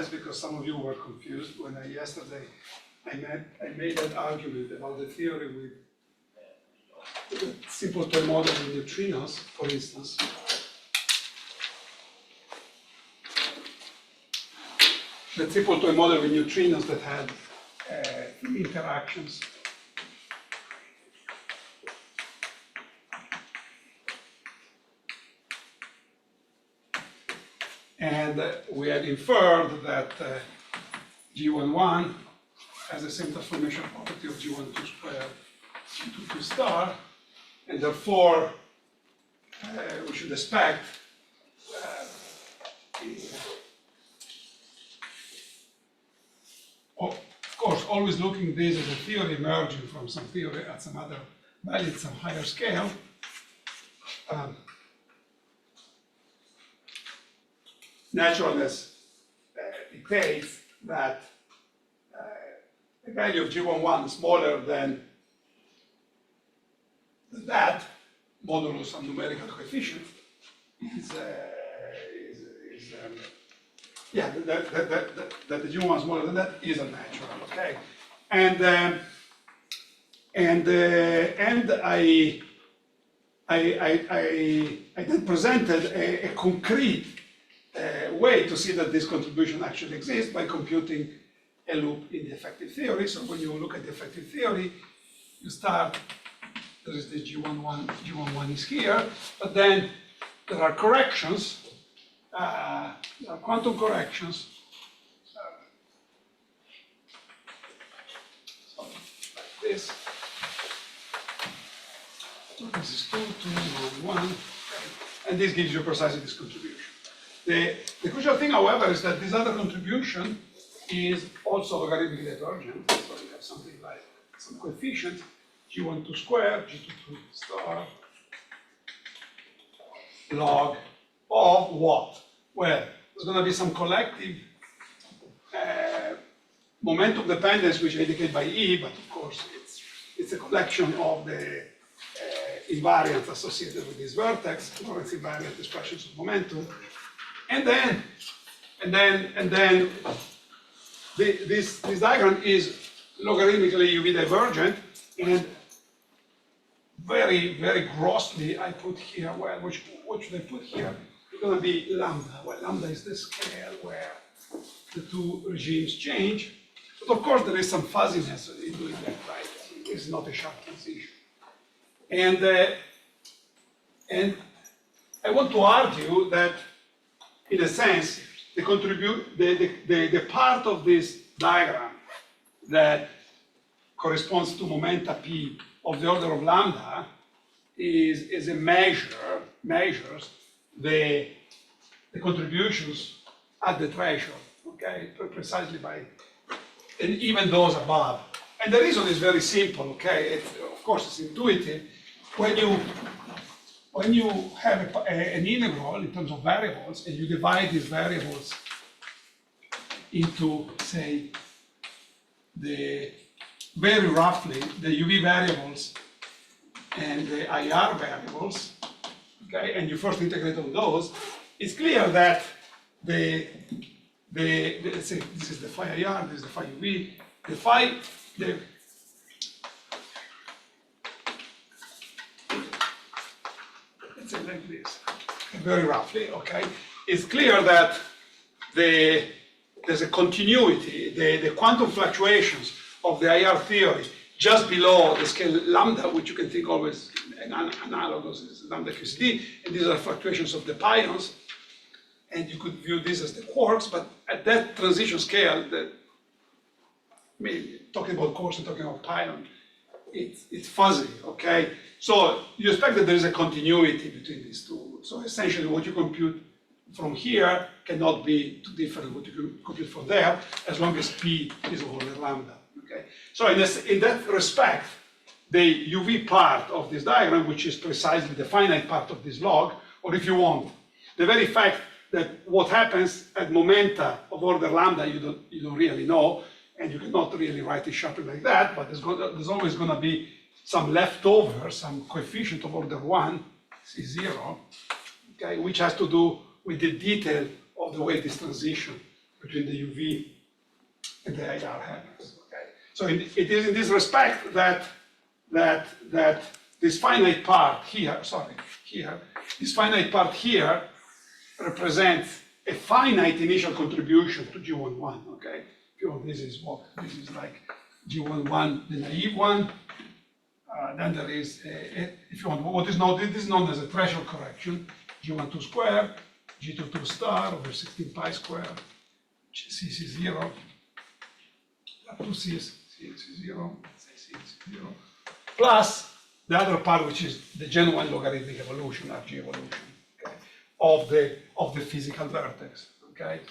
just because some of you were confused when yesterday I made that argument about the theory with the simple toy model with neutrinos, for instance. The simple toy model with neutrinos that had interactions. And we had inferred that G11 has the same transformation property of G12 squared, G22 star, and therefore we should expect of course, always looking at this as a theory emerging from some theory at some other value, at some higher scale. Naturalness dictates that the value of G11 is smaller than that modulus some numerical coefficient is yeah, that the G1 is smaller than that is unnatural, okay? And I then presented a concrete way to see that this contribution actually exists by computing a loop in the effective theory. So when you look at the effective theory, you start, there is the G11 is here, but then there are corrections, there are quantum corrections. So like this. So this is 2, 2, 1, 1, okay. And this gives you precisely this contribution. The crucial thing, however, is that this other contribution is also logarithmically divergent. So you have something like some coefficient, G12 squared, G22 star, log of what? Well, there's going to be some collective momentum dependence, which I indicate by E, but of course it's a collection of the invariants associated with this vertex, Lorentz invariant expressions of momentum. And then this diagram is logarithmically UV divergent, and very, very grossly I put here, well, what should I put here? It's going to be lambda. Well, lambda is the scale where the two regimes change. But of course, there is some fuzziness in doing that, right? It's not a sharp transition. And I want to argue that, in a sense, the part of this diagram that corresponds to momenta p of the order of lambda is a measures the contributions at the threshold, okay, precisely by, and even those above. And the reason is very simple, okay? Of course, it's intuitive. When you have an integral in terms of variables, and you divide these variables into, say, very roughly, the UV variables and the IR variables, okay, and you first integrate on those, it's clear that let's say this is the phi IR, this is the phi UV, let's say like this, very roughly, okay, it's clear that there's a continuity, the quantum fluctuations of the IR theory just below the scale lambda, which you can think always analogous is lambda QCD, and these are fluctuations of the pions, and you could view this as the quarks, but at that transition scale, talking about quarks and talking about pion, it's fuzzy, okay? So you expect that there is a continuity between these two. So essentially what you compute from here cannot be too different than what you can compute from there, as long as P is over lambda, okay? So in that respect, the UV part of this diagram, which is precisely the finite part of this log, or if you want, the very fact that what happens at momenta of order lambda, you don't really know, and you cannot really write it sharply like that, but there's always going to be some leftover, some coefficient of order 1, C0, okay, which has to do with the detail of the way this transition between the UV and the IR happens. Okay, so it is in this respect that this finite part here, this finite part here represents a finite initial contribution to G11. Okay, if you want, this is like G11, the naive one. Then there is, if you want, this is known as a threshold correction, G12 squared, G22 star over 16 pi squared, CC0, 2C's, CC0, CC0, plus the other part, which is the genuine logarithmic evolution, RG evolution, okay, of the physical vertex, okay?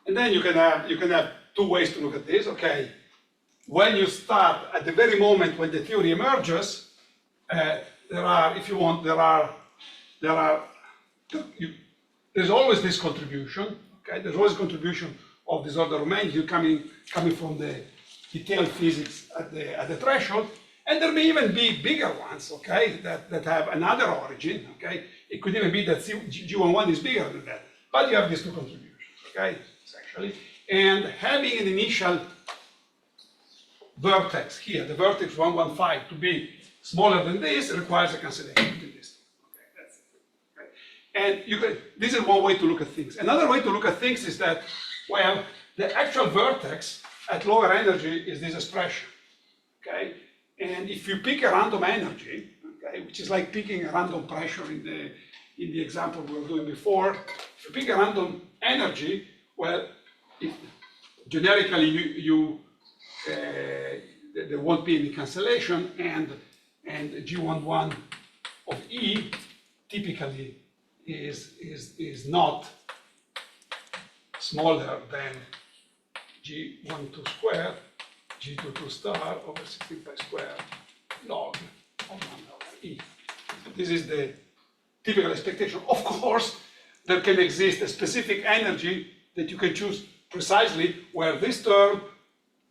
And then you can have two ways to look at this, okay? When you start, at the very moment when the theory emerges, there's always this contribution, okay? There's always a contribution of this order of magnitude coming from the detailed physics at the threshold, and there may even be bigger ones, okay, that have another origin, okay? It could even be that G11 is bigger than that, but you have these two contributions, okay, essentially. And having an initial vertex here, the vertex 115, to be smaller than this requires a cancellation between this. Okay, that's it. Okay. And this is one way to look at things. Another way to look at things is that, well, the actual vertex at lower energy is this expression. Okay? And if you pick a random energy, okay, which is like picking a random pressure in the example we were doing before, if you pick a random energy, well, generically there won't be any cancellation, and G11 of E typically is not smaller than G12 squared, G22 star over 16 pi squared log of 1 over E. This is the typical expectation. Of course, there can exist a specific energy that you can choose precisely where this term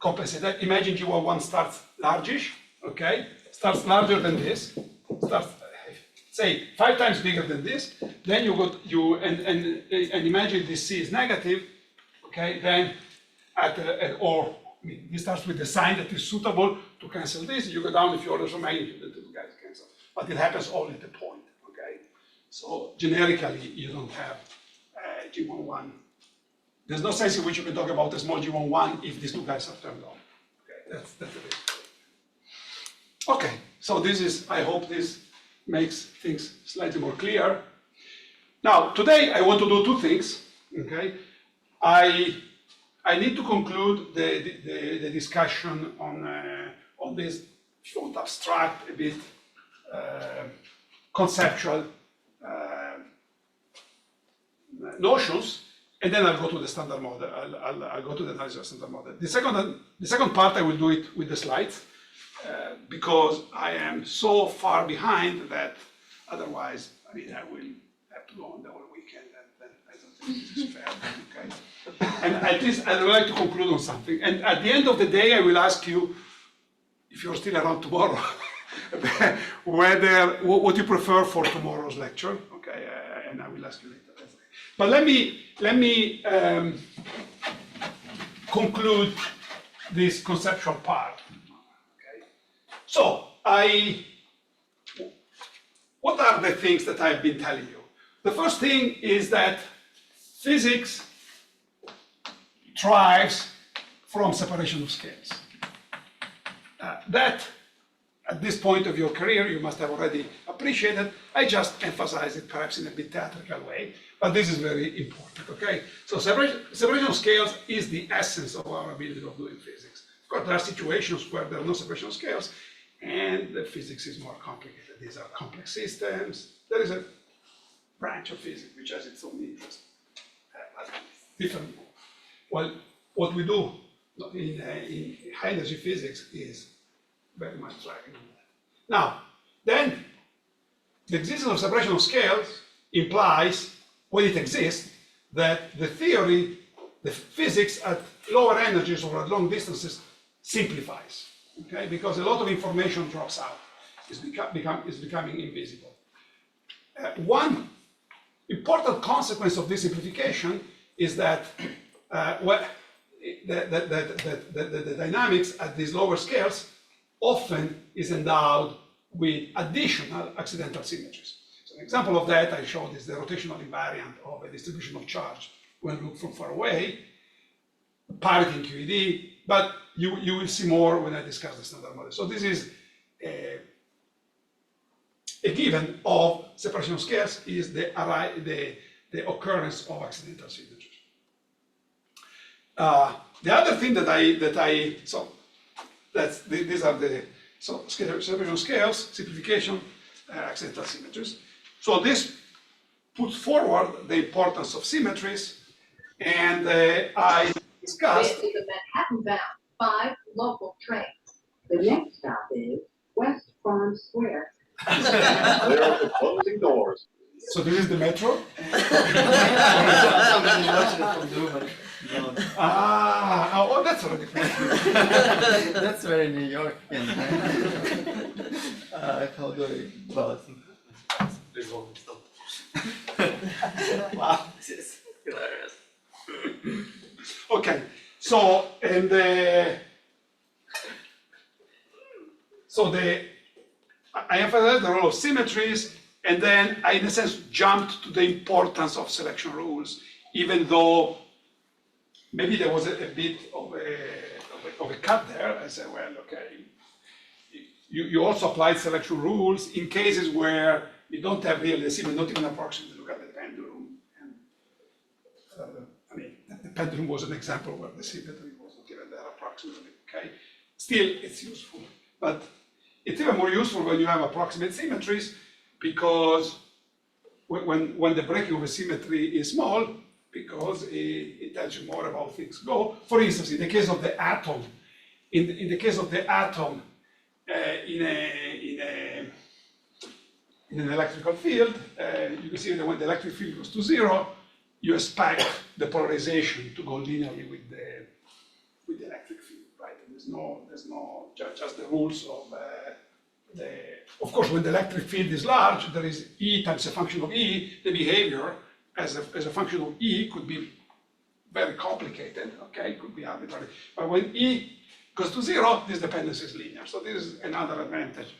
compensates. Imagine G11 starts largish, okay? Starts larger than this, starts, say, 5 times bigger than this, then and imagine this C is negative, okay? Then this starts with the sign that is suitable to cancel this. You go down a few orders of magnitude, the two guys cancel. But it happens all at the point, okay? So generically, you don't have G11. There's no sense in which you can talk about a small G11 if these two guys are turned on. Okay, that's the basic. Okay, so this is, I hope this makes things slightly more clear. Now, today I want to do two things, okay? I need to conclude the discussion on this, if you want, abstract, a bit conceptual notions, and then I'll go to the standard model. I'll go to the analysis of standard model. The second part I will do it with the slides because I am so far behind that otherwise, I mean, I will have to go on the whole weekend, and I don't think this is fair. Okay. And at least I would like to conclude on something. And at the end of the day, I will ask you, if you're still around tomorrow, what you prefer for tomorrow's lecture. Okay, and I will ask you later. But let me conclude this conceptual part. Okay. So what are the things that I've been telling you? The first thing is that physics thrives from separation of scales. That, at this point of your career, you must have already appreciated. I just emphasize it perhaps in a bit theatrical way, but this is very important, okay? So separation of scales is the essence of our ability of doing physics. Of course, there are situations where there are no separation of scales, and the physics is more complicated. These are complex systems. There is a branch of physics which has its own interest. Different. Well, what we do in high energy physics is very much dragging on that. Now, then, the existence of separation of scales implies, when it exists, that the theory, the physics at lower energies or at long distances simplifies, okay? Because a lot of information drops out. is becoming invisible. One important consequence of this simplification is that the dynamics at these lower scales often is endowed with additional accidental symmetries. So an example of that I showed is the rotational invariant of a distribution of charge when looked from far away, parity in QED, but you will see more when I discuss the standard model. So this is a given of separation of scales is the occurrence of accidental symmetries. The other thing these are the separation of scales, simplification, accidental symmetries. So this puts forward the importance of symmetries, and I discussed. This is a Manhattan-bound 5 local train. The next stop is West Farm Square. There are the closing doors. So this is the metro? Oh, that's already That's very New York. How do I about wow, this is hilarious. Okay, so I emphasized the role of symmetries, and then I, in a sense, jumped to the importance of selection rules, even though maybe there was a bit of a cut there. I said, well, okay, you also applied selection rules in cases where you don't have really a symmetry, not even approximately. Look at the pendulum. And, I mean, the pendulum was an example where the symmetry was not even there approximately, okay? Still, it's useful, but it's even more useful when you have approximate symmetries, because when the breaking of a symmetry is small, because it tells you more about things go. For instance, in the case of the atom, in the case of the atom, in an electrical field, you can see that when the electric field goes to 0, you expect the polarization to go linearly with the electric field, right? And there's no just the rules of of course, when the electric field is large, there is E times a function of E. The behavior as a function of E could be very complicated, okay? It could be arbitrary. But when E goes to 0, this dependence is linear. So this is another advantage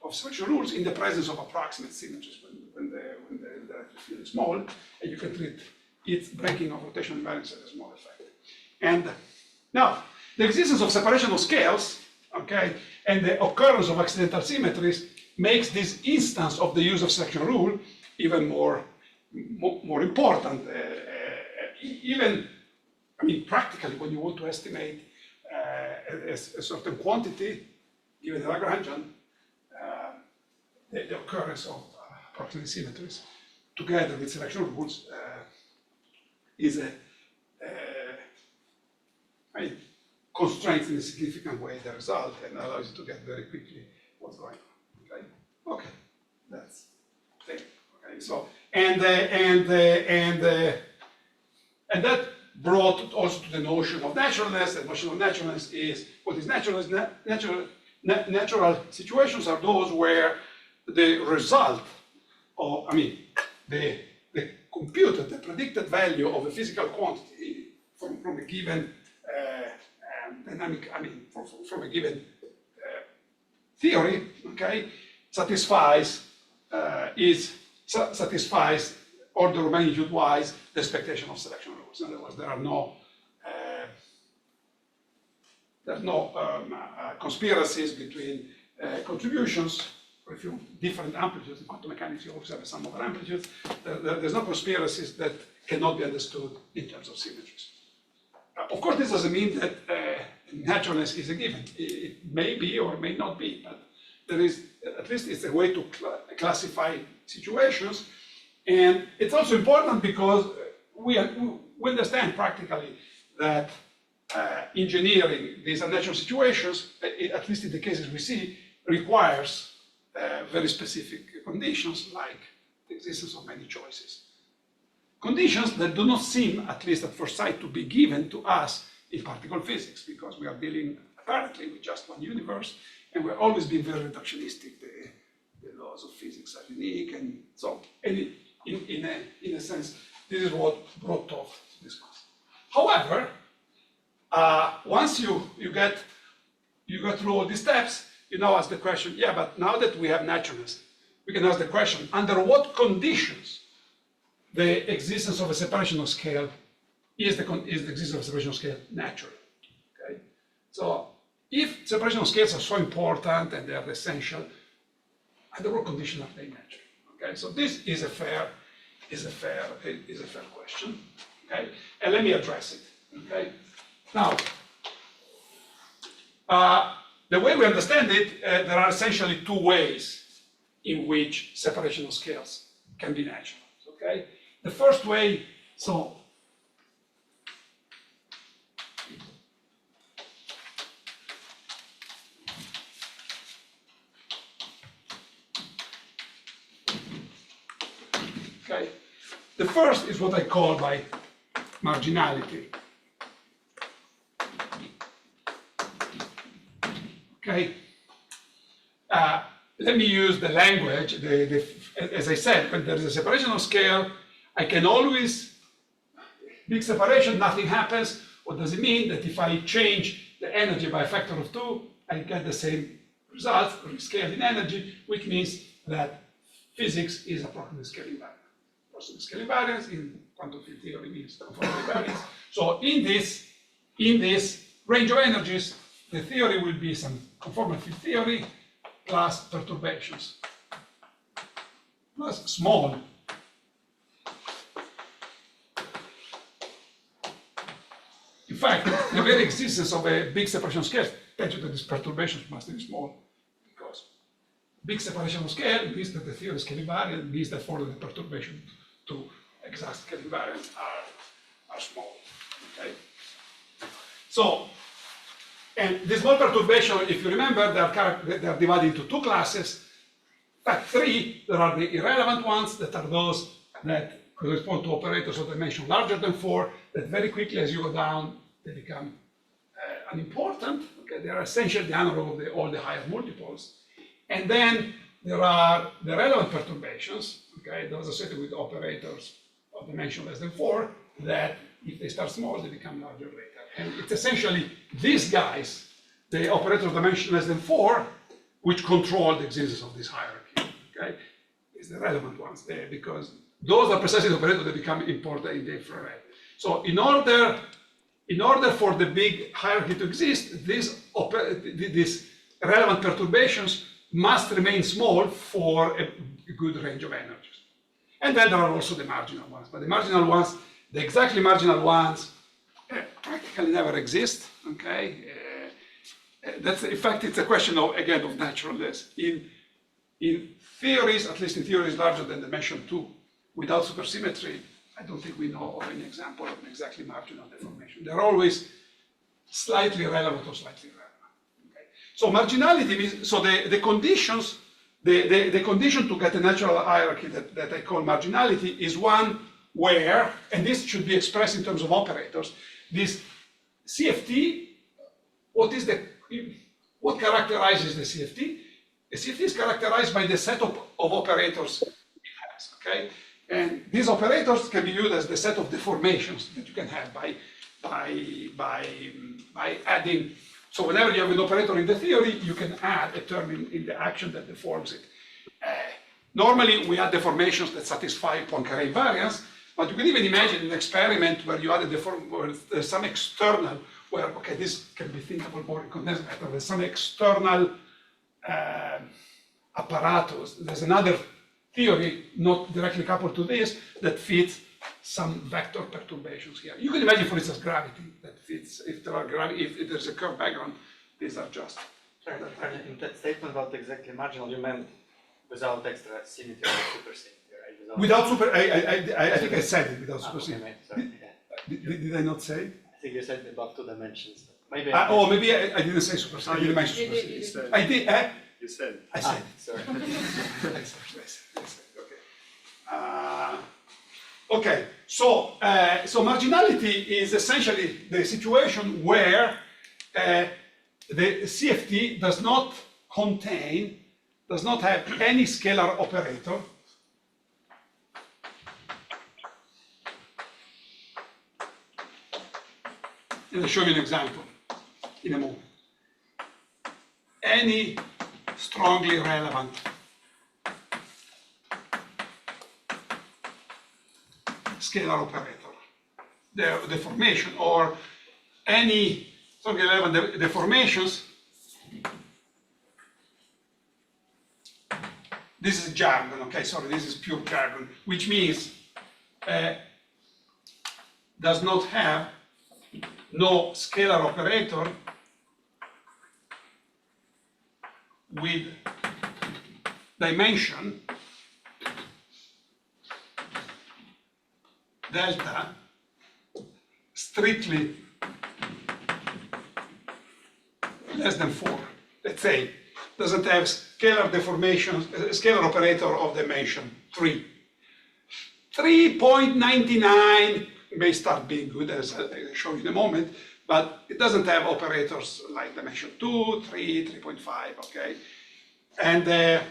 of selection rules in the presence of approximate symmetries when the electric field is small, and you can treat its breaking of rotational invariance as a small effect. And now, the existence of separation of scales, okay, and the occurrence of accidental symmetries makes this instance of the use of selection rule even more important. Even, I mean, practically, when you want to estimate a certain quantity, given the Lagrangian, the occurrence of approximate symmetries together with selection rules is constraints in a significant way the result and allows you to get very quickly what's going on. Okay, okay, that's the thing. Okay, so and that brought also to the notion of naturalness. The notion of naturalness is what is naturalness. Natural situations are those where the result of, I mean, the computed, the predicted value of a physical quantity from a given dynamic, I mean, from a given theory, okay, satisfies order of magnitude wise the expectation of selection rules. In other words, there are no conspiracies between contributions. If you different amplitudes in quantum mechanics, you always have a sum over amplitudes. There's no conspiracies that cannot be understood in terms of symmetries. Of course, this doesn't mean that naturalness is a given. It may be or may not be, but there is, at least it's a way to classify situations. And it's also important because we understand practically that engineering these unnatural situations, at least in the cases we see, requires very specific conditions like the existence of many choices. Conditions that do not seem, at least at first sight, to be given to us in particle physics, because we are dealing apparently with just one universe, and we're always being very reductionistic. The laws of physics are unique, and so in a sense, this is what brought Toft to this class. However, once you go through all these steps, you now ask the question, yeah, but now that we have naturalness, we can ask the question, under what conditions the existence of a separational scale is the existence of a separational scale natural? Okay? So if separational scales are so important and they are essential, under what conditions are they natural? Okay, so this is a fair question. Okay, and let me address it. Okay, now the way we understand it, there are essentially two ways in which separational scales can be natural. Okay, the first way, so okay, the first is what I call by marginality. Okay, let me use the language. As I said, when there is a separational scale, I can always, big separation, nothing happens. What does it mean? That if I change the energy by a factor of 2, I get the same result, scale in energy, which means that physics is approximately scale invariant. Approximate scale invariance in quantum field theory means conformal invariance. So in this range of energies, the theory will be some conformal field theory plus perturbations, plus small. In fact, the very existence of a big separation scale tells you that these perturbations must be small, because big separation scale means that the theory is scale invariant, means that for the perturbation to exact scale invariant are small. Okay. So, and the small perturbation, if you remember, they are divided into two classes. In fact, 3, there are the irrelevant ones, that are those that correspond to operators of dimension larger than 4, that very quickly as you go down, they become unimportant. Okay, they are essentially the analog of all the higher multiples. And then there are the relevant perturbations, okay, those associated with operators of dimension less than 4, that if they start small, they become larger later. And it's essentially these guys, the operator of dimension less than 4, which control the existence of this hierarchy. Okay, is the relevant ones there, because those are precisely the operators that become important in the infrared. So in order for the big hierarchy to exist, these relevant perturbations must remain small for a good range of energies. And then there are also the marginal ones. But the marginal ones, the exactly marginal ones, practically never exist. Okay, that's in fact it's a question of, again, of naturalness. In theories, at least in theories larger than dimension 2, without supersymmetry, I don't think we know of any example of an exactly marginal deformation. They're always slightly relevant or slightly relevant. Okay? So marginality means, so the conditions, the condition to get a natural hierarchy that I call marginality is one where, and this should be expressed in terms of operators, this CFT, what characterizes the CFT? The CFT is characterized by the set of operators it has, okay? And these operators can be used as the set of deformations that you can have by adding. So whenever you have an operator in the theory, you can add a term in the action that deforms it. Normally, we add deformations that satisfy Poincare invariance, but you can even imagine an experiment where you add a where there's some external, where, okay, this can be thinkable more in condensed matter, there's some external apparatus. There's another theory, not directly coupled to this, that fits some vector perturbations here. You can imagine, for instance, gravity that fits, if there's a curved background, these are just. Sorry, in that statement about exactly marginal, you meant without extra symmetry or supersymmetry, right? Without super, I think I said it without supersymmetry. Sorry, yeah. Did I not say it? I think you said above 2 dimensions. Maybe. Maybe I didn't say supersymmetry. I didn't mention supersymmetry. I did. You said. I said it. Sorry. I said, okay. Okay. So marginality is essentially the situation where the CFT does not does not have any scalar operator. And I'll show you an example in a moment. Any strongly relevant scalar operator, the deformation, or any strongly relevant deformations. This is jargon, okay, sorry, this is pure jargon, which means does not have no scalar operator with dimension delta strictly less than 4. Let's say doesn't have scalar deformation, scalar operator of dimension 3. 3.99 may start being good, as I'll show you in a moment, but it doesn't have operators like dimension 2, 3, 3.5, okay? And the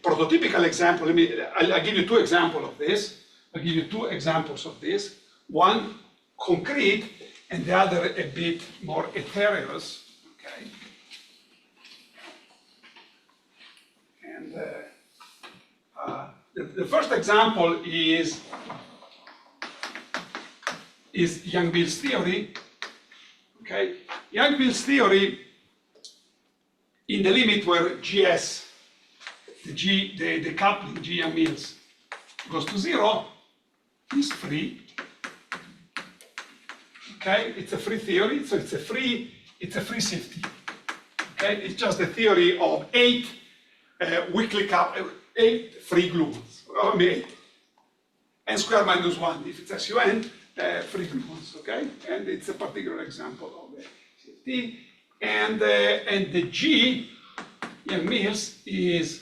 prototypical example, I'll give you two examples of this. I'll give you two examples of this. One concrete, and the other a bit more ethereal, okay? And the first example is Young-Mills theory, okay? Young-Mills theory in the limit where GS, the coupling G Young-Mills goes to 0 is free. Okay, it's a free theory, so it's a free safety. Okay, it's just a theory of 8 8 free gluons. I mean 8. N squared minus 1 if it's SUN, free gluons. Okay, and it's a particular example of the CFT. And the G Young-Mills is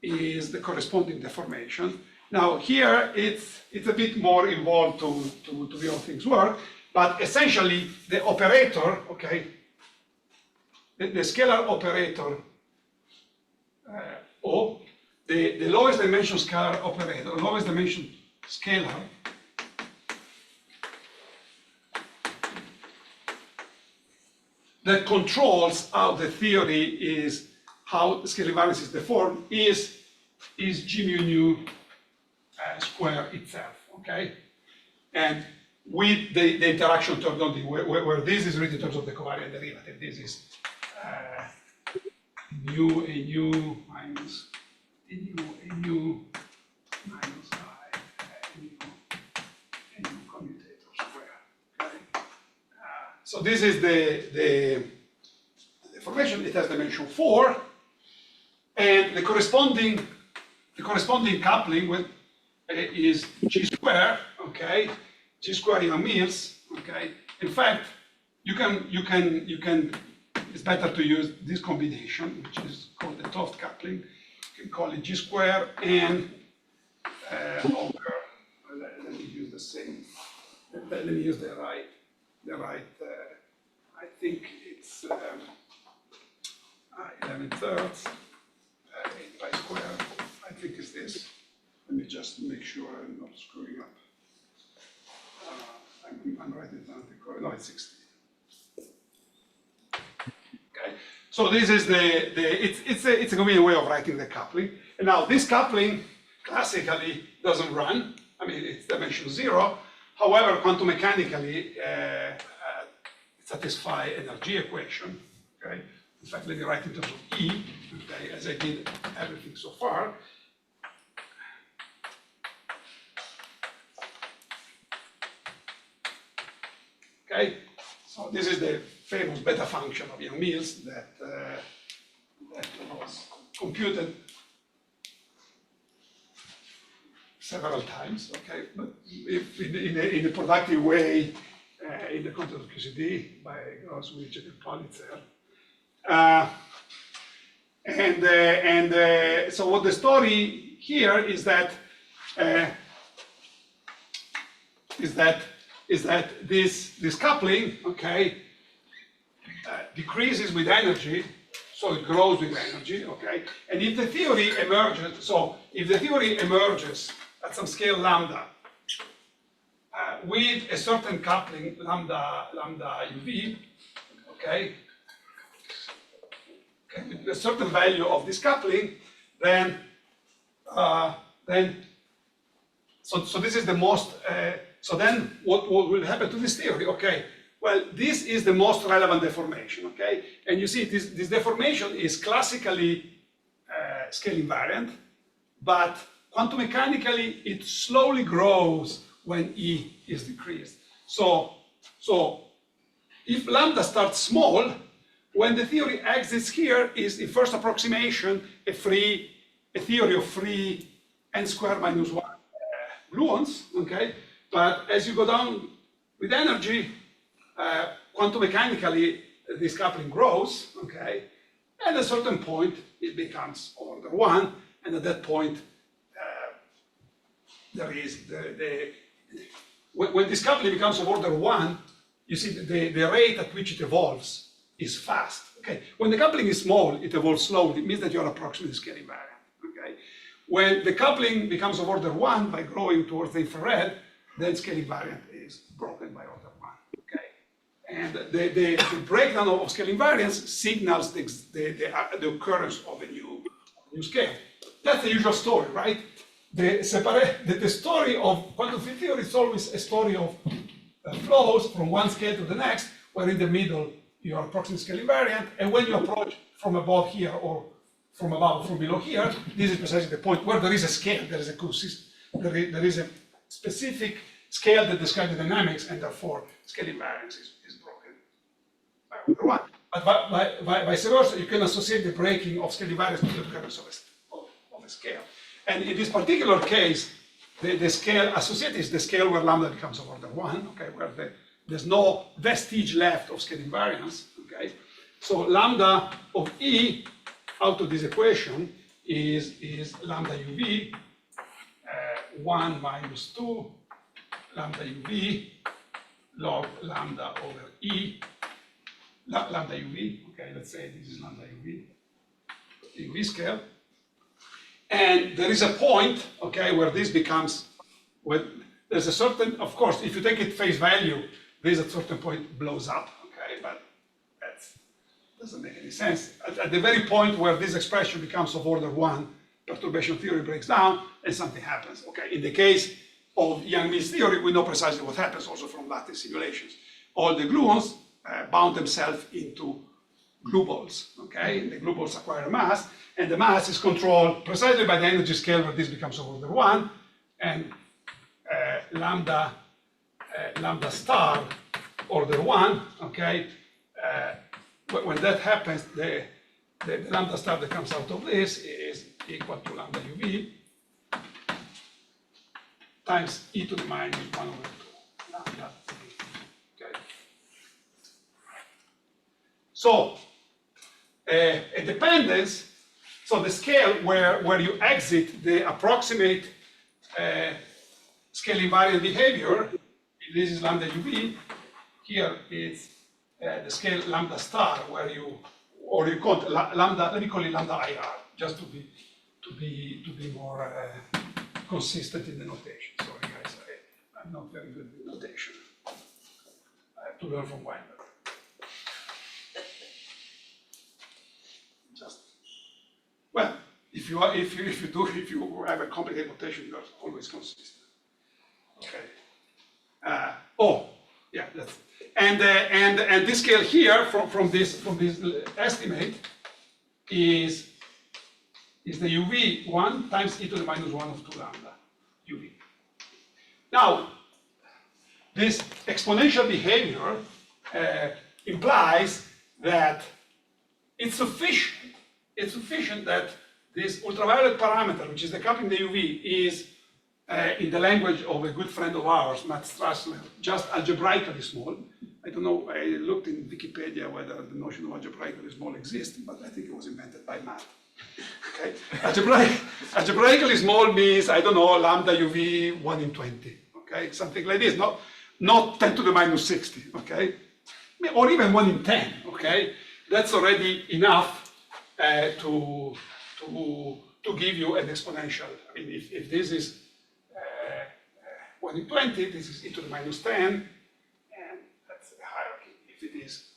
the corresponding deformation. Now here it's a bit more involved to be how things work. But essentially, the operator, okay, the scalar operator O, the lowest dimension scalar operator, lowest dimension scalar, that controls how the theory is, how the scale invariance is deformed, is G mu nu square itself, okay? And with the interaction term, where this is written in terms of the covariant derivative, this is nu a nu minus a nu minus I a nu commutator square. Okay? So this is the deformation. It has dimension 4, and the corresponding coupling with is G square. Okay. G square Young-Mills, okay? In fact, you can, it's better to use this combination, which is called the Toft coupling. You can call it G square and over, let me use the same, let me use the right, I think it's 11 thirds, 8 pi square, I think it's this. Let me just make sure I'm not screwing up. I'm writing it down because no, it's 60. Okay, so this is it's a convenient way of writing the coupling. And now this coupling classically doesn't run. I mean, it's dimension 0. However, quantum mechanically, it satisfies energy equation. Okay, in fact, let me write in terms of E. Okay, as I did everything so far. Okay, so this is the famous beta function of Young-Mills that was computed several times. Okay, but if in a productive way in the context of QCD by Gross, Wilczek, and Politzer. So what the story here is that this coupling, okay, decreases with energy, so it grows with energy, okay? And if the theory emerges, so if the theory emerges at some scale lambda, with a certain coupling lambda uv, okay, with a certain value of this coupling, then so this is the most. So then, what will happen to this theory? Okay, well, this is the most relevant deformation. Okay, and you see this deformation is classically scale invariant, but quantum mechanically it slowly grows when E is decreased. So if lambda starts small, when the theory exits here is the first approximation a theory of free n squared minus 1 gluons, okay? But as you go down with energy, quantum mechanically this coupling grows, okay? At a certain point it becomes order 1, and at that point there is when this coupling becomes of order 1, you see the rate at which it evolves is fast. Okay, when the coupling is small, it evolves slowly. It means that you're approximately scale invariant. Okay, when the coupling becomes of order 1 by growing towards the infrared, then scale invariant is broken by order 1. Okay, and the breakdown of scale invariance signals the occurrence of a new scale. That's the usual story, right? The story of quantum field theory is always a story of flows from one scale to the next, where in the middle you are approximately scale invariant, and when you approach from above here or from above or from below here, this is precisely the point where there is a scale, there is a consist, there is a specific scale that describes the dynamics, and therefore scale invariance is broken by order 1. But vice versa, you can associate the breaking of scale invariance to the occurrence of a scale. And in this particular case, the scale associated is the scale where lambda becomes of order 1, okay, where there's no vestige left of scale invariance, okay? So lambda of E out of this equation is lambda uv, 1 minus 2 lambda uv log lambda over E, lambda uv, okay, let's say this is lambda uv, uv scale. And there is a point, okay, where this becomes, there's a certain, of course, if you take it face value, this at a certain point blows up, okay, but that doesn't make any sense. At the very point where this expression becomes of order 1, perturbation theory breaks down and something happens, okay. In the case of Yang-Mills theory, we know precisely what happens also from lattice simulations. All the gluons bound themselves into glue balls, okay, and the glue balls acquire a mass, and the mass is controlled precisely by the energy scale where this becomes of order 1, and lambda star order 1, okay, when that happens, the lambda star that comes out of this is equal to lambda uv times e to the minus 1 over 2 lambda, okay. So a dependence, so the scale where you exit the approximate scale invariant behavior, this is lambda uv, here is the scale lambda star, where you call it lambda, let me call it lambda IR, just to be more consistent in the notation. Sorry guys, I'm not very good with notation. I have to learn from Weinberg. Well, if you have a complicated notation, you're always consistent. Okay. Oh, yeah. And this scale here from this estimate is the UV 1 times e to the minus 1 of 2 lambda UV. Now, this exponential behavior implies that it's sufficient that this ultraviolet parameter, which is the coupling the UV, is, in the language of a good friend of ours, Matt Strassler, just algebraically small. I don't know, I looked in Wikipedia whether the notion of algebraically small exists, but I think it was invented by Matt. Okay, algebraically small means, I don't know, lambda UV 1 in 20, okay, something like this, not 10 to the minus 60, okay, or even 1 in 10, okay. that's already enough to give you an exponential. I mean, if this is 1 in 20, this is e to the minus 10, and that's the hierarchy. If it is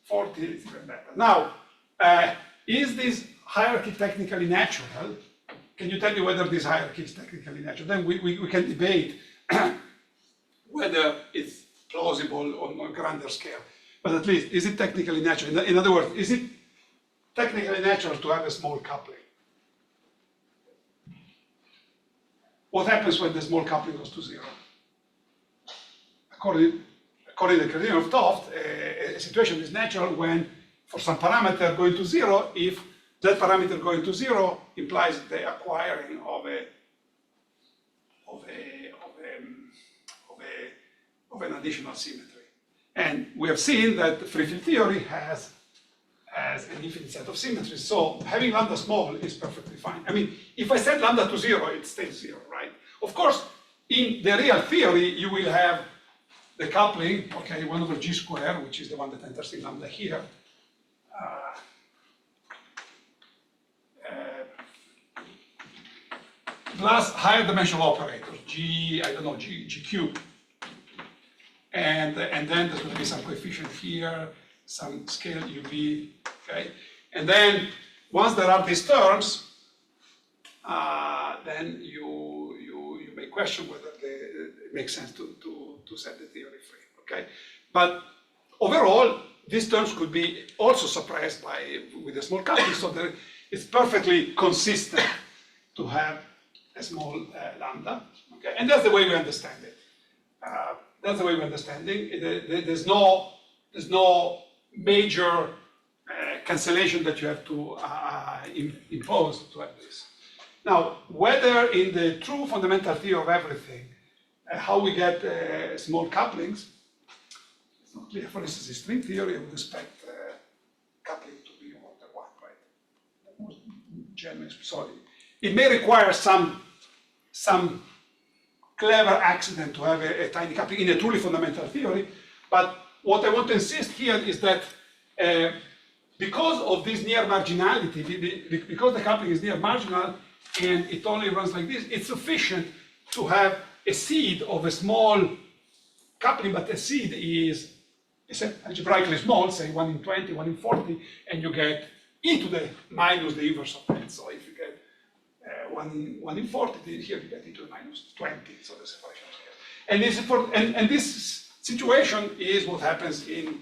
40, it's even better. Now, is this hierarchy technically natural? Can you tell me whether this hierarchy is technically natural? Then we can debate whether it's plausible on a grander scale. But at least, is it technically natural? In other words, is it technically natural to have a small coupling? What happens when the small coupling goes to 0? According to the criterion of Toft, a situation is natural when, for some parameter going to 0, if that parameter going to 0 implies the acquiring of an additional symmetry. And we have seen that free field theory has an infinite set of symmetries. So having lambda small is perfectly fine. I mean, if I set lambda to 0, it stays 0, right? Of course, in the real theory, you will have the coupling, okay, 1 over g squared, which is the one that enters in lambda here. Plus higher dimensional operators, g, I don't know, g cubed. And then there's going to be some coefficient here, some scale UV, okay? And then once there are these terms, then you may question whether it makes sense to set the theory free, okay? But overall, these terms could be also suppressed with a small coupling, so that it's perfectly consistent to have a small lambda, okay? And that's the way we understand it. That's the way we understand it. There's no major cancellation that you have to impose to have this. Now, whether in the true fundamental theory of everything, how we get small couplings, it's not clear. For instance, in string theory, I would expect coupling to be order 1, right? Most genuine. So it may require some clever accident to have a tiny coupling in a truly fundamental theory, but what I want to insist here is that because of this near marginality, because the coupling is near marginal and it only runs like this, it's sufficient to have a seed of a small coupling, but the seed is algebraically small, say 1 in 20, 1 in 40, and you get e to the minus the inverse of that. So if you get 1 in 40, here you get e to the minus 20, so the separation of scales. And this situation is what happens in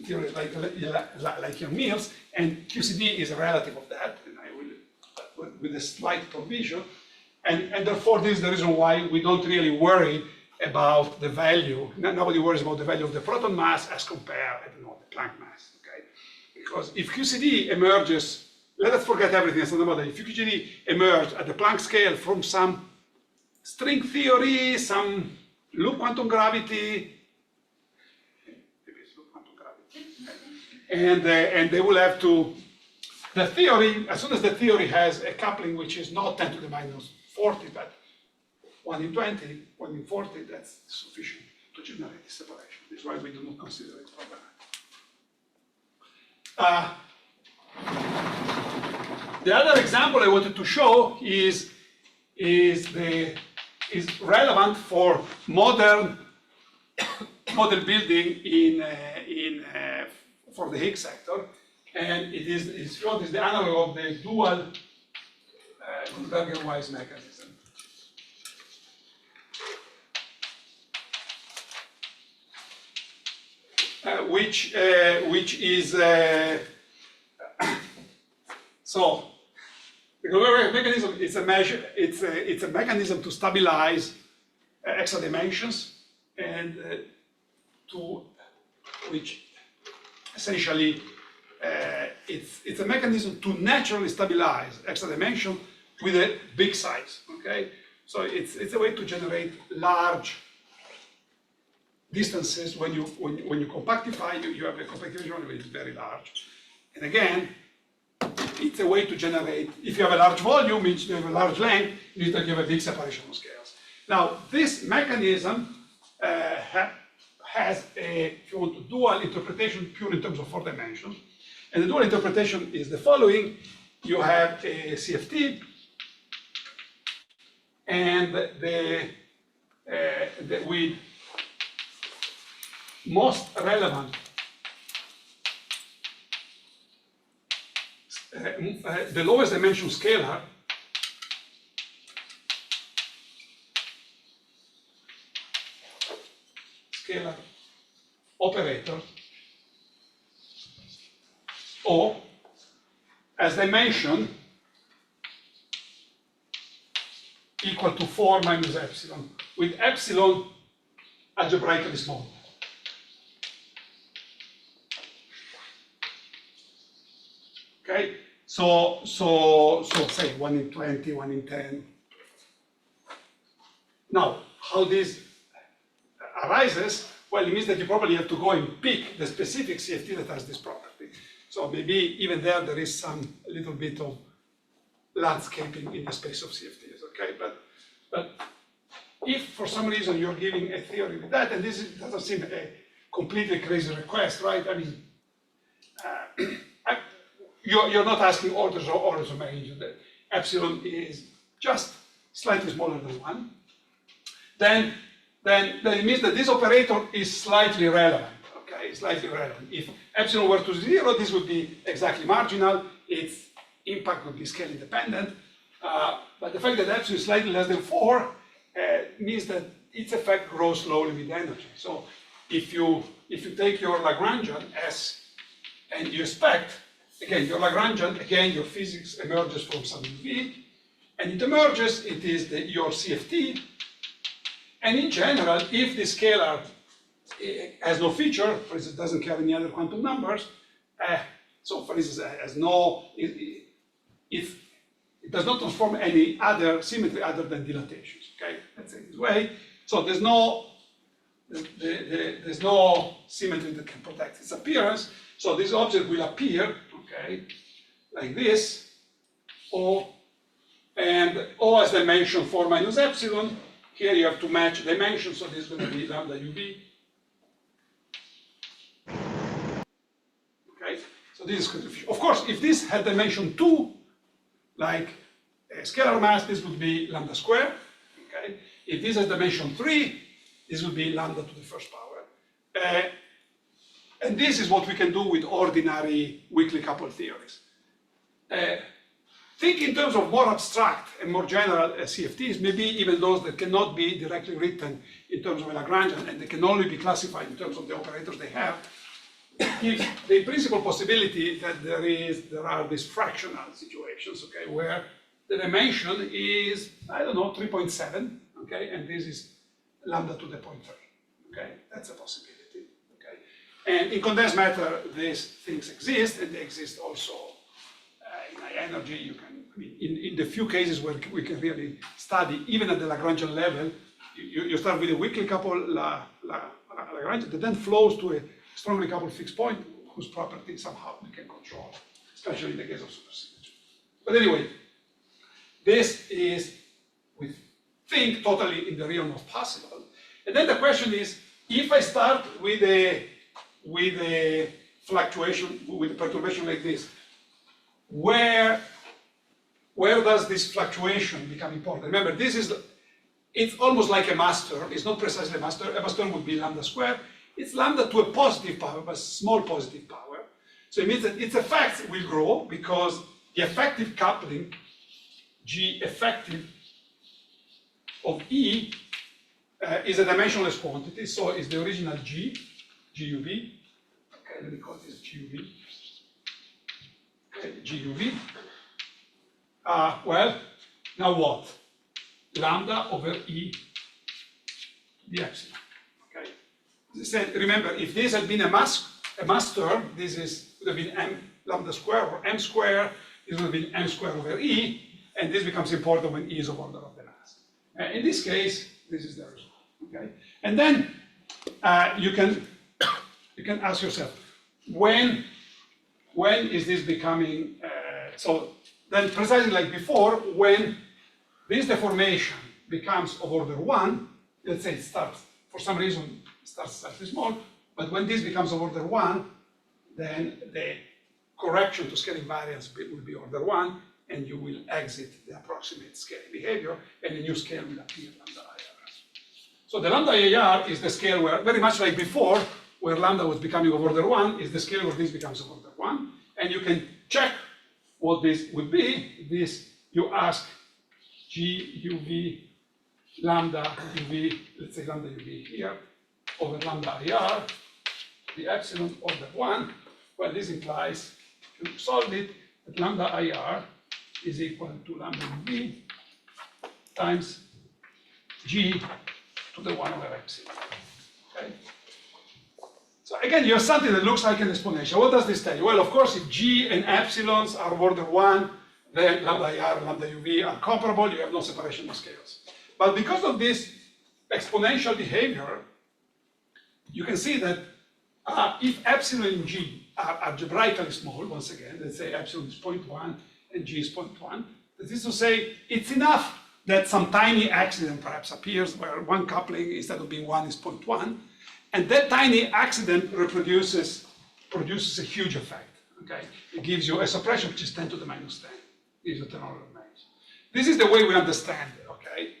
theories like Young-Mills, and QCD is a relative of that, and I will, with a slight provision, and therefore this is the reason why we don't really worry about the value. Nobody worries about the value of the proton mass as compared, I don't know, the Planck mass, okay? Because if QCD emerges, let us forget everything as another. If QCD emerged at the Planck scale from some string theory, some loop quantum gravity, and they will have to, the theory, as soon as the theory has a coupling which is not 10 to the minus 40, but 1 in 20, 1 in 40, that's sufficient to generate the separation. This is why we do not consider it problematic. The other example I wanted to show is relevant for modern model building for the Higgs sector, and it's shown is the analog of the dual Gutenberger-Wise mechanism. Which is so the Gutenberger mechanism is a measure. It's a mechanism to stabilize extra dimensions, and to which essentially it's a mechanism to naturally stabilize extra dimension with a big size. Okay, so it's a way to generate large distances. When you compactify, you have a compactification which is very large, and again, it's a way to generate. If you have a large volume, means you have a large length, you need to have a big separation of scales. Now, this mechanism has a, if you want, a dual interpretation pure in terms of 4 dimensions. And the dual interpretation is the following. You have a CFT, and with most relevant the lowest dimension scalar operator O as dimension equal to 4 minus epsilon, with epsilon algebraically small. Okay, so say 1 in 20, 1 in 10. Now, how this arises? Well, it means that you probably have to go and pick the specific CFT that has this property. So maybe even there is some little bit of landscaping in the space of CFTs, okay? But if for some reason you're giving a theory with that, and this doesn't seem a completely crazy request, right? I mean, you're not asking orders of magnitude. That epsilon is just slightly smaller than 1. Then it means that this operator is slightly relevant, okay? Slightly relevant. If epsilon were to 0, this would be exactly marginal. Its impact would be scale independent. But the fact that epsilon is slightly less than 4 means that its effect grows slowly with energy. So if you take your Lagrangian S and you expect, again, your Lagrangian, again, your physics emerges from some UV, and it emerges, it is your CFT. And in general, if the scalar has no feature, for instance, doesn't carry any other quantum numbers, so for instance, if it does not transform any other symmetry other than dilatations, okay? Let's say this way. So there's no symmetry that can protect its appearance. So this object will appear, okay, like this, and O as dimension 4 minus epsilon. Here you have to match dimensions, so this is going to be lambda UV. Okay, so this is confusion. Of course, if this had dimension 2, like a scalar mass, this would be lambda squared. Okay, if this has dimension 3, this would be lambda to the first power. And this is what we can do with ordinary weakly coupled theories. Think in terms of more abstract and more general CFTs, maybe even those that cannot be directly written in terms of a Lagrangian, and they can only be classified in terms of the operators they have. Gives the principal possibility that there are these fractional situations, okay, where the dimension is, I don't know, 3.7, okay, and this is lambda to the 0.3, okay, that's a possibility, okay. And in condensed matter, these things exist, and they exist also in high energy. You can, I mean, in the few cases where we can really study, even at the Lagrangian level, you start with a weakly coupled Lagrangian that then flows to a strongly coupled fixed point whose property somehow we can control, especially in the case of supersymmetry. But anyway, this is, we think, totally in the realm of possible. And then the question is, if I start with a fluctuation, with a perturbation like this, where does this fluctuation become important? Remember, it's almost like a master. It's not precisely a master. A master would be lambda squared. It's lambda to a positive power, but small positive power. So it means that its effects will grow because the effective coupling, G effective of E, is a dimensionless quantity. So it's the original G, GUV. Okay, let me call this GUV. Okay, GUV. Well, now what? Lambda over E the epsilon. Okay. As I said, remember, if this had been a master, this would have been m lambda square or m square. This would have been m square over E, and this becomes important when E is of order of the mass. In this case, this is the result. Okay, and then you can ask yourself, when is this becoming so? Then precisely like before, when this deformation becomes of order 1, let's say it starts, for some reason, starts slightly small, but when this becomes order 1, then the correction to scaling variance will be order 1, and you will exit the approximate scaling behavior, and a new scale will appear, lambda IR. So the lambda IR is the scale where, very much like before, where lambda was becoming of order 1, is the scale where this becomes of order 1, and you can check what this would be. This, you ask G UV lambda UV, let's say lambda UV here, over lambda IR, the epsilon order 1. Well, this implies, if you solve it, that lambda IR is equal to lambda UV times G to the 1 over epsilon. Okay? So again, you have something that looks like an exponential. What does this tell you? Well, of course, if G and epsilons are order 1, then lambda IR and lambda UV are comparable. You have no separation of scales. But because of this exponential behavior, you can see that if epsilon and G are algebraically small, once again, let's say epsilon is 0.1 and G is 0.1, that is to say, it's enough that some tiny accident perhaps appears where one coupling, instead of being 1, is 0.1, and that tiny accident produces a huge effect, okay? It gives you a suppression which is 10 to the minus 10, gives you 10 order of magnitude. This is the way we understand it, okay?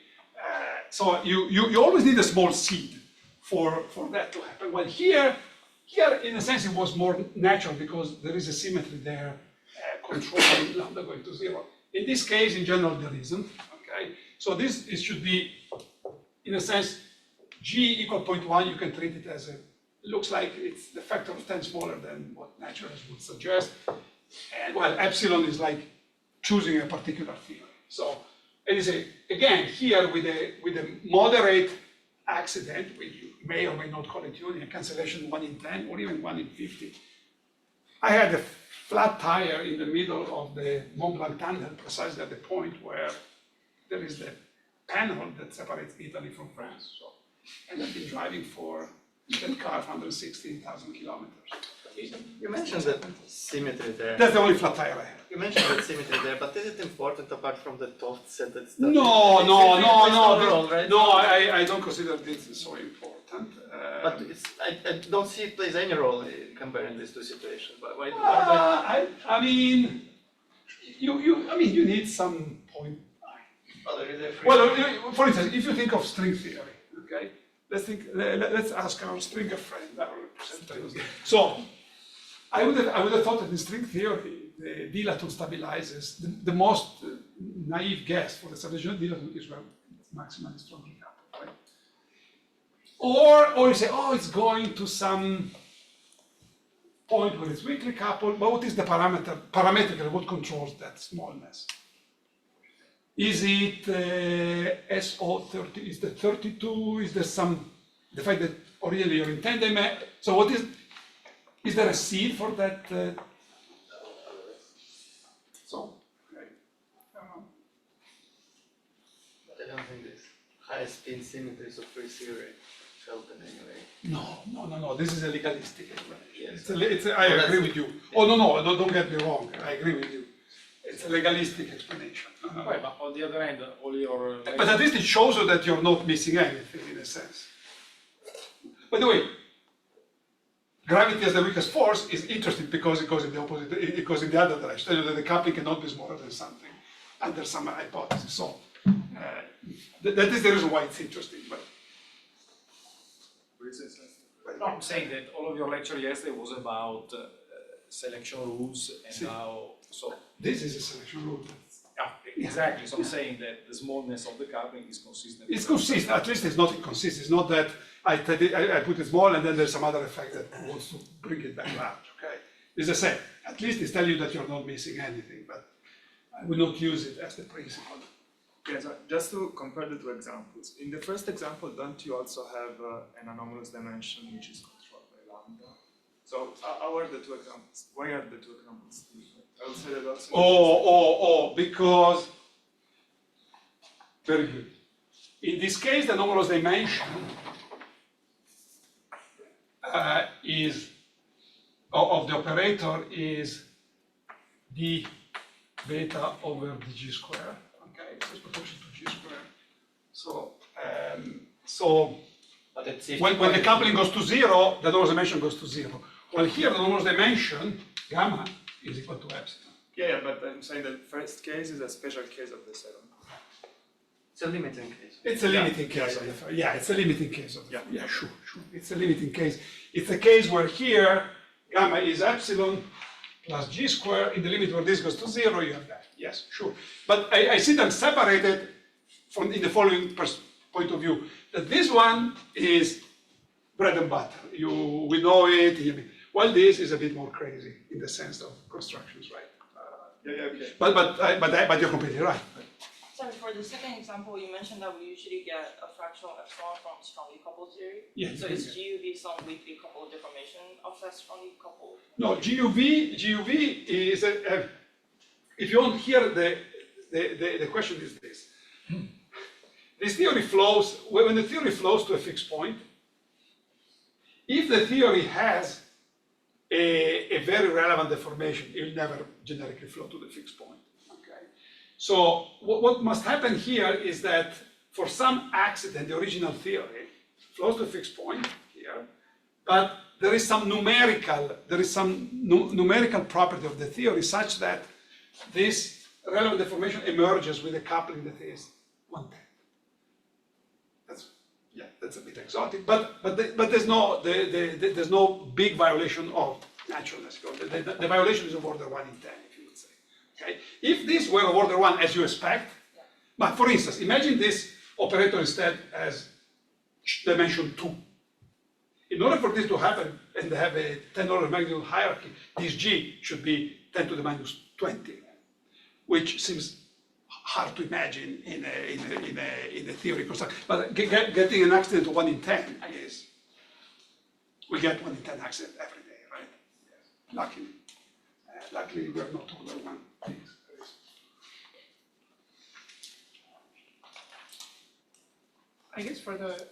So you always need a small seed for that to happen. Well, here, in a sense, it was more natural because there is a symmetry there controlling lambda going to 0. In this case, in general, there isn't, okay? So this should be, in a sense, G equal 0.1, you can treat it as it looks like it's the factor of 10 smaller than what naturalists would suggest. And well, epsilon is like choosing a particular theory. So it is again, here with a moderate accident, you may or may not call it union, a cancellation 1 in 10 or even 1 in 50. I had a flat tire in the middle of the Mont Blanc tunnel, precisely at the point where there is the panel that separates Italy from France. So, and I've been driving for that car 116,000 kilometers. You mentioned that symmetry there. That's the only flat tire I have. You mentioned that symmetry there, but is it important apart from the thought set that's No, I don't consider this so important. But I don't see it plays any role in comparing these two situations. But why? I mean, you need some point. Well, for instance, if you think of string theory, okay, let's ask our stringer friend, our representative. So, I would have thought that in string theory, the dilaton stabilizes. The most naive guess for the stabilization of dilaton is where it's maximally strongly coupled, right? Or you say, oh, it's going to some point where it's weakly coupled, but what is the parameter? Parametrically, what controls that smallness? Is it SO30? Is the 32? Is there the fact that originally you're in 10 dimension? So what is there a seed for that? So, okay. I don't think this high-spin symmetries of free theory help in any way. No. This is a legalistic explanation. Yes. I agree with you. Oh, no, don't get me wrong. I agree with you. It's a legalistic explanation. Right, but on the other hand, all your... But at least it shows you that you're not missing anything, in a sense. By the way, gravity as the weakest force is interesting because it goes in the opposite, it goes in the other direction. Tell you that the coupling cannot be smaller than something under some hypothesis. So that is the reason why it's interesting. But No, I'm saying that all of your lecture yesterday was about selection rules and how... So this is a selection rule. exactly. So I'm saying that the smallness of the coupling is consistent. It's consistent. At least it's not inconsistent. It's not that I put it small and then there's some other effect that wants to bring it back large. Okay, it's the same. At least it's telling you that you're not missing anything, but I will not use it as the principle. Yes, just to compare the two examples. In the first example, don't you also have an anomalous dimension which is controlled by lambda? So how are the two examples? Why are the two examples different? I would say that also. Because very good. In this case, the anomalous dimension of the operator is d beta over dg squared. Okay, so it's proportional to g squared. So But at safety When the point- coupling goes to zero, the anomalous dimension goes to zero. Well, here the anomalous dimension, gamma, is equal to epsilon. Yeah, but I'm saying that first case is a special case of the seven. It's a limiting case. It's a Yeah. limiting case of the, yeah, it's a limiting case of the, Yeah. yeah, sure. It's a limiting case. It's a case where here, gamma is epsilon plus g squared. In the limit where this goes to zero, you have that. Yes, sure. But I see them separated from in the following point of view, that this one is bread and butter. We know it. While this is a bit more crazy in the sense of constructions, right? Okay. But you're completely right. Sorry, for the second example, you mentioned that we usually get a fractional epsilon from strongly coupled theory. Yeah, So you is can GUV some weakly coupled deformation of that strongly coupled? No, GUV is if you want here, the question is this. This theory flows, when the theory flows to a fixed point, if the theory has a very relevant deformation, it will never generically flow to the fixed point. Okay. So what must happen here is that for some accident, the original theory flows to a fixed point here, but there is some numerical property of the theory such that this relevant deformation emerges with a coupling that is 1/10. That's a bit exotic, but there's no big violation of naturalness. The violation is of order 1 in 10, if you would say. Okay, if this were of order 1 as you expect, but for instance, imagine this operator instead as dimension 2. In order for this to happen and have a 10 order of magnitude hierarchy, this G should be 10 to the minus 20, which seems hard to imagine in a theory construction. But getting an accident to 1 in 10 is, we get 1 in 10 accident every day, right? Yes. Luckily. Luckily, we are not order 1 things. I guess for the,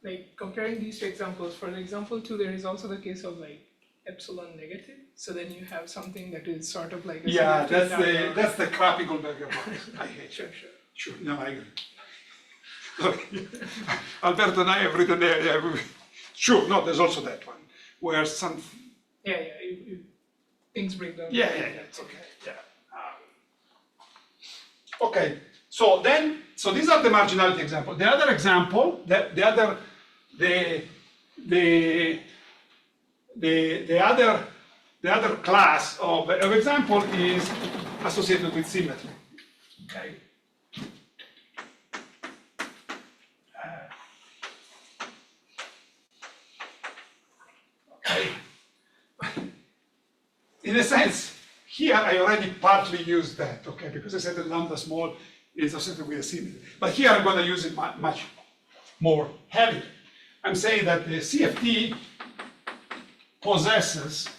like, comparing these two examples, for the example 2, there is also the case of like epsilon negative. So then you have something that is sort of like a Yeah, symmetry that's the crappy Goldberger box. I hate it. Sure, no, I agree. Look, Alberto and I have written there. Yeah, sure, no, there's also that one where some. things break down. Yeah, it's okay. Yeah. Okay. So these are the marginality example. The other example, the other class of example is associated with symmetry. Okay. Okay. In a sense, here I already partly used that, okay, because I said that lambda small is associated with a symmetry. But here I'm going to use it much more heavily. I'm saying that the CFT possesses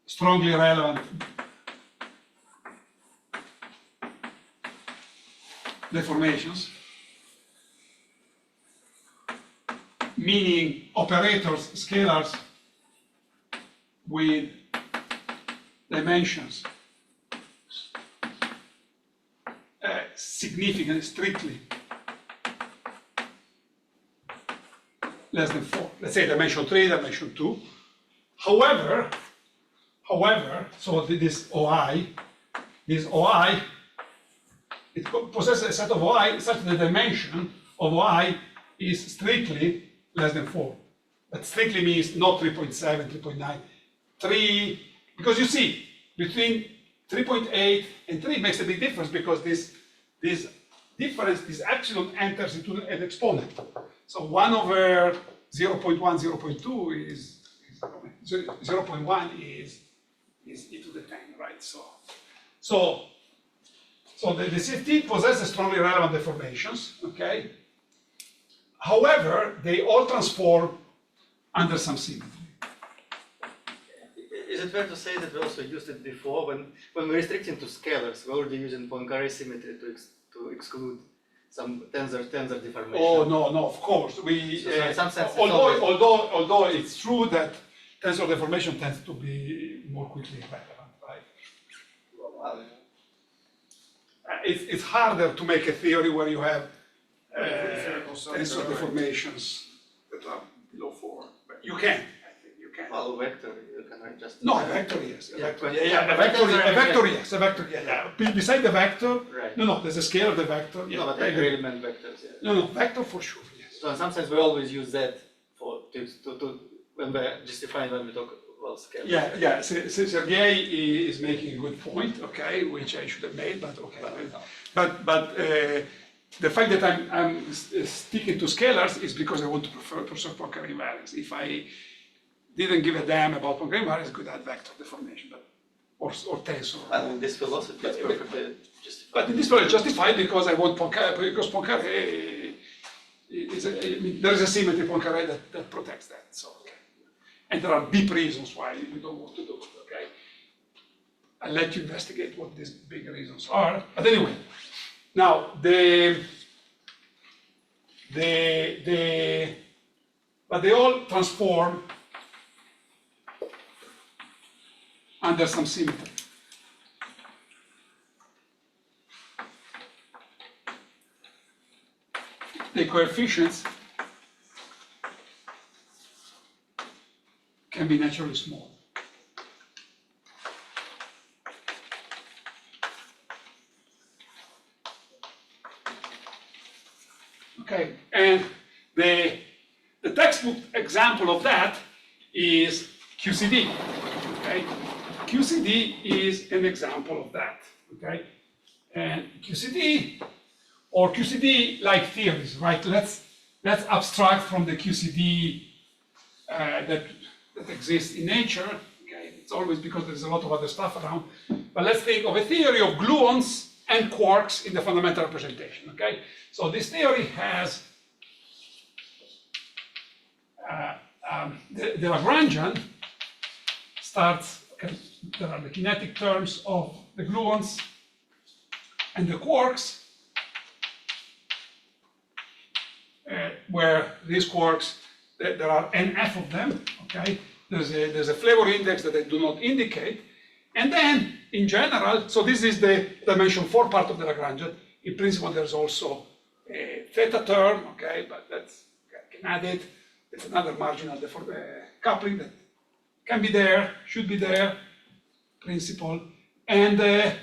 strongly relevant deformations, meaning operators, scalars with dimensions significantly, strictly less than 4. Let's say dimension 3, dimension 2. However, so this OI, it possesses a set of OI such that the dimension of OI is strictly less than 4. But strictly means not 3.7, 3.9, 3, because you see, between 3.8 and 3 makes a big difference because this difference, this epsilon enters into an exponent. So 1 over 0.1, 0.2 is 0.1 is e to the 10, right? So the CFT possesses strongly relevant deformations, okay? However, they all transform under some symmetry. Is it fair to say that we also used it before when we're restricting to scalars? We're already using Poincaré symmetry to exclude some tensor deformation. Oh no, of course. So in some sense, it's Although it's true that tensor deformation tends to be more quickly relevant, right? It's harder to make a theory where you have also tensor correct. deformations that are below 4. But you can, I think you can. Well, vector, you can write just. No, a vector, yes. A Yeah, vector, but- yeah, yeah, but a vector, vectors are a vector, vectors. yes, a vector, yeah, yeah. Beside the vector, Right. no, there's a scale of the vector, yeah. No, but I I agree. really meant vectors, yeah. No, vector for sure, yes. So in some sense, we always use that for, when we're justifying when we talk about scale. Yeah, yeah, Sergei is making a good point, okay, which I should have made, but okay. But the fact that I'm sticking to scalars is because I want to preserve Poincare invariance. If I didn't give a damn about Poincare invariance, I could add vector deformation, but or tensor. And in this philosophy, it's perfectly justified. But in this way, it's justified because I want Poincare, because Poincare is there is a symmetry Poincare that protects that. So, okay. And there are deep reasons why you don't want to do it. Okay. I'll let you investigate what these big reasons are. But anyway, now but they all transform under some symmetry. The coefficients can be naturally small. Okay, and the textbook example of that is QCD. Okay, QCD is an example of that. Okay, and QCD or QCD-like theories, right? Let's abstract from the QCD that exists in nature. Okay, it's always because there's a lot of other stuff around. But let's think of a theory of gluons and quarks in the fundamental representation. Okay, so this theory has the Lagrangian starts. Okay, there are the kinetic terms of the gluons and the quarks. Where these quarks, there are NF of them, okay? There's a flavor index that I do not indicate. And then, in general, so this is the dimension 4 part of the Lagrangian. In principle, there's also a theta term, okay? But that's, I can add it. There's another marginal coupling that can be there, should be there, principle. And the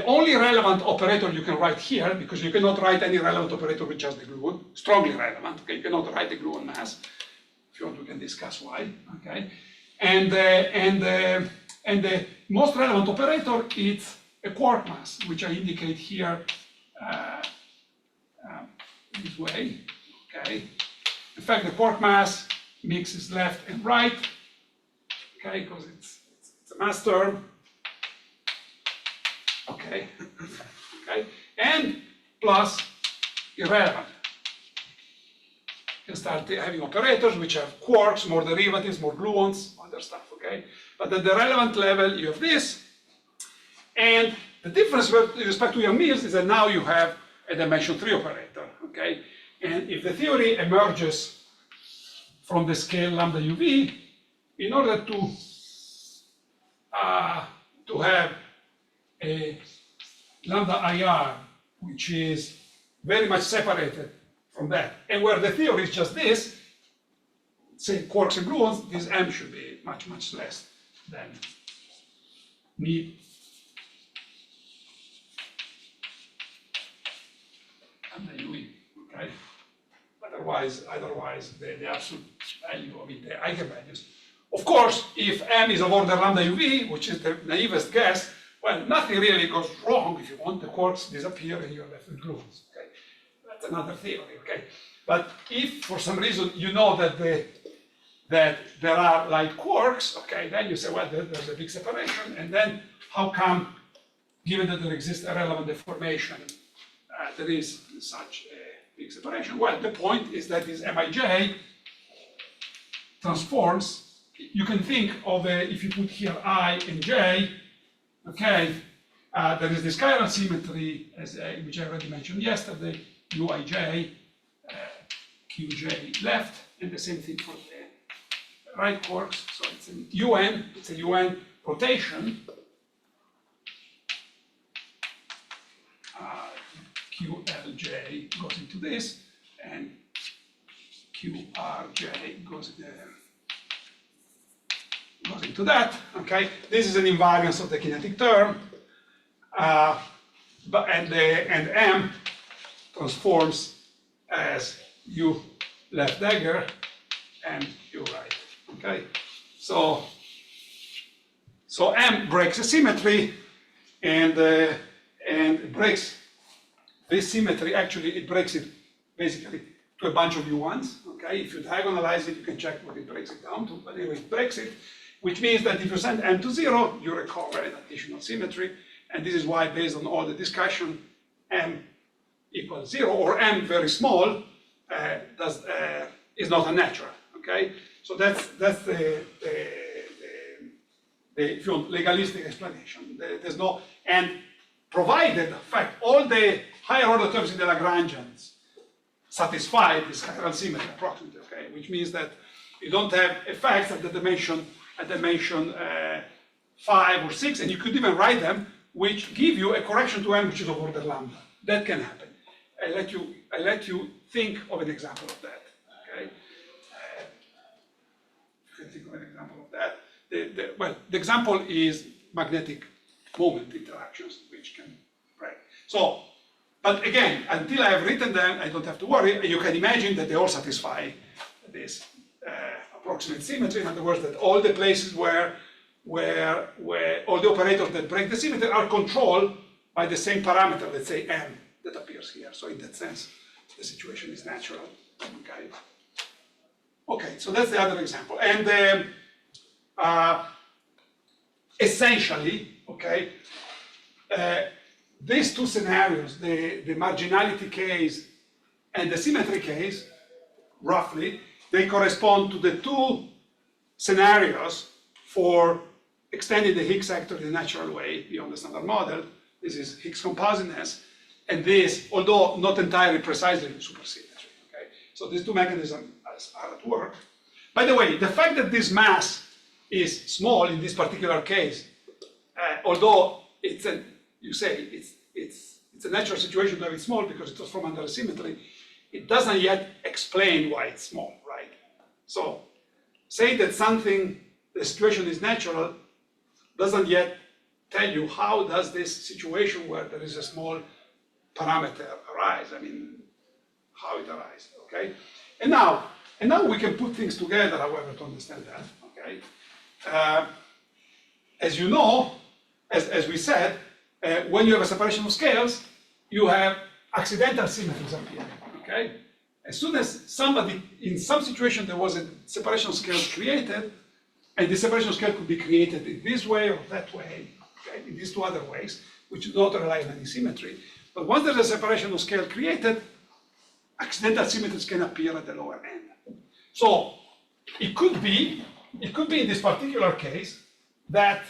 only relevant operator you can write here, because you cannot write any relevant operator with just the gluon, strongly relevant, okay? You cannot write the gluon mass. If you want, we can discuss why, okay? And the most relevant operator is a quark mass, which I indicate here this way, okay? In fact, the quark mass mixes left and right, okay, because it's a mass term. Okay, okay, and plus irrelevant. You can start having operators which have quarks, more derivatives, more gluons, other stuff, okay? But at the relevant level, you have this. And the difference with respect to your Mills is that now you have a dimension 3 operator, okay? And if the theory emerges from the scale lambda uv, in order to have a lambda IR, which is very much separated from that, and where the theory is just this, say quarks and gluons, this M should be much, much less than me. Lambda UV, okay? Otherwise, the absolute value of the eigenvalues. Of course, if M is of order lambda UV, which is the naivest guess, well, nothing really goes wrong if you want. The quarks disappear and you're left with gluons. Okay, that's another theory. Okay, but if for some reason you know that there are light quarks, okay, then you say, well, there's a big separation, and then how come, given that there exists a relevant deformation, there is such a big separation? Well, the point is that this Mij transforms. You can think of if you put here I and J. Okay, there is this chiral symmetry, which I already mentioned yesterday, Uij, Qj left, and the same thing for the right quarks. So it's a UN rotation, QLJ goes into this, and QRJ goes into that, okay? This is an invariance of the kinetic term, and M transforms as U left dagger and U right, okay? So M breaks a symmetry, and breaks this symmetry. Actually, it breaks it basically to a bunch of U1s, okay? If you diagonalize it, you can check what it breaks it down to, but anyway, it breaks it, which means that if you send M to 0, you recover an additional symmetry, and this is why, based on all the discussion, M equals 0, or M very small, is not unnatural, okay? So that's the if you want, legalistic explanation. There's no, and provided, in fact, all the higher order terms in the Lagrangians satisfy this chiral symmetry approximately, okay? Which means that you don't have effects at the dimension 5 or 6, and you could even write them, which give you a correction to M which is of order lambda. That can happen. I let you think of an example of that, okay? You can think of an example of that. Well, the example is magnetic moment interactions, which can break. So, but again, until I have written them, I don't have to worry. You can imagine that they all satisfy this approximate symmetry. In other words, that all the places where all the operators that break the symmetry are controlled by the same parameter, let's say M, that appears here. So in that sense, the situation is natural. Okay. Okay, so that's the other example. And essentially, okay, these two scenarios, the marginality case and the symmetry case, roughly, they correspond to the two scenarios for extending the Higgs sector in a natural way beyond the standard model. This is Higgs compositeness, and this, although not entirely precisely, supersymmetry. Okay, so these two mechanisms are at work. By the way, the fact that this mass is small in this particular case, although it's a natural situation to have it small because it was from under a symmetry, it doesn't yet explain why it's small, right? So, saying that the situation is natural, doesn't yet tell you how does this situation where there is a small parameter arise. I mean, how it arises, okay? And now we can put things together, however, to understand that, okay? As you know, as we said, when you have a separation of scales, you have accidental symmetries appearing, okay? As soon as somebody, in some situation, there was a separation of scales created, and the separation of scale could be created in this way or that way, okay? In these two other ways, which do not rely on any symmetry. But once there's a separation of scale created, accidental symmetries can appear at the lower end. So it could be in this particular case that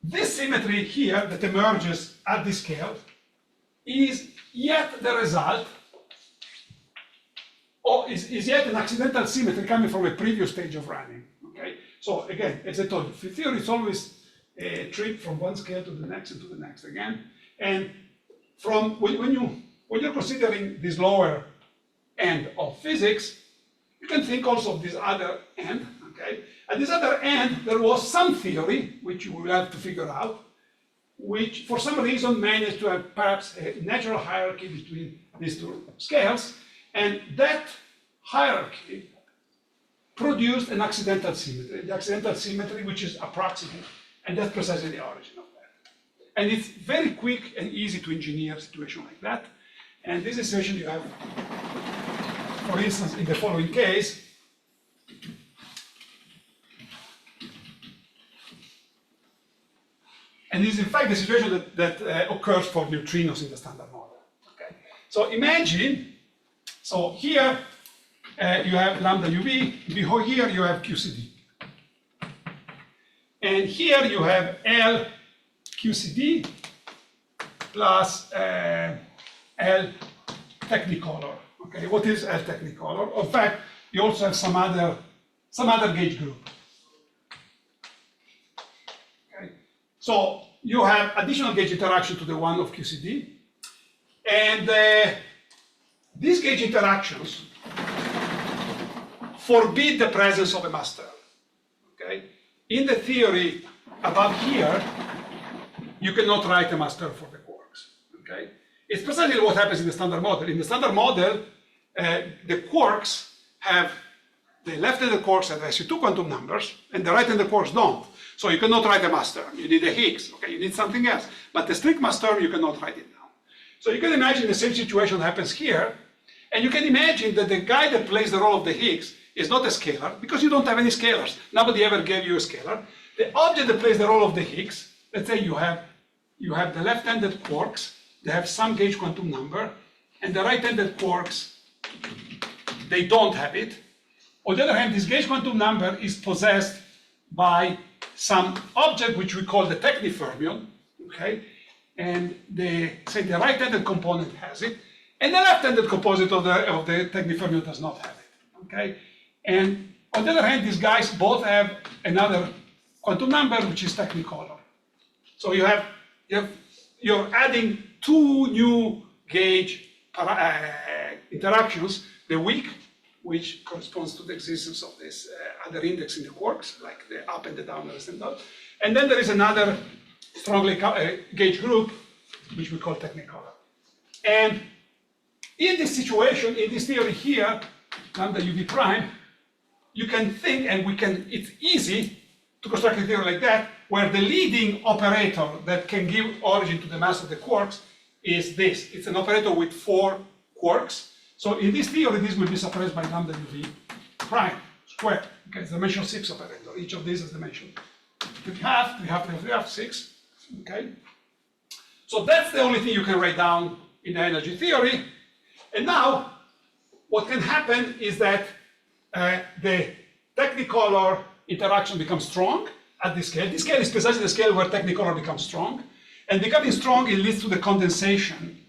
this symmetry here that emerges at this scale is yet the result, or is yet an accidental symmetry coming from a previous stage of running. Okay. So again, as I told you, field theory is always a trip from one scale to the next and to the next again. And from when you're considering this lower end of physics, you can think also of this other end. Okay. At this other end, there was some theory, which you will have to figure out, which for some reason managed to have perhaps a natural hierarchy between these two scales, and that hierarchy produced an accidental symmetry, the accidental symmetry which is approximate, and that's precisely the origin of that. And it's very quick and easy to engineer a situation like that, and this is a situation you have, for instance, in the following case. And this is in fact the situation that occurs for neutrinos in the standard model. Okay. So imagine, so here you have lambda UV, here you have QCD. And here you have L QCD plus L technicolor. Okay, what is L technicolor? In fact, you also have some other gauge group. So you have additional gauge interaction to the one of QCD, And these gauge interactions forbid the presence of a mass term. Okay? In the theory above here, you cannot write a mass term for the quarks. Okay? It's precisely what happens in the standard model. In the standard model, the quarks have, the left-handed quarks have SU2 quantum numbers, and the right-handed quarks don't. So you cannot write a mass term. You need a Higgs, okay? You need something else. But the strict mass term, you cannot write it down. So you can imagine the same situation happens here, and you can imagine that the guy that plays the role of the Higgs is not a scalar, because you don't have any scalars. Nobody ever gave you a scalar. The object that plays the role of the Higgs, let's say you have the left-handed quarks, they have some gauge quantum number, and the right-handed quarks, they don't have it. On the other hand, this gauge quantum number is possessed by some object which we call the technifermion, okay? And the right-handed component has it, and the left-handed composite of the technifermion does not have it, okay? And on the other hand, these guys both have another quantum number which is technicolor. So you're adding two new gauge interactions, the weak, which corresponds to the existence of this other index in the quarks, like the up and the down and down. And then there is another strongly gauge group, which we call technicolor. And in this situation, in this theory here, lambda UV prime, you can think, and it's easy to construct a theory like that, where the leading operator that can give origin to the mass of the quarks is this. It's an operator with 4 quarks. So in this theory, this will be suppressed by lambda UV prime squared. Okay, it's dimension 6 operator. Each of these is dimension 3.5, 6. Okay. So that's the only thing you can write down in the energy theory. And now, what can happen is that the technicolor interaction becomes strong at this scale. This scale is precisely the scale where technicolor becomes strong. And becoming strong, it leads to the condensation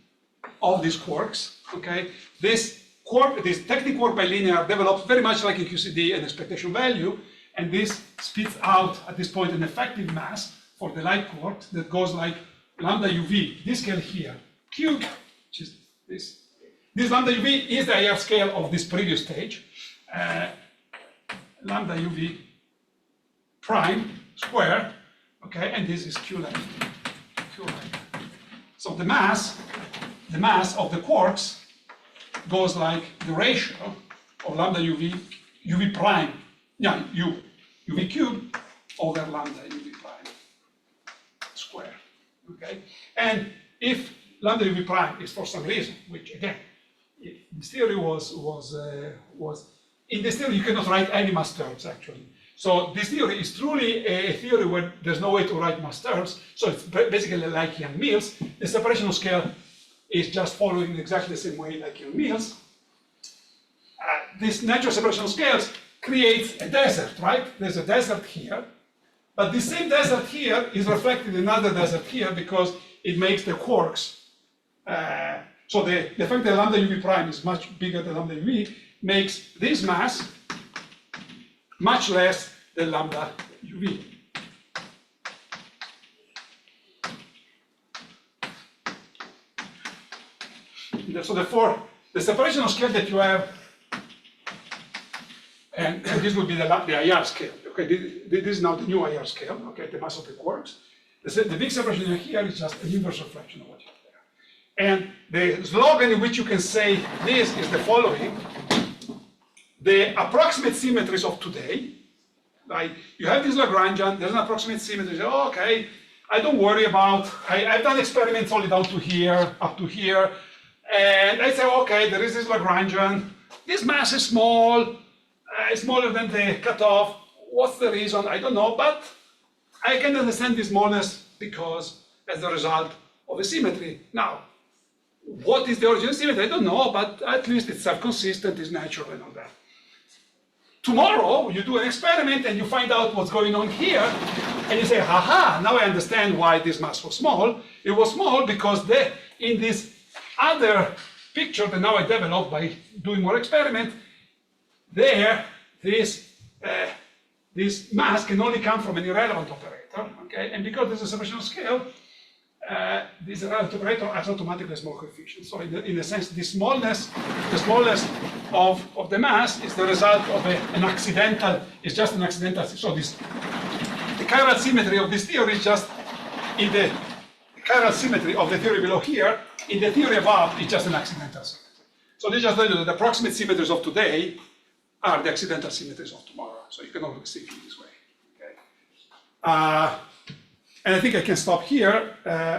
of these quarks. Okay, this techniquark bilinear develops very much like in QCD an expectation value, and this spits out at this point an effective mass for the light quarks that goes like lambda UV, this scale here, cube, which is this. This lambda UV is the IR scale of this previous stage, lambda UV prime square, okay, and this is Q left, Q right. So the mass of the quarks goes like the ratio of lambda UV prime, UV cube over lambda UV prime square, okay? And if lambda UV prime is for some reason, which again, if this theory was in this theory you cannot write any mass terms actually. So this theory is truly a theory where there's no way to write mass terms, so it's basically like Young-Mills. The separation of scale is just following exactly the same way like Young-Mills. This natural separation of scales creates a desert, right? There's a desert here, but the same desert here is reflected in another desert here because it makes the quarks. So the fact that lambda UV prime is much bigger than lambda UV makes this mass much less than lambda UV. So therefore, the separation of scale that you have, and this would be the IR scale. Okay, this is now the new IR scale. Okay, the mass of the quarks. The big separation here is just an inverse reflection of what you have there. And the slogan in which you can say this is the following: the approximate symmetries of today. Like you have this Lagrangian, there's an approximate symmetry. Oh, okay, I don't worry about. I've done experiments only down to here, up to here. And I say, okay, there is this Lagrangian. This mass is small, smaller than the cutoff. What's the reason? I don't know, but I can understand this smallness because as a result of a symmetry. Now, what is the origin of symmetry? I don't know, but at least it's self-consistent, it's natural and all that. Tomorrow, you do an experiment and you find out what's going on here, and you say, haha, now I understand why this mass was small. It was small because in this other picture that now I developed by doing more experiment, this mass can only come from an irrelevant operator, okay? And because there's a separation of scale, this relative operator has automatically a small coefficient. So in a sense, the smallness of the mass is the result of an accidental, it's just an accidental, so the chiral symmetry of this theory is just in the chiral symmetry of the theory below here, in the theory above, it's just an accidental symmetry. So this just tells you that the approximate symmetries of today are the accidental symmetries of tomorrow. So you can always think in this way. Okay. And I think I can stop here,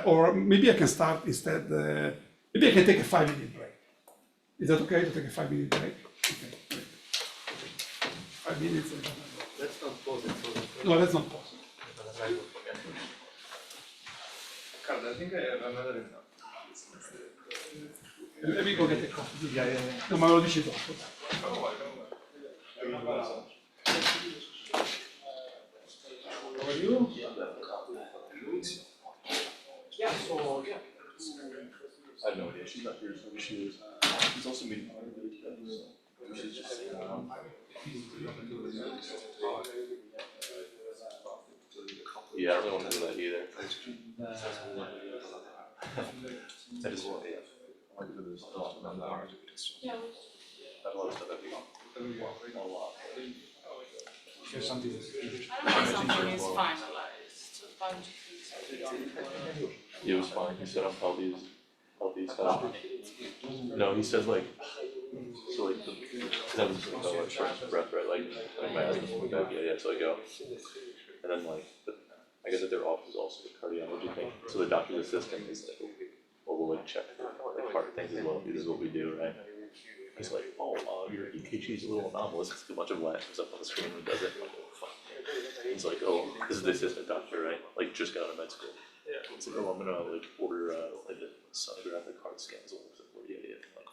or maybe I can start instead, maybe I can take a 5-minute break. Is that okay to take a 5-minute break? Okay, great. 5 minutes. Let's not pause it. No, let's not pause. Riccardo, I think I have another example. Let me go get a coffee. Yeah. No, ma lo dici dopo. How are you? Yeah, so, yeah. I have no idea. She's not here, so she is. She's also meeting her. She's just saying, yeah, I don't really want to do that either. I just want, yeah. I want to do this. I have a lot of stuff that people. A lot. There's something. I don't know, something is finalized, a bunch of things. It was fine. He set up all these kind of. No, he says like, so like, because I was just like, oh, like short breath, right? Like my asthma's coming back, yeah, so I go. And then like, I guess at their office is also a cardiology thing. So the doctor's assistant is like, well, we'll like check for like heart things as well. This is what we do, right? He's like, oh, your EKG is a little anomalous. It's a bunch of letters up on the screen and does it. I'm like, oh, fuck. He's like, oh, this is the assistant doctor, right? Like, just got out of med school. Yeah. He's like, oh, I'm gonna like order like a sonographic heart scans. I'm like,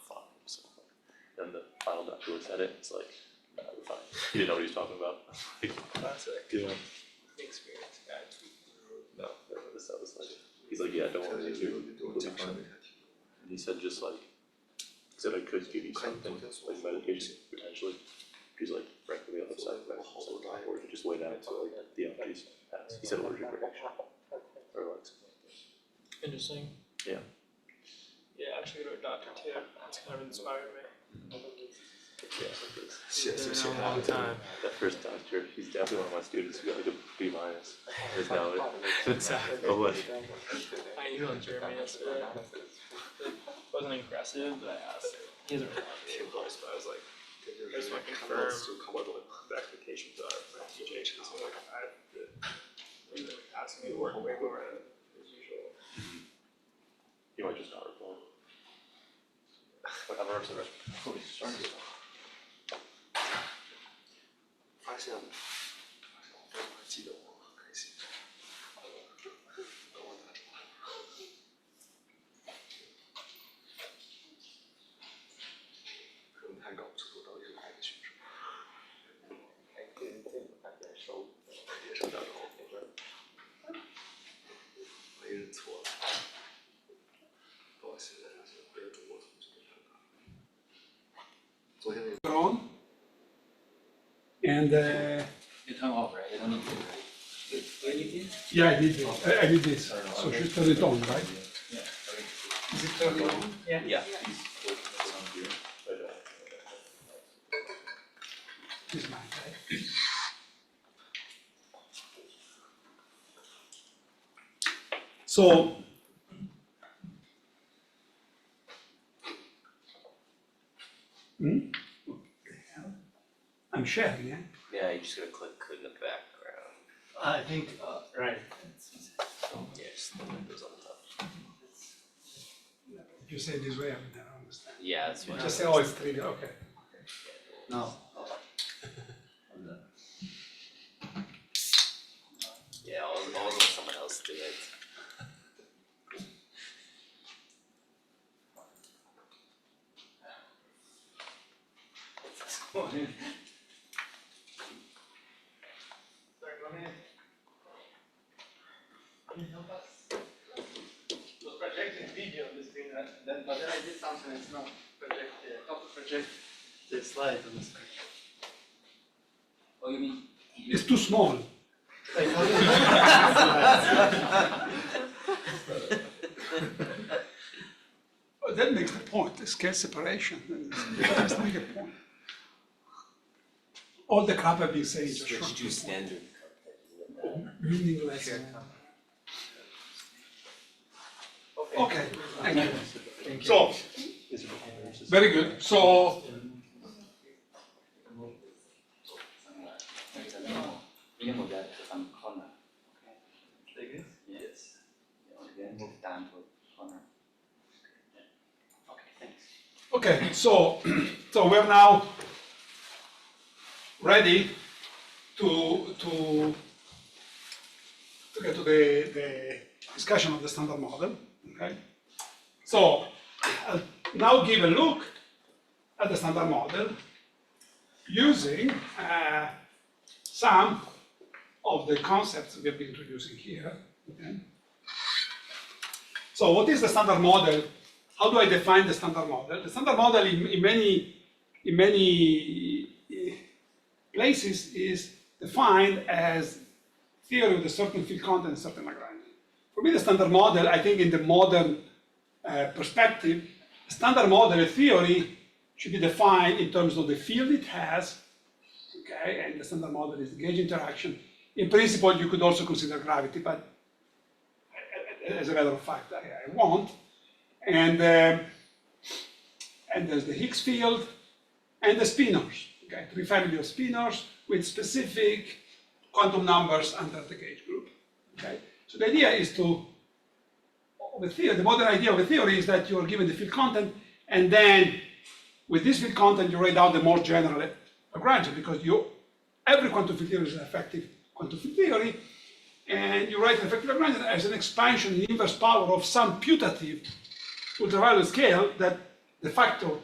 fine. So, and the final doctor looks at it. It's like, nah, we're fine. He didn't know what he was talking about. Like, Classic. yeah. Experience guy. No, this was like, he's like, yeah, don't worry, you'll be fine. And he said, just like, he said I could give you something, like medication, potentially. He's like, frankly, the other side of it, or you just wait out until like the allergies pass. He said allergic reaction. Or like, Interesting. yeah. Yeah, actually wrote Dr. Tip. That's kind of inspired me. Yeah, It's been a long time. that first doctor, he's definitely one of my students who got like a B-. There's now oh what? I emailed Jeremy yesterday. It wasn't impressive, but I asked him. He hasn't responded to me, of course, but I was like, I just want to confirm what the expectations are for TJ, because like, he's been asking me to work way more than usual. You might just not reply. But I'm rehearsing the rest. Oh, he's starting. 发现了，我还记得我很开心，跟我打电话。可能太搞不清楚到底是哪一个学生。还跟这个大家熟，也是大家好。没认错了，到现在是被中国同学看到。昨天那个。 On. And You turn off, right? You don't need to, right? yeah, I did this. I did this. So she turned it on, right? Yeah. Is it turned on? Yeah. This is mine, right? So. I'm sharing, yeah? Yeah, you just gotta click in the background. I think, right. Yeah, just the windows on the top. If you say it this way, I would never understand. Yeah, that's what. Just say, oh, it's trivial, okay. No. Yeah, I'll let someone else do it. Was projecting video on this thing, but then I did something that's not projected. How to project the slides on the screen? Oh, you mean? It's too small. Like, how do you But that makes the point, the scale separation. That's make a point. All the crap I've been saying just Switch shrunk to the standard. point. Meaningless. Okay, thank you. So, very good. So, You move that to some corner. Okay. Yes. Then move down to corner. Okay, thanks. okay, so we're now ready to get to the discussion of the standard model. Okay, so I'll now give a look at the standard model using some of the concepts we have been introducing here. Okay. So what is the standard model? How do I define the standard model? The standard model in many places is defined as theory with a certain field content and certain Lagrangian. For me, the standard model, I think in the modern perspective, the standard model, a theory, should be defined in terms of the field it has, okay, and the standard model is the gauge interaction. In principle, you could also consider gravity, but as a matter of fact, I won't. And there's the Higgs field and the spinors, okay, 3 family of spinors with specific quantum numbers under the gauge group, okay. So the idea is the modern idea of a theory is that you are given the field content, and then with this field content, you write down the more general Lagrangian, because every quantum field theory is an effective quantum field theory, and you write an effective Lagrangian as an expansion in inverse power of some putative ultraviolet scale that de facto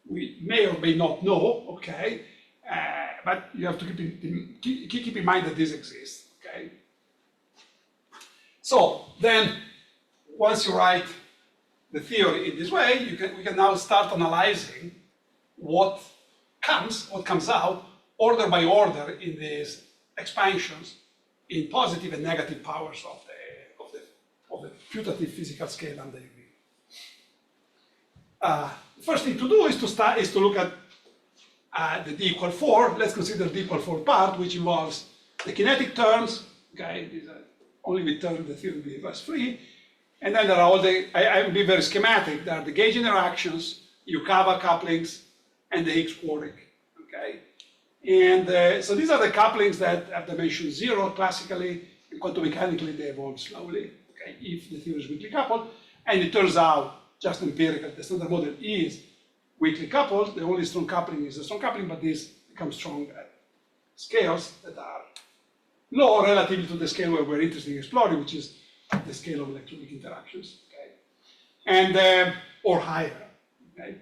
we may or may not know, okay, but you have to keep in mind that this exists, okay. So then, once you write the theory in this way, we can now start analyzing what comes out order by order in these expansions in positive and negative powers of the putative physical scale under UV. The first thing to do is to look at the d equal 4. Let's consider d equal 4 part, which involves the kinetic terms. Okay, these are only with terms the theory will be inverse free. And then there are all I will be very schematic. There are the gauge interactions, Yukawa couplings, and the Higgs quartic. Okay, and so these are the couplings that have dimension 0 classically, and quantum mechanically they evolve slowly. Okay, if the theory is weakly coupled, and it turns out just empirical, the standard model is weakly coupled. The only strong coupling is a strong coupling, but this becomes strong at scales that are low relative to the scale where we're interested in exploring, which is the scale of electronic interactions, okay, and or higher, okay.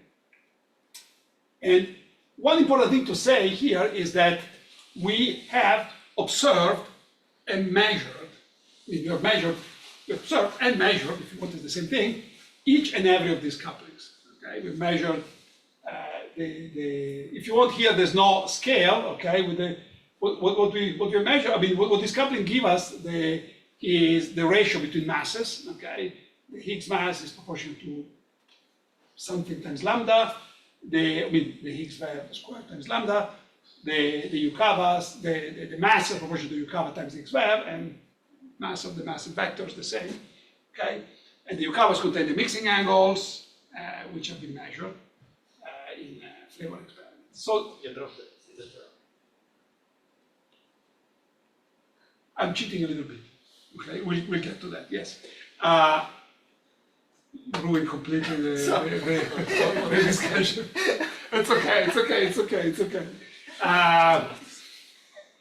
And one important thing to say here is that we have observed and measured. We have observed and measured, if you want, it's the same thing, each and every of these couplings. Okay, we've measured if you want here, there's no scale. Okay, with what we measure. I mean, what this coupling give us is the ratio between masses. Okay, the Higgs mass is proportional to something times lambda. The Higgs value squared times lambda. The Yukavas, the mass is proportional to Yukawa times Higgs value, and mass of the massive vector is the same. Okay, and the Yukavas contain the mixing angles, which have been measured in flavor experiments. So You dropped it in the term. I'm cheating a little bit. Okay, we'll get to that. Yes. Ruin completely the discussion. It's okay. It's okay. It's okay. It's okay.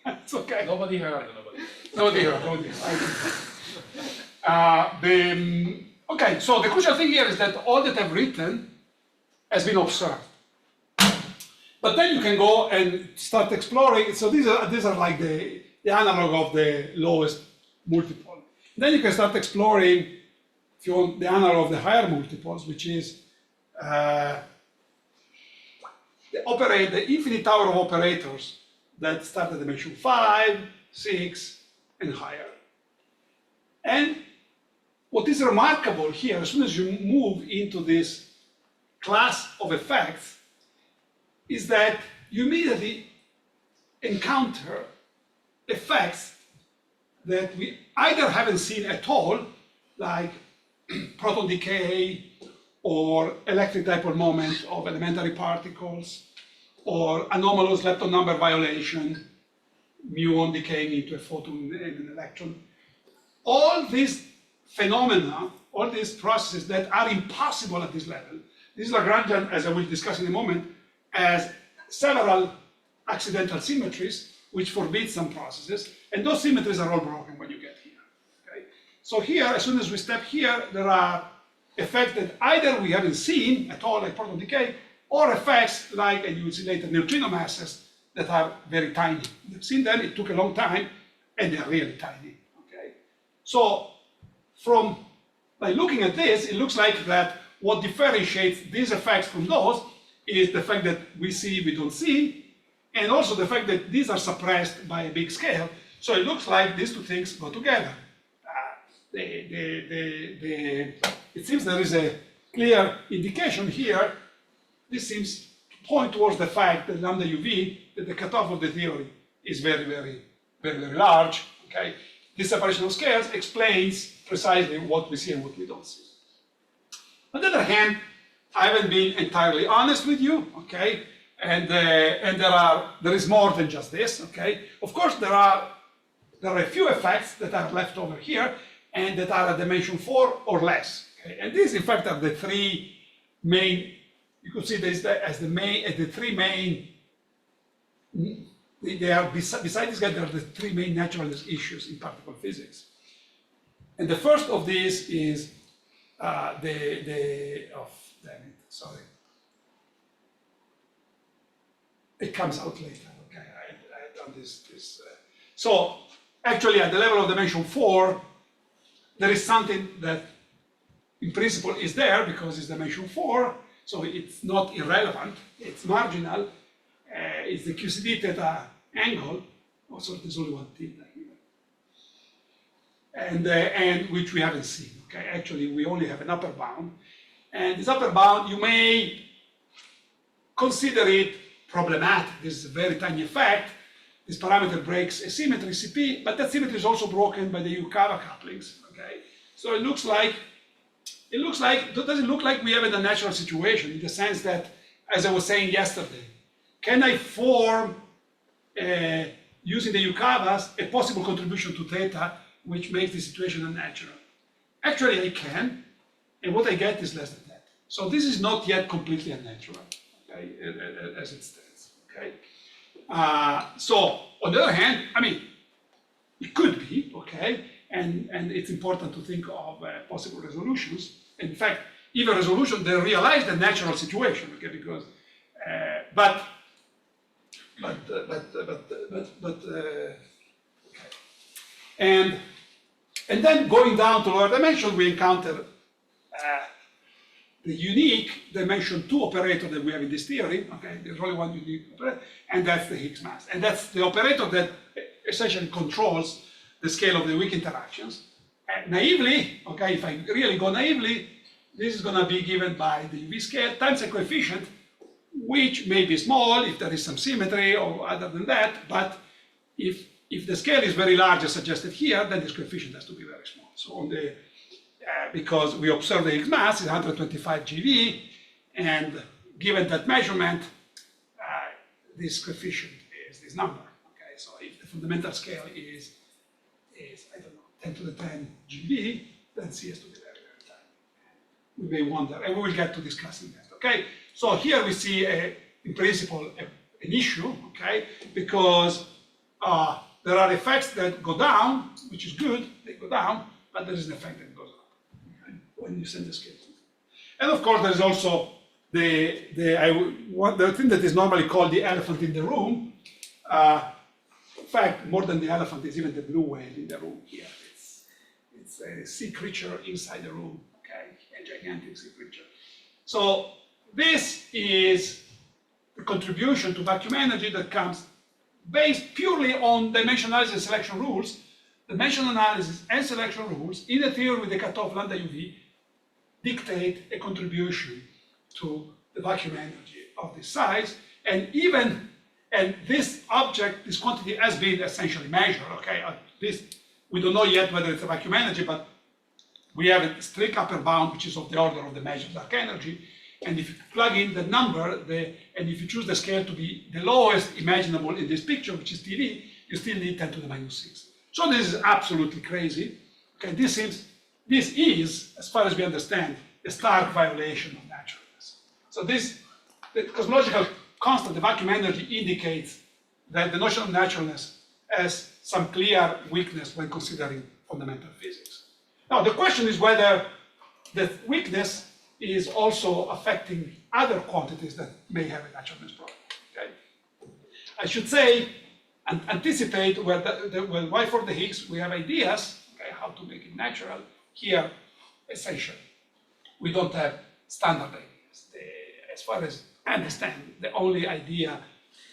It's okay. Nobody heard. Okay, so the crucial thing here is that all that I've written has been observed. But then you can go and start exploring. So these are like the analog of the lowest multiple. Then you can start exploring, if you want, the analog of the higher multiples, which is the infinite tower of operators that start at dimension 5, 6, and higher. And what is remarkable here, as soon as you move into this class of effects is that you immediately encounter effects that we either haven't seen at all, like proton decay or electric dipole moment of elementary particles, or anomalous lepton number violation, muon decaying into a photon and an electron. All these phenomena, all these processes that are impossible at this level. This Lagrangian, as I will discuss in a moment, has several accidental symmetries which forbid some processes, and those symmetries are all broken when you get here. Okay? So here, as soon as we step here, there are effects that either we haven't seen at all, like proton decay, or effects like, and you will see later, neutrino masses that are very tiny. You've seen them, it took a long time, and they're really tiny. Okay? So by looking at this, it looks like that what differentiates these effects from those is the fact that we see, we don't see, and also the fact that these are suppressed by a big scale. So it looks like these two things go together. It seems there is a clear indication here. This seems to point towards the fact that lambda UV, that the cutoff of the theory is very, very, very, very large. Okay? This separation of scales explains precisely what we see and what we don't see. On the other hand, I haven't been entirely honest with you, okay? And there is more than just this, okay? Of course, there are a few effects that are left over here and that are at dimension 4 or less. Okay? And these, in fact, are the three main. You could see this as the three main. They are beside this guy. There are the three main naturalness issues in particle physics. And the first of these is sorry. It comes out later. Okay, I done this. So actually, at the level of dimension 4, there is something that, in principle, is there because it's dimension 4. So it's not irrelevant. It's marginal. It's the QCD theta angle. Also, there's only one theta here, and which we haven't seen. Okay, actually, we only have an upper bound, and this upper bound you may consider it problematic. This is a very tiny effect. This parameter breaks a symmetry CP, but that symmetry is also broken by the Yukawa couplings. Okay, so it doesn't look like we have a natural situation in the sense that, as I was saying yesterday, can I form using the Yukawas a possible contribution to theta which makes the situation unnatural? Actually, I can, and what I get is less than that. So this is not yet completely unnatural, okay, as it stands. Okay. So on the other hand, I mean, it could be, okay, and it's important to think of possible resolutions. In fact, even resolution, they realize the natural situation, okay, because, okay. And then going down to lower dimension, we encounter the unique dimension 2 operator that we have in this theory. Okay, there's only one unique operator, and that's the Higgs mass. And that's the operator that essentially controls the scale of the weak interactions. And naively, okay, if I really go naively, this is going to be given by the UV scale times a coefficient, which may be small if there is some symmetry or other than that, but if the scale is very large as suggested here, then this coefficient has to be very small. So on the, because we observe the Higgs mass is 125 GeV, and given that measurement, this coefficient is this number. Okay, so if the fundamental scale is I don't know, 10 to the 10 GeV, then C has to be very, very tiny. We may wonder, and we will get to discussing that. Okay, so here we see in principle an issue. Okay, because there are effects that go down, which is good, they go down, but there is an effect that goes up, okay, when you send the scale. And of course, there is also the thing that is normally called the elephant in the room. In fact, more than the elephant is even the blue whale in the room here. It's a sea creature inside the room, okay, a gigantic sea creature. So this is the contribution to vacuum energy that comes based purely on dimension analysis and selection rules. Dimension analysis and selection rules in a theory with the cutoff lambda UV dictate a contribution to the vacuum energy of this size, and this object, this quantity has been essentially measured, okay? At least we don't know yet whether it's a vacuum energy, but we have a strict upper bound, which is of the order of the measured dark energy. And if you plug in the number, and if you choose the scale to be the lowest imaginable in this picture, which is TV, you still need 10 to the minus 6. So this is absolutely crazy. Okay, this is, as far as we understand, a stark violation of naturalness. So the cosmological constant, the vacuum energy, indicates that the notion of naturalness has some clear weakness when considering fundamental physics. Now, the question is whether the weakness is also affecting other quantities that may have a naturalness problem. Okay? I should say, and anticipate, well, why for the Higgs we have ideas, okay, how to make it natural. Here, essentially, we don't have standard ideas. As far as I understand, the only idea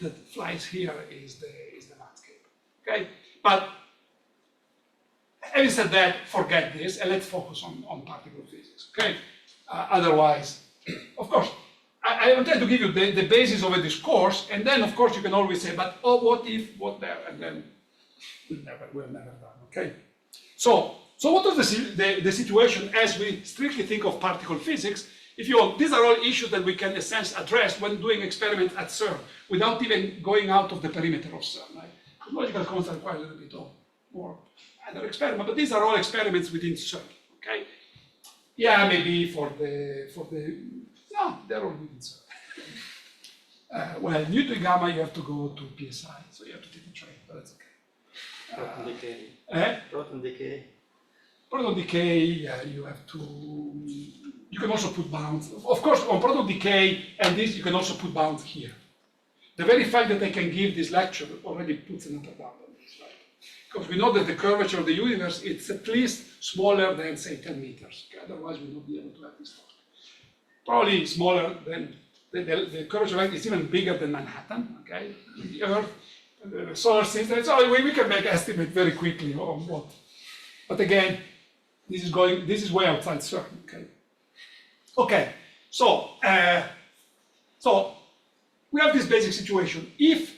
that flies here is the landscape. Okay, but having said that, forget this and let's focus on particle physics. Okay, otherwise, of course, I am trying to give you the basis of a discourse, and then of course you can always say, but oh, what if, what there, and then we're never done. Okay, so what is the situation as we strictly think of particle physics? If you want, these are all issues that we can in a sense address when doing experiments at CERN without even going out of the perimeter of CERN. Right? Cosmological constant requires a little bit of more other experiment, but these are all experiments within CERN. Okay? Yeah, maybe for the no, they're all within CERN. Well, new to gamma, you have to go to PSI, so you have to take a train, but that's okay. Proton decay. Proton decay. Proton decay, yeah, you have to. You can also put bounds. Of course, on proton decay and this, you can also put bounds here. The very fact that I can give this lecture already puts an upper bound on this, right? Because we know that the curvature of the universe, it's at least smaller than, say, 10 meters. Okay? Otherwise, we won't be able to have this talk. Probably smaller than, the curvature length is even bigger than Manhattan, okay? The Earth, the solar system, so we can make estimate very quickly on what. But again, this is way outside CERN, okay? Okay, so we have this basic situation. If,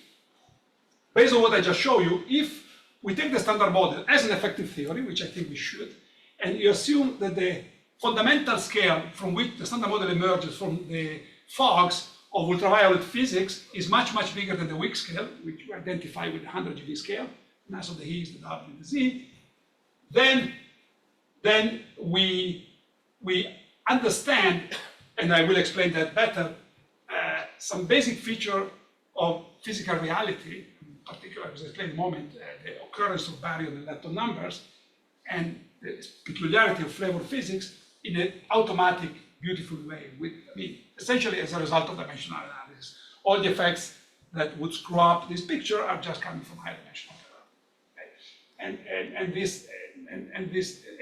based on what I just showed you, if we take the standard model as an effective theory, which I think we should, and you assume that the fundamental scale from which the standard model emerges from the fogs of ultraviolet physics is much, much bigger than the weak scale, which we identify with the 100 GeV scale, mass of the Higgs, the W, the Z, then we understand, and I will explain that better, some basic feature of physical reality, in particular, as I explained in a moment, the occurrence of baryon and lepton numbers, and the peculiarity of flavor physics in an automatic, beautiful way, essentially as a result of dimensional analysis. All the effects that would screw up this picture are just coming from high dimensional level. Okay?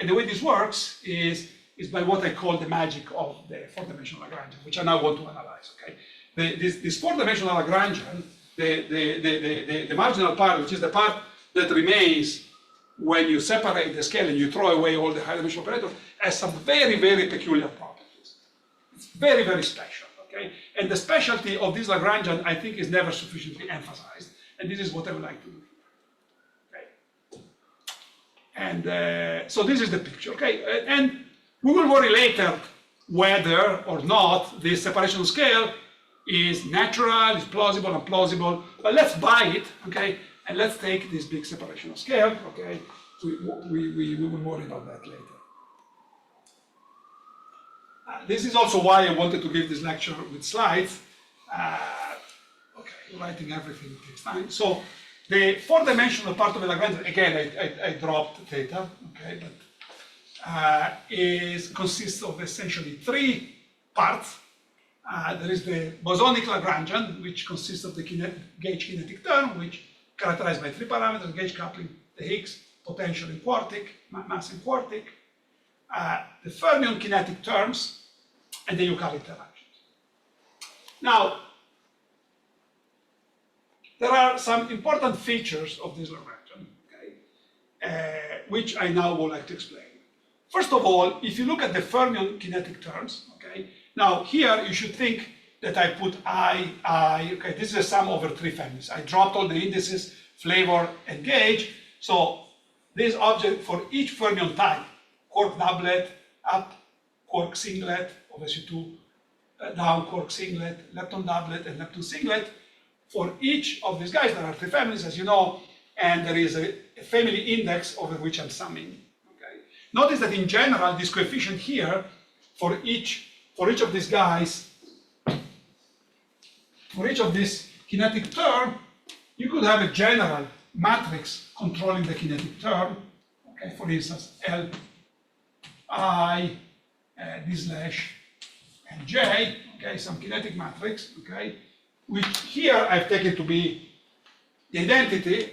And the way this works is by what I call the magic of the four-dimensional Lagrangian, which I now want to analyze. Okay, this four-dimensional Lagrangian, the marginal part, which is the part that remains when you separate the scale and you throw away all the high-dimensional operators, has some very, very peculiar properties. It's very, very special. Okay, and the specialty of this Lagrangian, I think, is never sufficiently emphasized, and this is what I would like to do. Okay, and so this is the picture. Okay, and we will worry later whether or not this separation scale is natural, is plausible, unplausible, but let's buy it, okay? And let's take this big separation of scale, okay? We will worry about that later. This is also why I wanted to give this lecture with slides. Okay, writing everything takes time. So the four-dimensional part of the Lagrangian, again, I dropped theta, okay, but consists of essentially three parts. There is the bosonic Lagrangian, which consists of the gauge kinetic term, which characterized by three parameters: gauge coupling, the Higgs, potential and quartic, mass and quartic, the fermion kinetic terms, and the Yukawa interactions. Now, there are some important features of this Lagrangian, okay, which I now would like to explain. First of all, if you look at the fermion kinetic terms, okay, Now here you should think that I put I, okay, this is a sum over 3 families. I dropped all the indices, flavor, and gauge. So this object for each fermion type, quark doublet, up, quark singlet, obviously 2, down quark singlet, lepton doublet, and lepton singlet. For each of these guys, there are 3 families, as you know, and there is a family index over which I'm summing. Okay. Notice that in general, this coefficient here, for each of these guys, for each of this kinetic term, you could have a general matrix controlling the kinetic term. Okay, for instance, L, I, D slash, and J, okay, some kinetic matrix, okay, which here I've taken to be the identity,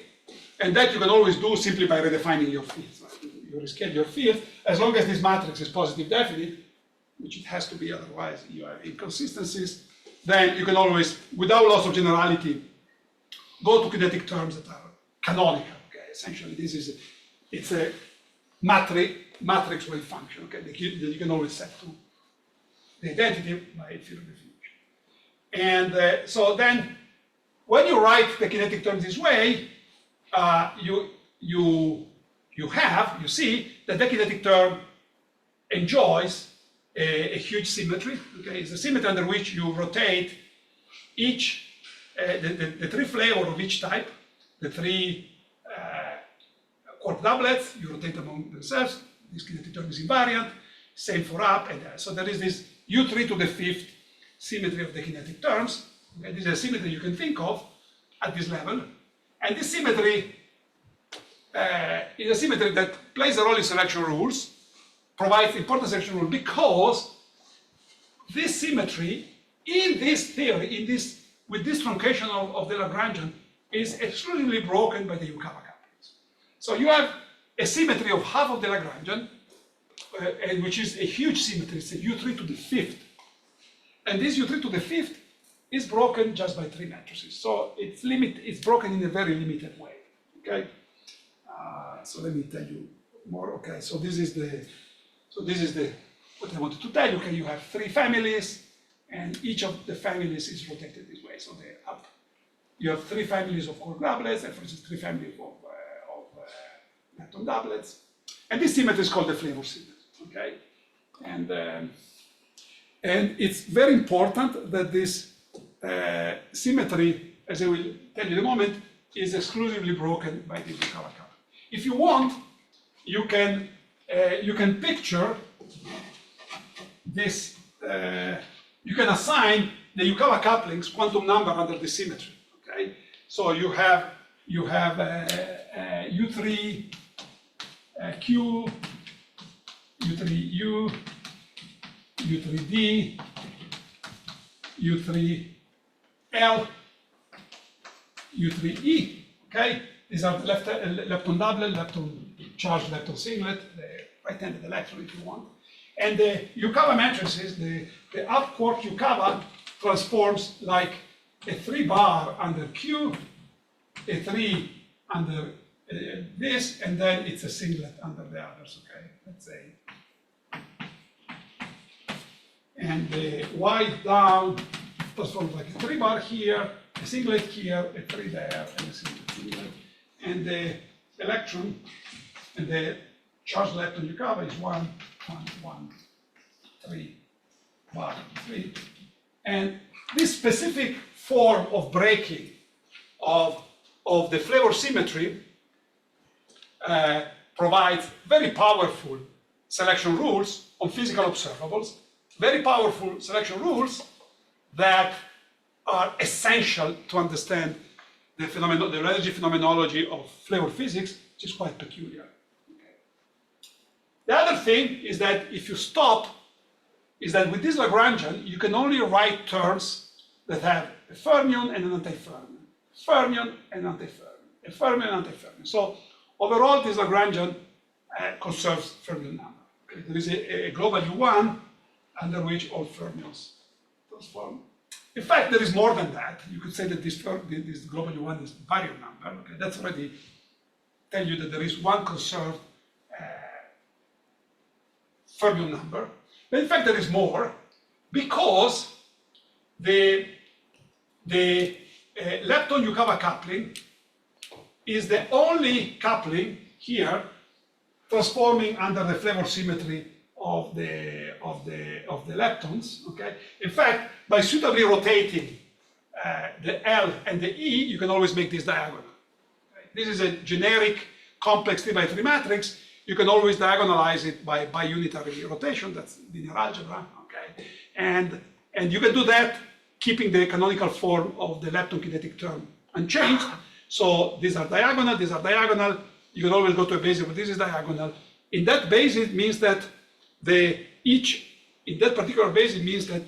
and that you can always do simply by redefining your fields. Right? You rescale your field, as long as this matrix is positive definite, which it has to be, otherwise you have inconsistencies, then you can always, without loss of generality, go to kinetic terms that are canonical. Okay, essentially this is it's a matrix wave function. Okay, that you can always set to the identity by field definition. And so then, when you write the kinetic terms this way, you see that the kinetic term enjoys a huge symmetry. Okay, it's a symmetry under which you rotate each the 3 flavor of each type, the 3 quark doublets, you rotate among themselves. This kinetic term is invariant. Same for up and down. So there is this U3 to the 5th symmetry of the kinetic terms. Okay, this is a symmetry you can think of at this level. And this symmetry is a symmetry that plays a role in selection rules, provides important selection rule because this symmetry in this theory, with this truncation of the Lagrangian, is exclusively broken by the Yukawa couplings. So you have a symmetry of half of the Lagrangian, and which is a huge symmetry, it's a U3 to the 5th. And this U3 to the 5th is broken just by 3 matrices. So it's broken in a very limited way. Okay. So let me tell you more. Okay. So this is what I wanted to tell you. Okay. You have 3 families, and each of the families is rotated this way. So they're up. You have 3 families of quark doublets, and for instance 3 families of lepton doublets. And this symmetry is called the flavor symmetry. Okay. And it's very important that this symmetry, as I will tell you in a moment, is exclusively broken by the Yukawa coupling. If you want, you can picture this. You can assign the Yukawa couplings quantum number under the symmetry. Okay, so you have U3 Q, U3U, U3D, U3L, U3E, okay? These are the lepton doublet, charged lepton singlet, the right-handed electron if you want. And the Yukawa matrices, the up quark Yukawa transforms like a 3 bar under Q, a 3 under this, and then it's a singlet under the others, okay? Let's say. And the Y down transforms like a 3 bar here, a singlet here, a 3 there, and a singlet. And the electron and the charged lepton Yukawa is 1, 1, 1, 3, 1, 3. And this specific form of breaking of the flavor symmetry provides very powerful selection rules on physical observables, very powerful selection rules that are essential to understand the energy phenomenology of flavor physics, which is quite peculiar. Okay. The other thing is that if you stop, is that with this Lagrangian, you can only write terms that have a fermion and an antifermion, fermion and antifermion, a fermion and antifermion. So overall, this Lagrangian conserves fermion number. Okay. There is a global U1 under which all fermions transform. In fact, there is more than that. You could say that this global U1 is baryon number. Okay, that's already tell you that there is one conserved fermion number. But in fact, there is more. because the lepton-Yukawa coupling is the only coupling here transforming under the flavor symmetry of the leptons. Okay. In fact, by suitably rotating the L and the E, you can always make this diagonal. Okay. This is a generic complex 3×3 matrix. You can always diagonalize it by unitary rotation. That's linear algebra. Okay. And you can do that keeping the canonical form of the lepton kinetic term unchanged. So these are diagonal, these are diagonal. You can always go to a basis where this is diagonal. In that basis, it means that in that particular basis, means that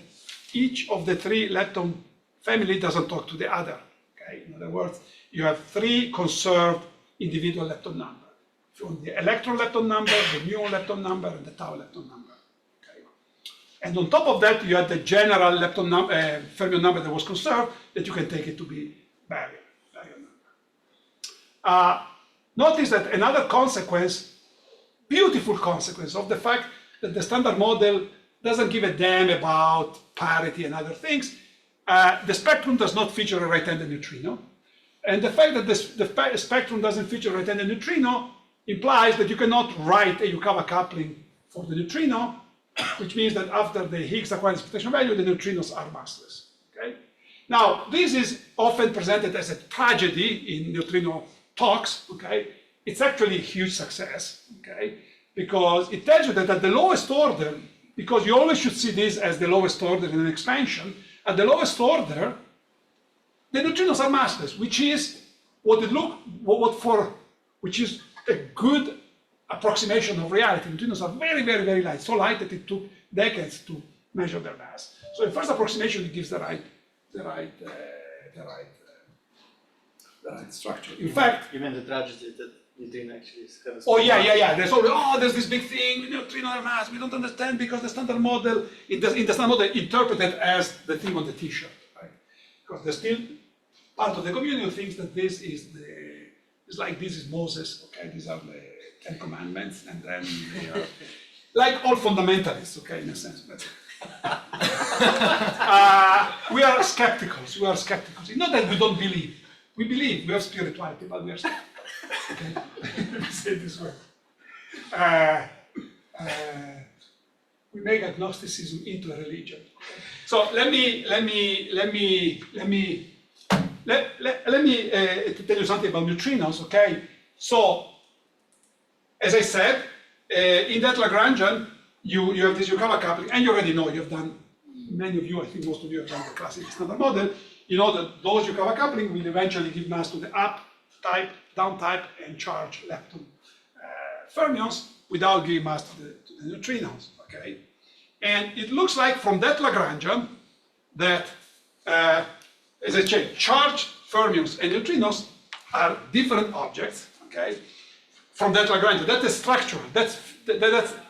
each of the three lepton family doesn't talk to the other. Okay? In other words, you have three conserved individual lepton number. If you want the electron lepton number, the muon lepton number, and the tau lepton number. Okay? And on top of that, you have the general lepton fermion number that was conserved, that you can take it to be baryon number. Notice that another consequence, beautiful consequence of the fact that the standard model doesn't give a damn about parity and other things. The spectrum does not feature a right-handed neutrino. And the fact that the spectrum doesn't feature a right-handed neutrino implies that you cannot write a Yukawa coupling for the neutrino, which means that after the Higgs acquired expectation value, the neutrinos are massless. Okay? Now, this is often presented as a tragedy in neutrino talks. Okay? It's actually a huge success. Okay? Because it tells you that at the lowest order, because you always should see this as the lowest order in an expansion, at the lowest order, the neutrinos are massless, which is which is a good approximation of reality. Neutrinos are very, very, very light, so light that it took decades to measure their mass. So the first approximation it gives the right structure. In fact, You mean the tragedy that neutrino actually has. oh yeah. There's always, there's this big thing, neutrino mass. We don't understand because the standard model, in the standard model, interpreted as the thing on the T-shirt, right? Because there's still part of the community who thinks that this is this is Moses. Okay, these are the Ten Commandments, and then they are like all fundamentalists. Okay, in a sense, but we are skepticals. We are skepticals. It's not that we don't believe. We believe. We have spirituality, but we are skeptical. Okay, let me say it this way. We make agnosticism into a religion. Okay? So let me tell you something about neutrinos. Okay, so as I said, in that Lagrangian, you have this Yukawa coupling, and you already know. You have done, many of you, I think most of you have done the classic standard model. You know that those Yukawa coupling will eventually give mass to the up type, down type, and charge lepton fermions without giving mass to the neutrinos. Okay, and it looks like from that Lagrangian that, as I said, charged fermions and neutrinos are different objects. Okay, from that Lagrangian, that is structural. That's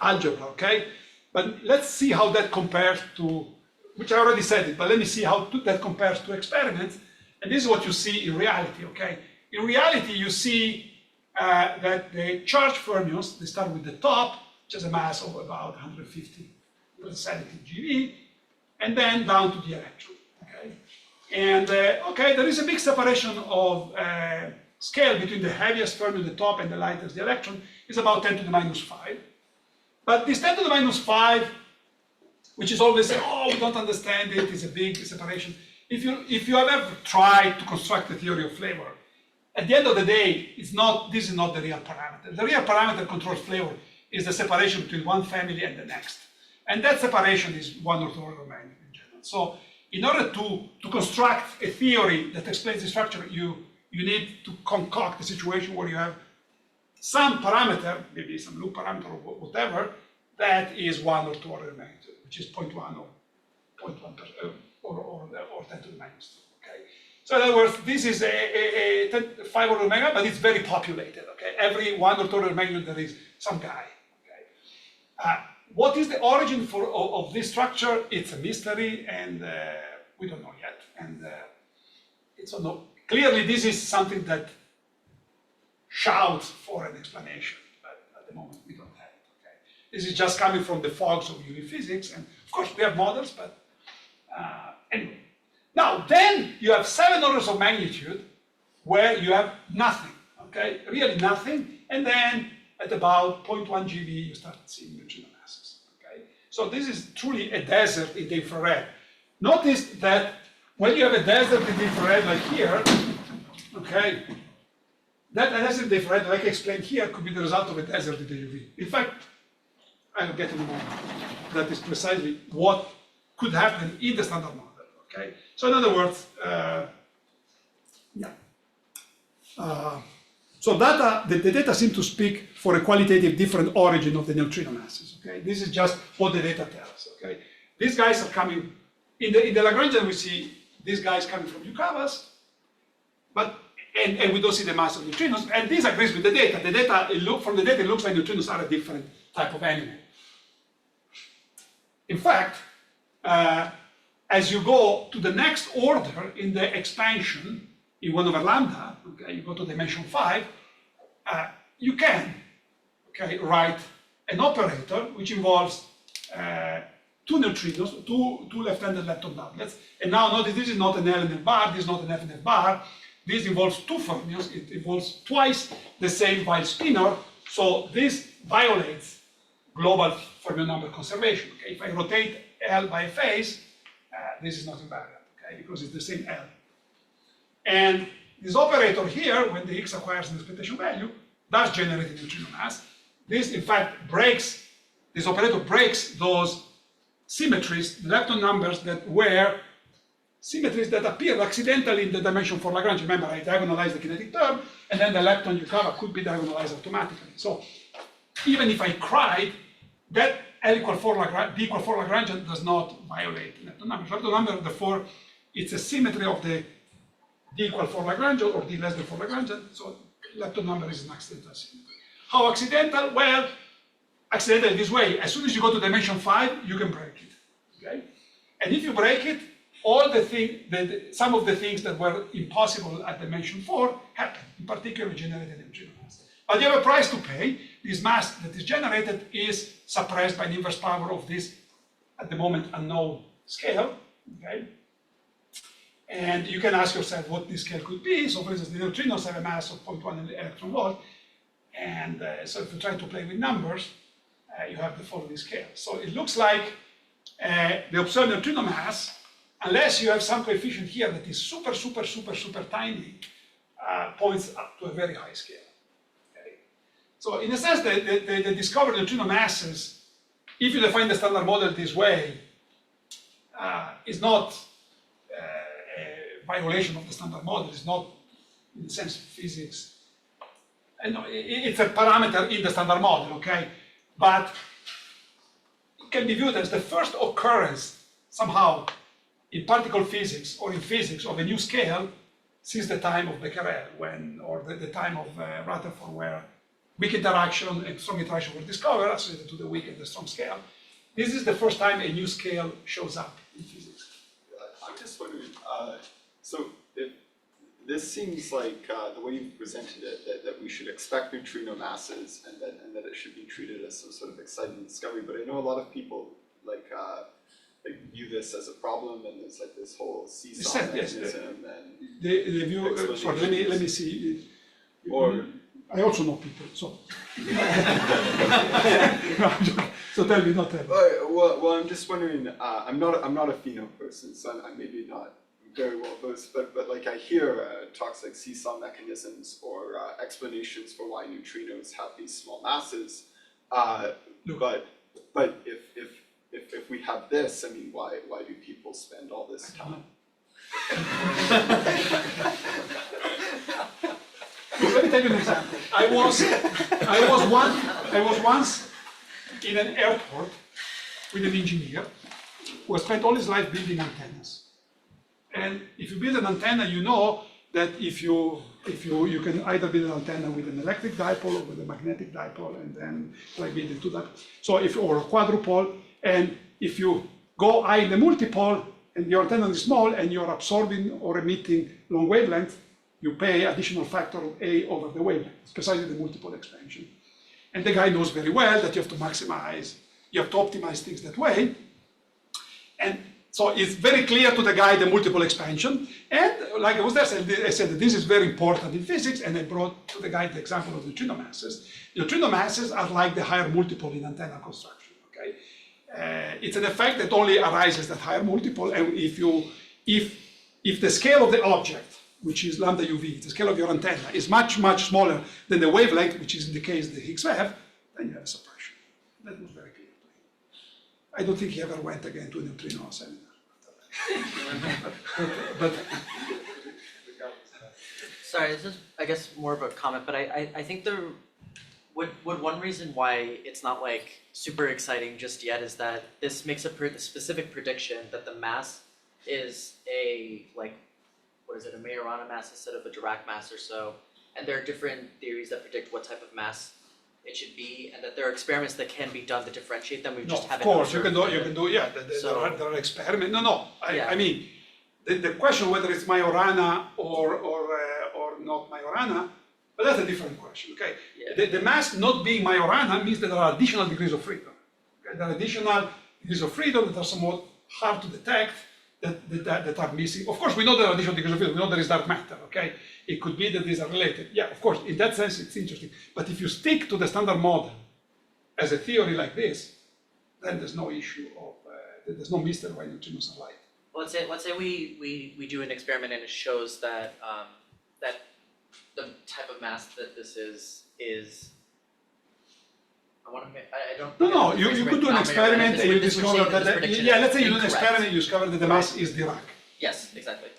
algebra. Okay, but let's see how that compares to, which I already said it, but let me see how that compares to experiments. And this is what you see in reality, okay? In reality, you see that the charged fermions, they start with the top, which has a mass of about 150, 170 GeV, and then down to the electron, okay? And, okay, there is a big separation of scale between the heaviest fermion at the top and the lightest, the electron, is about 10 to the minus 5. But this 10 to the minus 5, which is always, oh, we don't understand it, it's a big separation. If you have ever tried to construct a theory of flavor, at the end of the day, this is not the real parameter. The real parameter that controls flavor is the separation between one family and the next. And that separation is one orthogonal magnitude in general. So in order to construct a theory that explains the structure, you need to concoct a situation where you have some parameter, maybe some loop parameter or whatever, that is one or two order of magnitude, which is 0.1 or 0.1 or 10 to the minus 2. Okay. So in other words, this is a 5 order of magnitude, but it's very populated. Okay. Every 1 or 2 order of magnitude there is some guy. Okay. What is the origin of this structure? It's a mystery, and we don't know yet. And it's unknown. Clearly, this is something that shouts for an explanation, but at the moment we don't have it. Okay. This is just coming from the fogs of UV physics, and of course we have models, but anyway. Now, then you have 7 orders of magnitude where you have nothing, okay? Really nothing, and then at about 0.1 GeV you start seeing neutrino masses, okay? So this is truly a desert in the infrared. Notice that when you have a desert in the infrared like here, okay, that desert in the infrared, like I explained here, could be the result of a desert in the UV. In fact, I'll get in a moment. That is precisely what could happen in the standard model, okay? So in other words, so the data seem to speak for a qualitative different origin of the neutrino masses, okay? This is just what the data tells, okay? These guys are coming, in the Lagrangian we see these guys coming from Yucavas, but, and we don't see the mass of neutrinos, and this agrees with the data. The data, from the data, it looks like neutrinos are a different type of animal. In fact, as you go to the next order in the expansion, in 1 over lambda, okay, you go to dimension 5, you can, okay, write an operator which involves 2 neutrinos, two left-handed lepton doublets. And now notice this is not an LNF bar, this is not an FNF bar. This involves 2 fermions, it involves twice the same Weil spinor, so this violates global fermion number conservation. Okay? If I rotate L by a phase, this is not invariant, okay, because it's the same L. And this operator here, when the X acquires an expectation value, does generate a neutrino mass. This, in fact, breaks, this operator breaks those symmetries, the lepton numbers that were symmetries that appear accidentally in the dimension 4 Lagrange. Remember, I diagonalize the kinetic term, and then the lepton Yukawa could be diagonalized automatically. So even if I cried, that L equal 4 Lagrange, D equal 4 Lagrangian does not violate lepton number. Lepton number, therefore, it's a symmetry of the D equal 4 Lagrangian or D less than 4 Lagrangian, so lepton number is an accidental symmetry. How accidental? Well, accidental this way. As soon as you go to dimension 5, you can break it, okay? And if you break it, all the things, some of the things that were impossible at dimension 4 happen. In particular, generated neutrino mass. But you have a price to pay. This mass that is generated is suppressed by the inverse power of this, at the moment, unknown scale, okay? And you can ask yourself what this scale could be. So for instance, the neutrinos have a mass of 0.1 electron volt. And so if you try to play with numbers, you have the following scale. So it looks like the observed neutrino mass, unless you have some coefficient here that is super, super, super, super tiny, points up to a very high scale. Okay? So in a sense, the discovered neutrino masses, if you define the standard model this way, is not a violation of the standard model. It's not, in the sense of physics. And it's a parameter in the standard model, okay? But it can be viewed as the first occurrence, somehow, in particle physics or in physics of a new scale since the time of Becquerel, or the time of Rutherford, where weak interaction and strong interaction were discovered associated to the weak and the strong scale. This is the first time a new scale shows up in physics. I'm just wondering, so if this seems like the way you presented it, that we should expect neutrino masses and that it should be treated as some sort of exciting discovery, but I know a lot of people they view this as a problem, and there's like this whole seesaw mechanism and the view. Sorry, let me see. Or I also know people, so. So tell me, not tell me. Well, I'm just wondering. I'm not a pheno person, so I'm maybe not very well versed. But like I hear talks like seesaw mechanisms or explanations for why neutrinos have these small masses. But if we have this, I mean, why do people spend all this time? Let me tell you an example. I was once in an airport with an engineer who has spent all his life building antennas. And if you build an antenna, you know that if you can either build an antenna with an electric dipole or with a magnetic dipole, and then try building two dipoles. So or a quadrupole, and if you go high in the multipole and your antenna is small and you're absorbing or emitting long wavelengths, you pay additional factor of A over the wavelength, precisely the multiple expansion. And the guy knows very well that you have to maximize, you have to optimize things that way. And so it's very clear to the guy the multiple expansion. And like I was there, I said that this is very important in physics, and I brought to the guy the example of neutrino masses. Neutrino masses are like the higher multiple in antenna construction, okay? It's an effect that only arises at higher multiple, and if the scale of the object, which is lambda UV, the scale of your antenna, is much, much smaller than the wavelength, which is in the case the Higgs wave, then you have a suppression. That was very clear to him. I don't think he ever went again to a neutrino seminar. but Sorry, this is, I guess, more of a comment, but I think would one reason why it's not like super exciting just yet is that this makes a specific prediction that the mass is a, like, what is it, a Majorana mass instead of a Dirac mass or so, and there are different theories that predict what type of mass it should be, and that there are experiments that can be done to differentiate them. We just haven't. Of course, you can observed do. Yeah, there are experiments. I mean, the question whether it's Majorana or not Majorana, but that's a different question. Okay, Yeah. the mass not being Majorana means that there are additional degrees of freedom. Okay? There are additional degrees of freedom that are somewhat hard to detect. That are missing. Of course, we know there are additional degrees of freedom. We know there is dark matter. Okay, it could be that these are related. Yeah, of course, in that sense, it's interesting. But if you stick to the standard model as a theory like this, then there's no issue of there's no mystery why neutrinos are light. Well, let's say we do an experiment and it shows that that the type of mass that this is. I don't. No, you could do an experiment and you discover that. Let's say you do an experiment and you discover that the mass is Dirac. Yes, exactly.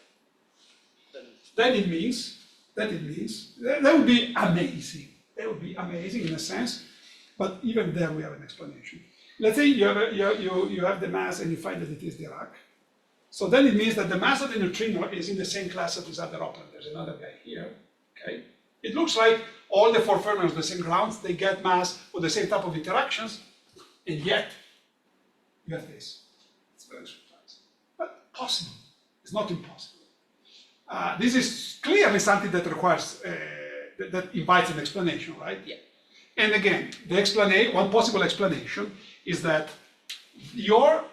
Then it means that would be amazing. That would be amazing in a sense, but even there we have an explanation. Let's say you have the mass and you find that it is Dirac. So then it means that the mass of the neutrino is in the same class as this other operator. There's another guy here. Okay. It looks like all the four fermions, the same grounds, they get mass with the same type of interactions, and yet you have this. It's very surprising, but possible. It's not impossible. This is clearly something that requires that invites an explanation, right? Yeah. And again, one possible explanation is that your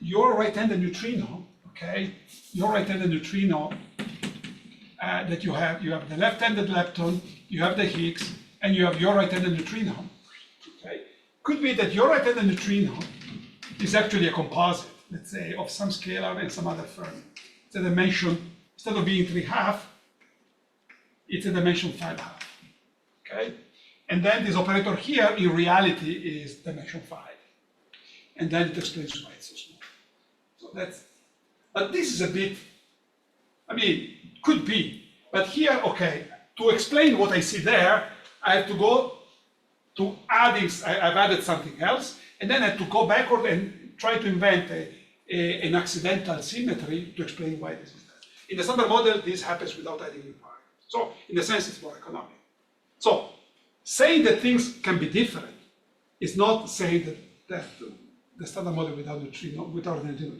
right-handed neutrino, okay, your right-handed neutrino. That you have the left-handed lepton, you have the Higgs, and you have your right-handed neutrino. Okay, could be that your right-handed neutrino is actually a composite, let's say, of some scalar and some other fermion. It's a dimension, instead of being 3.5, it's a dimension 5.5. Okay, and then this operator here in reality is dimension 5, and then it explains why it's so small. So but this is a bit. I mean, could be, but here, okay, to explain what I see there, I have to go to adding, I've added something else, and then I have to go backward and try to invent an accidental symmetry to explain why this is there. In the standard model, this happens without adding new parameters. So, in a sense, it's more economic. So, saying that things can be different is not saying that the standard model without neutrino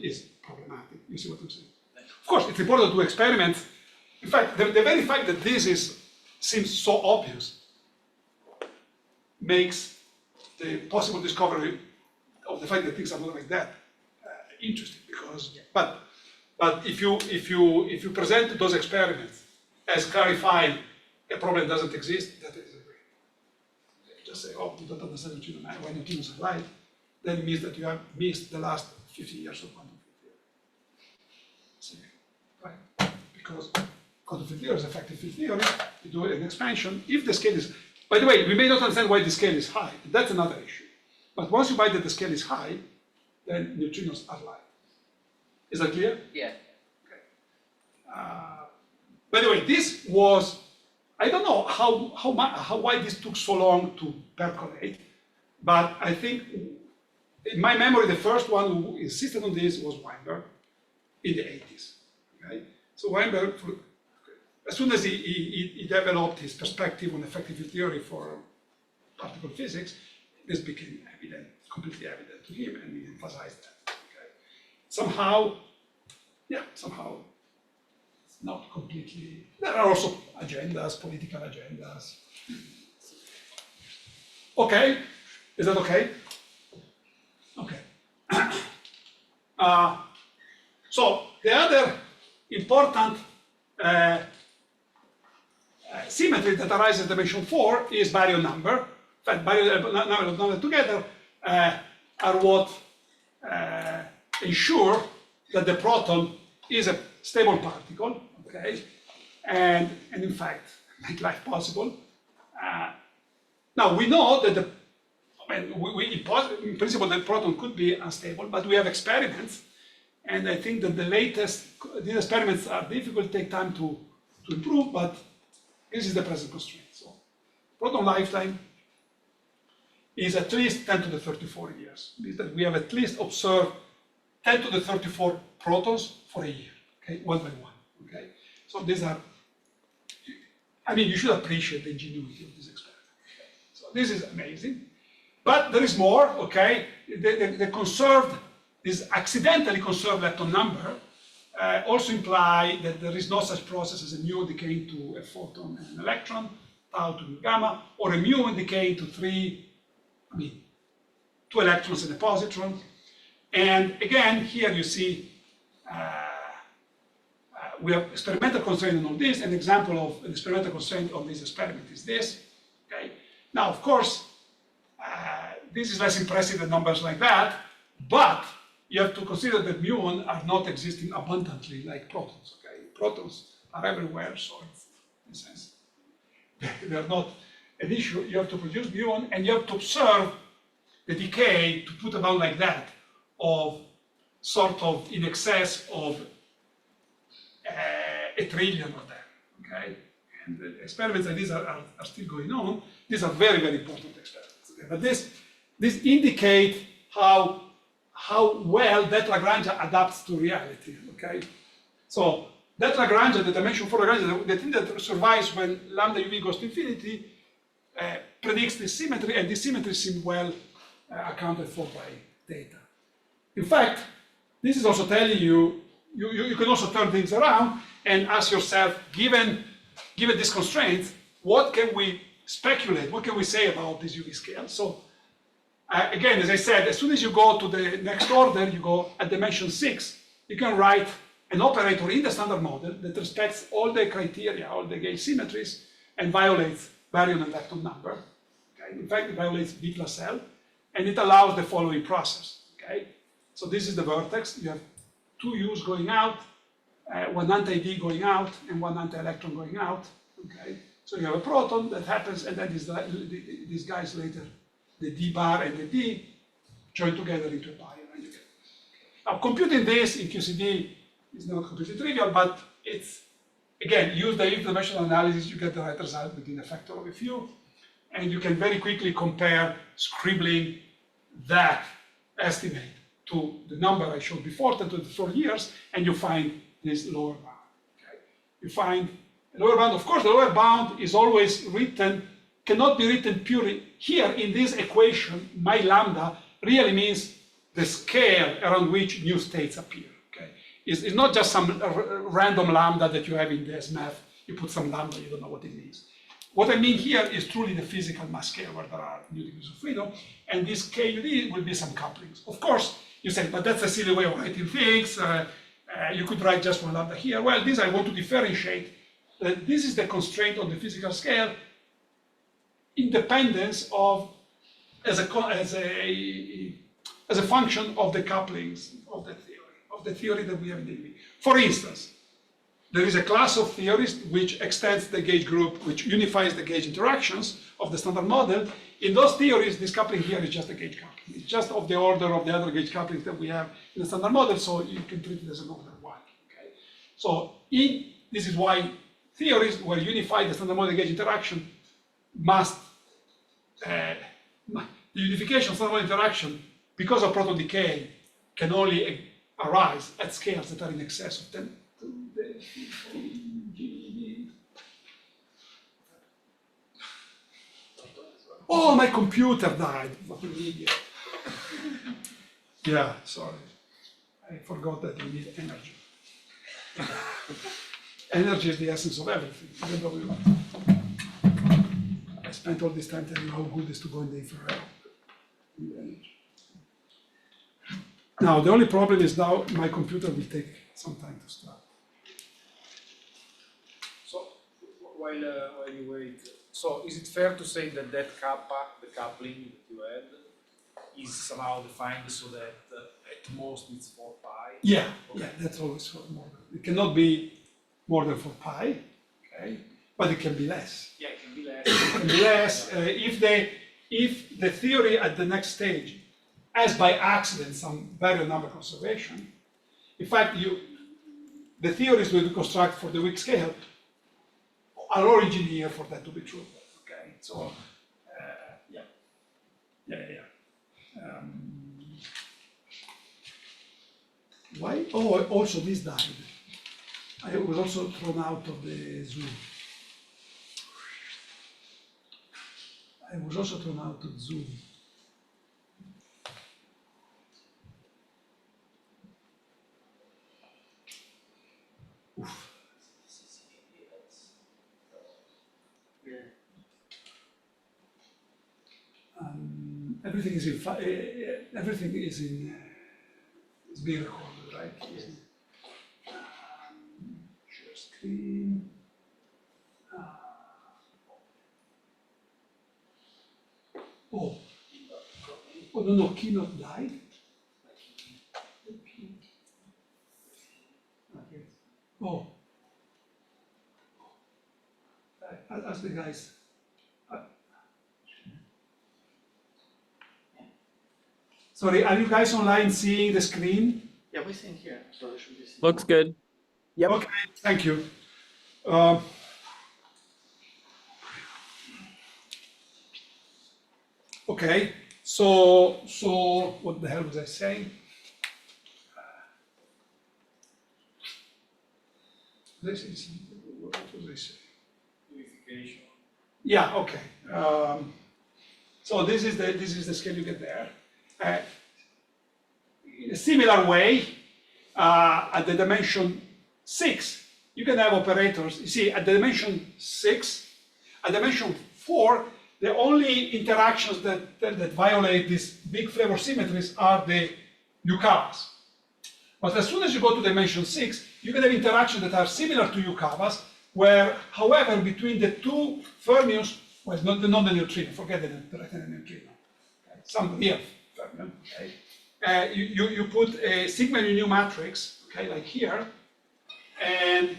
is problematic. You see what I'm saying? Of course, it's important to do experiments. In fact, the very fact that this seems so obvious makes the possible discovery of the fact that things are not like that interesting. Because, but if you present those experiments as clarifying a problem doesn't exist, that is great. If you just say, oh, you don't understand why neutrinos are light, then it means that you have missed the last 50 years of quantum field theory. Right? Because quantum field theory is effective field theory. You do an expansion. If the scale is, by the way, we may not understand why the scale is high. That's another issue. But once you find that the scale is high, then neutrinos are light. Is that clear? Yeah. Okay. By the way, this was, I don't know why this took so long to percolate, but I think in my memory, the first one who insisted on this was Weinberg in the 80s. Okay? So Weinberg, as soon as he developed his perspective on effective field theory for particle physics, this became evident, completely evident to him, and he emphasized that. Okay? Somehow, it's not completely. There are also agendas, political agendas. Okay, is that okay? Okay. So the other important symmetry that arises at dimension 4 is baryon number. In fact, baryon number together are what ensure that the proton is a stable particle, okay, and in fact make life possible. Now we know that in principle the proton could be unstable, but we have experiments, and I think that these experiments are difficult, take time to improve, but this is the present constraint. So proton lifetime is at least 10 to the 34 years. It means that we have at least observed 10 to the 34 protons for a year, okay, one by one, okay? So these are, I mean, you should appreciate the ingenuity of this experiment. So this is amazing, but there is more, okay? The conserved, this accidentally conserved lepton number also imply that there is no such process as a mu decaying to a photon and an electron, tau to gamma, or a mu decaying to two electrons and a positron. And again, here you see we have experimental constraint on all this. An example of an experimental constraint on this experiment is this. Okay. Now, of course, this is less impressive than numbers like that, but you have to consider that muon are not existing abundantly like protons. Okay, protons are everywhere, so it's, in a sense they're not an issue. You have to produce muon, and you have to observe the decay, to put amount like that, of sort of in excess of a trillion of them, okay? And the experiments like these are still going on. These are very, very important experiments, okay? But this indicate how well that Lagrange adapts to reality, okay? So that Lagrange, the dimension 4 Lagrange, the thing that survives when lambda UV goes to infinity, predicts this symmetry, and this symmetry seems well accounted for by data. In fact, this is also telling you, you can also turn things around and ask yourself, given these constraints, what can we speculate, what can we say about this UV scale? So again, as I said, as soon as you go to the next order, you go at dimension 6, you can write an operator in the standard model that respects all the criteria, all the gauge symmetries, and violates baryon and lepton number. Okay? In fact, it violates B plus L, and it allows the following process. Okay? So this is the vertex. You have two U's going out, one anti-D going out, and one anti-electron going out. Okay? So you have a proton that happens, and then these guys later, the D bar and the D, join together into a baryon. Now, computing this in QCD is not completely trivial, but it's, again, use the dimensional analysis, you get the right result within a factor of a few, and you can very quickly compare scribbling that estimate to the number I showed before, 10 to the 4 years, and you find this lower bound. Okay? You find a lower bound. Of course, the lower bound is always written, cannot be written purely. Here in this equation, my lambda really means the scale around which new states appear. Okay? It's not just some random lambda that you have in this math. You put some lambda, you don't know what it means. What I mean here is truly the physical mass scale where there are new degrees of freedom, and this KUD will be some couplings. Of course, you say, but that's a silly way of writing things. You could write just one lambda here. Well, this I want to differentiate. This is the constraint on the physical scale, independence of as a function of the couplings of the theory that we have in the UV. For instance, there is a class of theories which extends the gauge group, which unifies the gauge interactions of the standard model. In those theories, this coupling here is just a gauge coupling. It's just of the order of the other gauge couplings that we have in the standard model, so you can treat it as an order 1. Okay? So this is why theories where unify the standard model gauge interaction must, the unification of standard model interaction, because of proton decay, can only arise at scales that are in excess of 10 to the GeV. Oh, my computer died. Fucking idiot. Yeah, sorry. I forgot that we need energy. Energy is the essence of everything. Even though spent all this time telling you how good it is to go in the infrared. Now, the only problem is now my computer will take some time to start. So, while you wait, so is it fair to say that kappa, the coupling that you had, is somehow defined so that at most it's 4 pi? Yeah, yeah, that's always for more. It cannot be more than 4 pi, okay? But it can be less. Yeah, it can be less. It can be less if the theory at the next stage has by accident some variable number conservation. In fact, the theories we construct for the weak scale are all engineered for that to be true. Okay, so yeah. Why? Oh, also this died. I was also thrown out of the Zoom. I was also thrown out of Zoom. Oof. Everything is is being recorded, right? Yes. Share screen. Oh, no, keynote died. Oh, I'll ask the guys. Sorry, are you guys online seeing the screen? Yeah, we're seeing here, so it should be seen. Looks good. Yep. Okay, thank you. Okay, so what the hell was I saying? What was I saying? Unification. Yeah, okay. So this is the scale you get there. In a similar way, at the dimension 6, you can have operators. You see, at the dimension 6, at dimension 4, the only interactions that violate these big flavor symmetries are the Yukawas. But as soon as you go to dimension 6, you can have interactions that are similar to Yukawas, where, however, between the two fermions, well, not the neutrino, forget the right-handed neutrino, okay, some real fermion, okay, you put a sigma nu matrix, okay, like here, and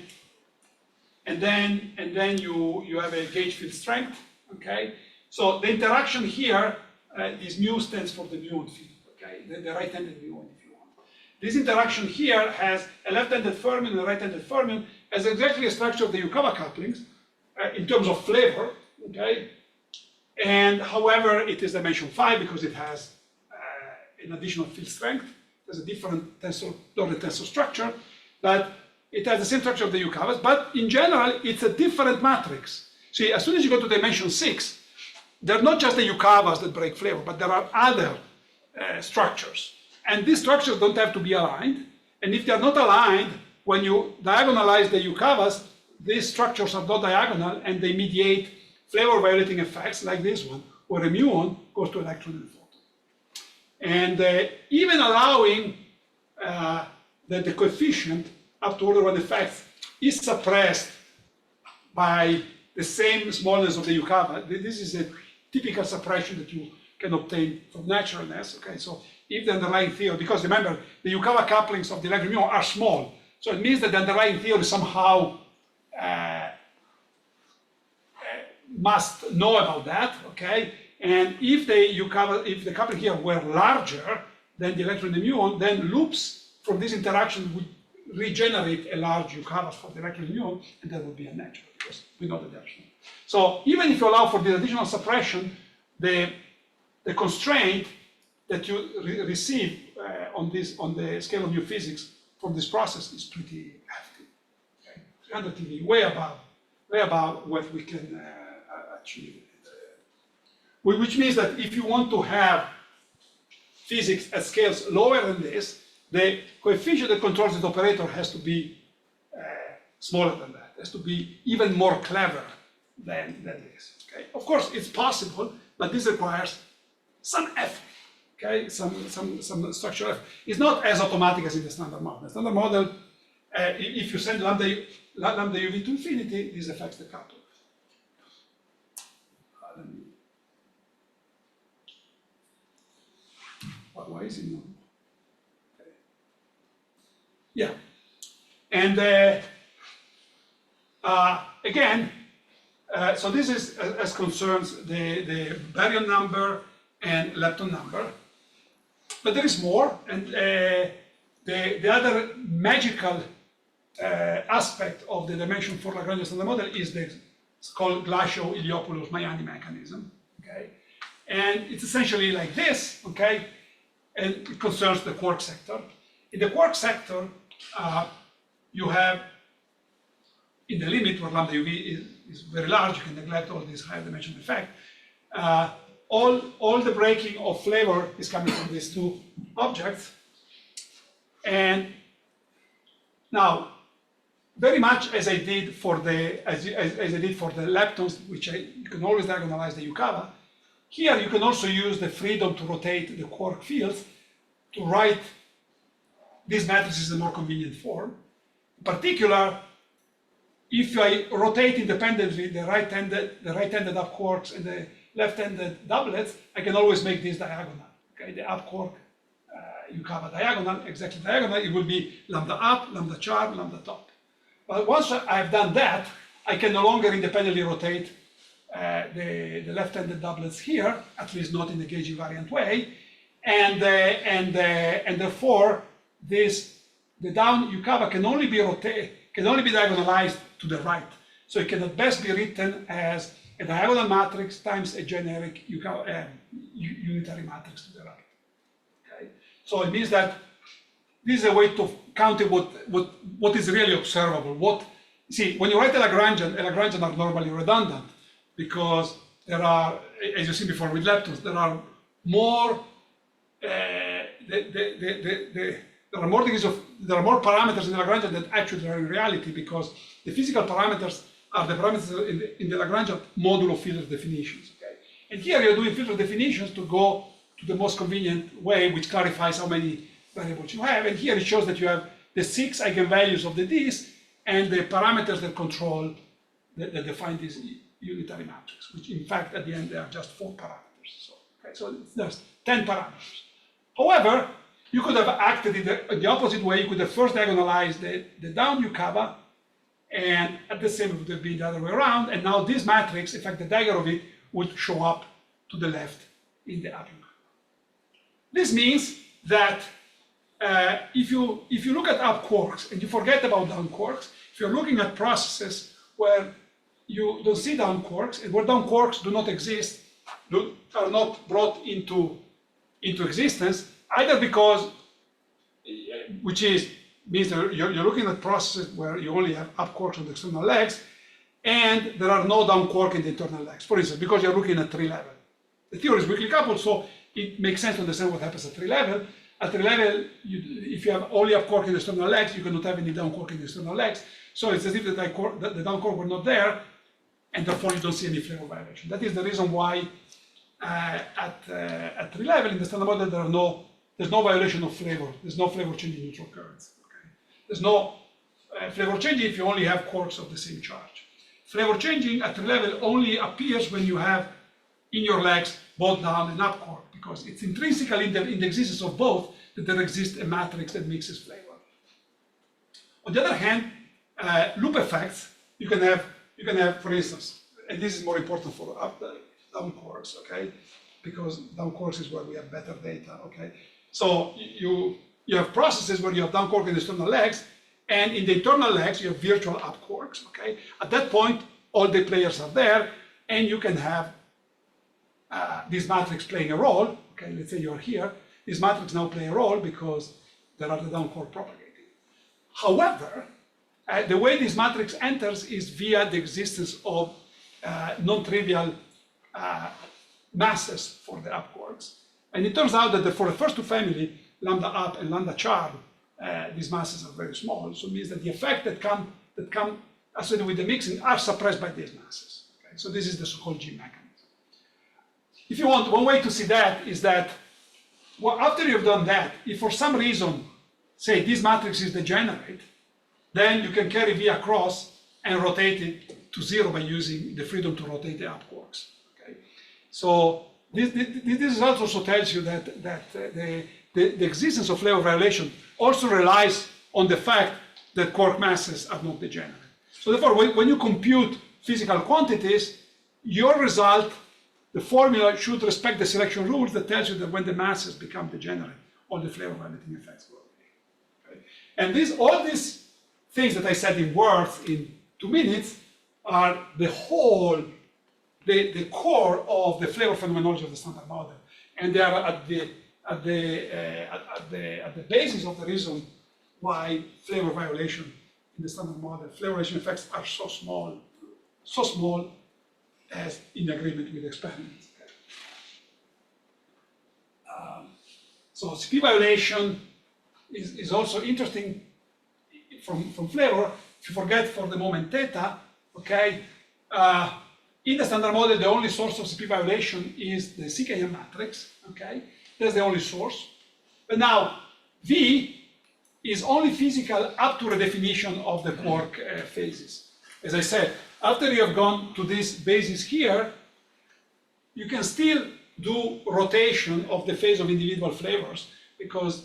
then you have a gauge field strength, okay. So the interaction here, this mu stands for the muon field, okay, the right-handed muon, if you want. This interaction here has a left-handed fermion and a right-handed fermion, has exactly a structure of the Yukawa couplings in terms of flavor, okay. And however, it is dimension 5 because it has an additional field strength. There's a different Lorentz tensor structure, but it has the same structure of the Yukawas, but in general, it's a different matrix. See, as soon as you go to dimension 6, they're not just the Yukawas that break flavor, but there are other structures. And these structures don't have to be aligned. And if they are not aligned, when you diagonalize the Yukawas, these structures are not diagonal and they mediate flavor violating effects like this one, where a muon goes to electron and photon. And even allowing that the coefficient up to order 1 effects is suppressed by the same smallness of the Yukawa. This is a typical suppression that you can obtain from naturalness. Okay, so if the underlying theory, because remember, the Yukawa couplings of the electron muon are small, so it means that the underlying theory somehow must know about that. Okay, and if the coupling here were larger than the electron and the muon, then loops from this interaction would regenerate a large Yukawa for the electron and muon, and that would be unnatural because we know that they're small. So even if you allow for the additional suppression, the constraint that you receive on the scale of new physics from this process is pretty hefty. Okay? 300 TeV, way above what we can achieve. Which means that if you want to have physics at scales lower than this, the coefficient that controls this operator has to be smaller than that. It has to be even more clever than this. Okay? Of course, it's possible, but this requires some effort. Okay, some structural effort. It's not as automatic as in the standard model. The standard model, if you send lambda uv to infinity, this affects the coupling. Why is it not? Okay. Yeah, and again, so this is as concerns the baryon number and lepton number. But there is more, and the other magical aspect of the dimension for Lagrangian standard model is it's called Glashow-Iliopoulos-Majani mechanism. Okay, and it's essentially like this. Okay, and it concerns the quark sector. In the quark sector, you have in the limit where lambda uv is very large, you can neglect all this higher dimensional effect. All the breaking of flavor is coming from these two objects. And now, very much as I did for the leptons, which you can always diagonalize the Yukawa, here you can also use the freedom to rotate the quark fields to write these matrices in a more convenient form. In particular, if I rotate independently the right-handed up quarks and the left-handed doublets, I can always make this diagonal. Okay, the up quark Yukawa diagonal, exactly diagonal, it will be lambda up, lambda char, lambda top. But once I've done that, I can no longer independently rotate the left-handed doublets here, at least not in a gauge invariant way, and therefore the down Yukawa can only be diagonalized to the right. So it can at best be written as a diagonal matrix times a generic unitary matrix to the right. Okay? So it means that this is a way to counter what is really observable. See, when you write a Lagrangian are normally redundant because there are, as you see before with leptons, there are more there are more parameters in the Lagrangian than actually are in reality, because the physical parameters are the parameters in the Lagrangian modulo filter definitions. Okay? And here you're doing filter definitions to go to the most convenient way, which clarifies how many variables you have. And here it shows that you have the 6 eigenvalues of the Ds and the parameters that control, that define this unitary matrix, which in fact at the end they are just 4 parameters. So, okay, so there's 10 parameters. However, you could have acted in the opposite way. You could have first diagonalized the down Yukawa, and at the same it would have been the other way around. And now this matrix, in fact, the dagger of it would show up to the left in the up Yukawa. This means that if you look at up quarks and you forget about down quarks, if you're looking at processes where you don't see down quarks and where down quarks do not exist, are not brought into existence, either because, means that you're looking at processes where you only have up quarks on the external legs, and there are no down quark in the internal legs. For instance, because you're looking at tree level. The theory is weakly coupled, so it makes sense to understand what happens at tree level. At tree level, if you have only up quark in the external legs, you cannot have any down quark in the external legs. So it's as if the down quark were not there, and therefore you don't see any flavor violation. That is the reason why at tree level in the standard model there's no violation of flavor. There's no flavor change in neutral currents. Okay? There's no flavor changing if you only have quarks of the same charge. Flavor changing at tree level only appears when you have in your legs both down and up quark, because it's intrinsically in the existence of both that there exists a matrix that mixes flavor. On the other hand, loop effects you can have, for instance, and this is more important for down quarks, okay? Because down quarks is where we have better data, okay? So you have processes where you have down quark in the external legs, and in the internal legs you have virtual up quarks, okay? At that point, all the players are there, and you can have this matrix playing a role, okay? Let's say you're here. This matrix now play a role because there are the down quark propagating. However, the way this matrix enters is via the existence of non-trivial masses for the up quarks. And it turns out that for the first two family, lambda up and lambda char, these masses are very small. So it means that the effect that come associated with the mixing are suppressed by these masses. Okay? Okay, so this is the so-called G mechanism. If you want, one way to see that is that, well, after you've done that, if for some reason, say this matrix is degenerate, then you can carry V across and rotate it to 0 by using the freedom to rotate the up quarks. Okay? So this also tells you that, the existence of Flavor violation also relies on the fact that quark masses are not degenerate. So therefore, when you compute physical quantities, your result, the formula should respect the selection rules that tells you that when the masses become degenerate, all the Flavor violating effects go away. Okay? And all these things that I said in words in 2 minutes are the whole, the core of the Flavor phenomenology of the Standard Model, and they are at the basis of the reason why Flavor violation in the Standard Model, Flavor violation effects are so small as in agreement with experiments. So CP violation is also interesting from Flavor. If you forget for the moment theta, okay, in the Standard Model, the only source of CP violation is the CKM matrix, okay? That's the only source. But now, V is only physical up to the definition of the quark phases. As I said, after you have gone to this basis here, you can still do rotation of the phase of individual flavors, because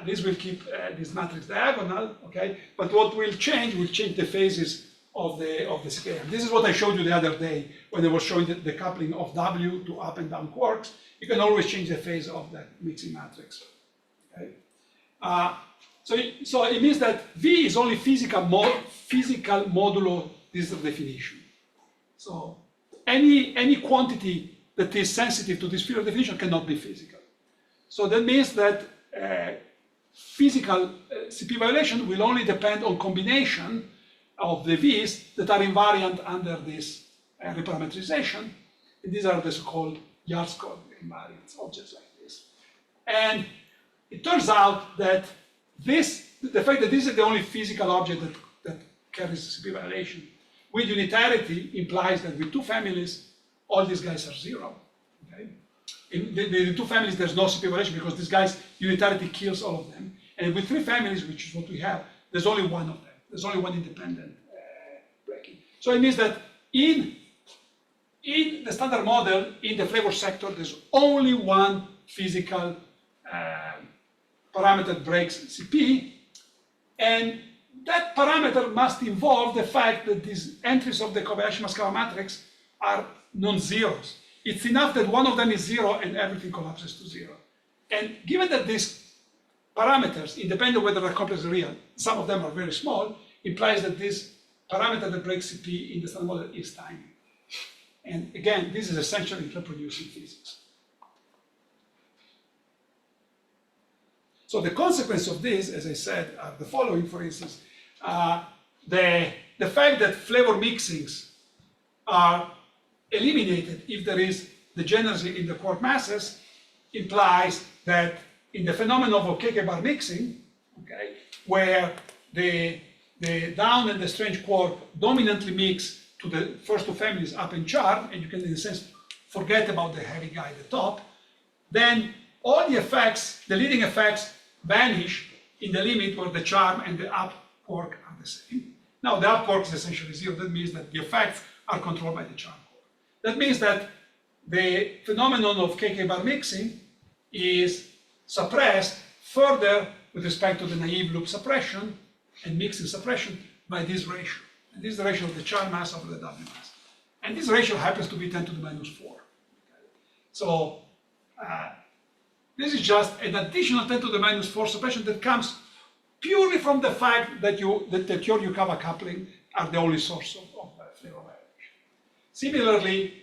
this will keep this matrix diagonal, okay? But what will change the phases of the CKM. This is what I showed you the other day when I was showing the coupling of W to up and down quarks. You can always change the phase of that mixing matrix. Okay? So it means that V is only physical modulo this definition. So any quantity that is sensitive to this field definition cannot be physical. So that means that physical CP violation will only depend on combination of the V's that are invariant under this reparametrization. And these are the so-called Yarscough invariants, objects like this. And it turns out that the fact that this is the only physical object that carries CP violation with unitarity implies that with 2 families, all these guys are 0. Okay? In the 2 families, there's no CP violation because this guy's unitarity kills all of them. And with 3 families, which is what we have, there's only one of them. There's only one independent breaking. So it means that in the Standard Model, in the Flavor sector, there's only one physical parameter that breaks CP, and that parameter must involve the fact that these entries of the Kobayashi-Maskawa matrix are non-zeros. It's enough that one of them is 0 and everything collapses to 0. And given that these parameters, independent of whether they're complex or real, some of them are very small, implies that this parameter that breaks CP in the Standard Model is tiny. And again, this is essentially reproducing physics. So the consequence of this, as I said, are the following. For instance, the fact that flavor mixings are eliminated if there is degeneracy in the quark masses implies that in the phenomenon of KK bar mixing, okay, where the down and the strange quark dominantly mix to the first 2 families up in charm, and you can in a sense forget about the heavy guy at the top, then all the effects, the leading effects, vanish in the limit where the charm and the up quark are the same. Now the up quark is essentially 0. That means that the effects are controlled by the charm quark. That means that the phenomenon of KK bar mixing is suppressed further with respect to the naive loop suppression and mixing suppression by this ratio. And this is the ratio of the charm mass over the W mass. And this ratio happens to be 10 to the minus 4. Okay. So this is just an additional 10 to the minus 4 suppression that comes purely from the fact that the pure Yukawa coupling are the only source of flavor violation. Similarly,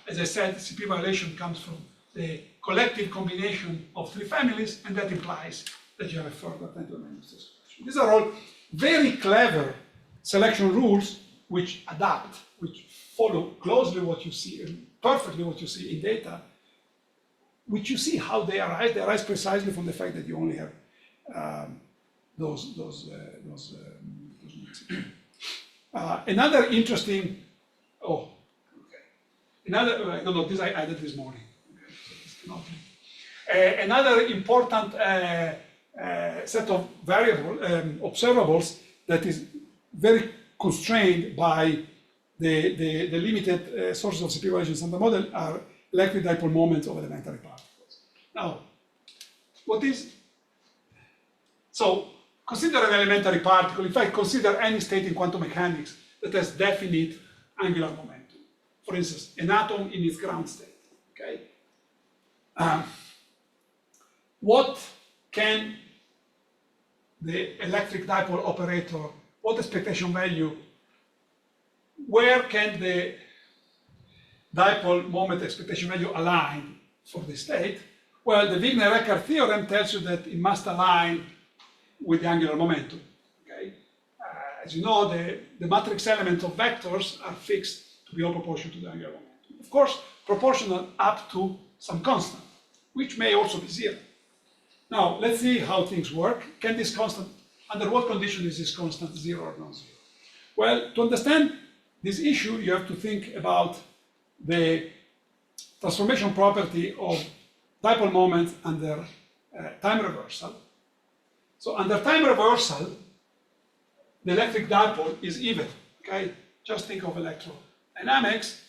as I said, CP violation comes from the collective combination of 3 families, and that implies that you have a further 10 to the minus 2 suppression. These are all very clever selection rules which adapt, which follow closely what you see, and perfectly what you see in data, which you see how they arise. They arise precisely from the fact that you only have those mixes. Another interesting, Another, I don't know, this I added this morning. Okay, so this cannot be. Another important set of variable observables that is very constrained by the limited sources of CP evaluations on the model are electric dipole moments of elementary particles. Now, what is, so consider an elementary particle. If I consider any state in quantum mechanics that has definite angular momentum, for instance, an atom in its ground state, okay? What can the electric dipole operator, what expectation value, where can the dipole moment expectation value align for the state? Well, the Wigner-Eckert theorem tells you that it must align with the angular momentum, okay? As you know, the matrix elements of vectors are fixed to be all proportional to the angular momentum. Of course, proportional up to some constant, which may also be zero. Now, let's see how things work. Can this constant, under what condition is this constant zero or non-zero? Well, to understand this issue, you have to think about the transformation property of dipole moments under time reversal. So under time reversal, the electric dipole is even, okay? Just think of electrodynamics.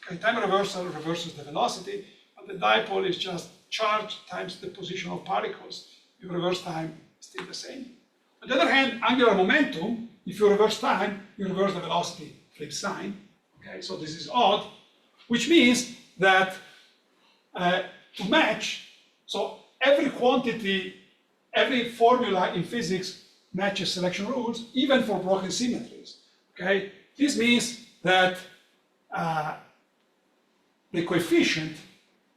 Okay, time reversal reverses the velocity, and the dipole is just charge times the position of particles. You reverse time, still the same. On the other hand, angular momentum, if you reverse time, you reverse the velocity, flip sign. Okay, so this is odd, which means that to match, so every quantity, every formula in physics matches selection rules, even for broken symmetries. Okay, this means that the coefficient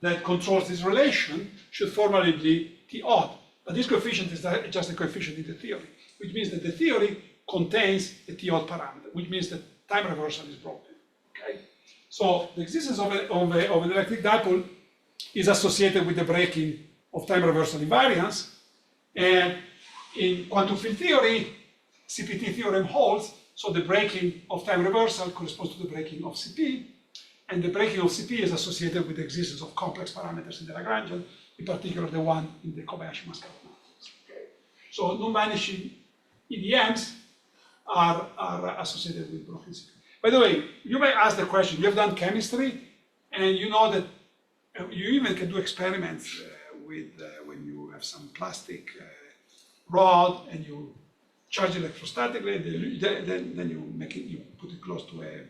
that controls this relation should formally be T odd. But this coefficient is just a coefficient in the theory, which means that the theory contains a T odd parameter, which means that time reversal is broken. Okay? So the existence of an electric dipole is associated with the breaking of time reversal invariance. And in quantum field theory, CPT theorem holds, so the breaking of time reversal corresponds to the breaking of CP. And the breaking of CP is associated with the existence of complex parameters in the Lagrangian, in particular the one in the Kobayashi-Mascaro matrix. Okay? So non-vanishing EDMs are associated with broken CP. By the way, you may ask the question, you have done chemistry, and you know that you even can do experiments with when you have some plastic rod and you charge electrostatically, then you put it close to a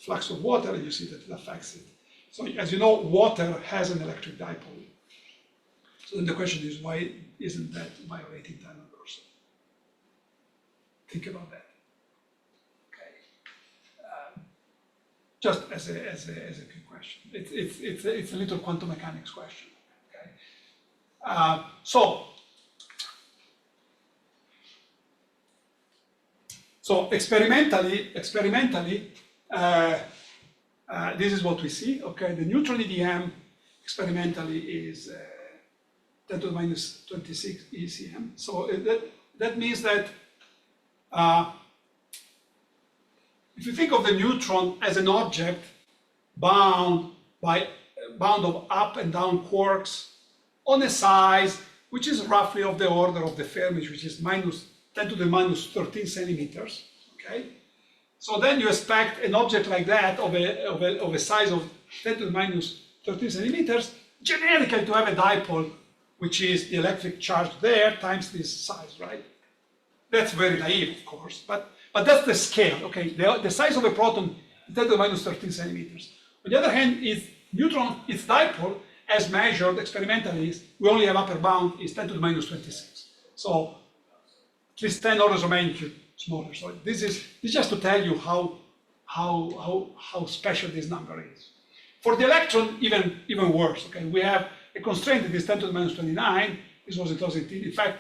flux of water, and you see that it affects it. So as you know, water has an electric dipole. So then the question is, why isn't that violating time reversal? Think about that. Okay. Just as a quick question. It's a little quantum mechanics question. Okay. So experimentally, this is what we see. Okay, the neutron EDM experimentally is 10 to the minus 26 ECM. So that means that if you think of the neutron as an object bound of up and down quarks on a size which is roughly of the order of the Fermi, which is minus 10 to the minus 13 centimeters. Okay. So then you expect an object like that of a size of 10 to the minus 13 centimeters, generically to have a dipole, which is the electric charge there times this size, right? That's very naive, of course, but that's the scale, okay? The size of a proton is 10 to the minus 13 centimeters. On the other hand, its neutron, its dipole, as measured experimentally, we only have upper bound, is 10 to the minus 26. So at least 10 orders of magnitude smaller. So this is just to tell you how special this number is. For the electron, even worse. Okay, we have a constraint that is 10 to the minus 29. This was in 2018. In fact,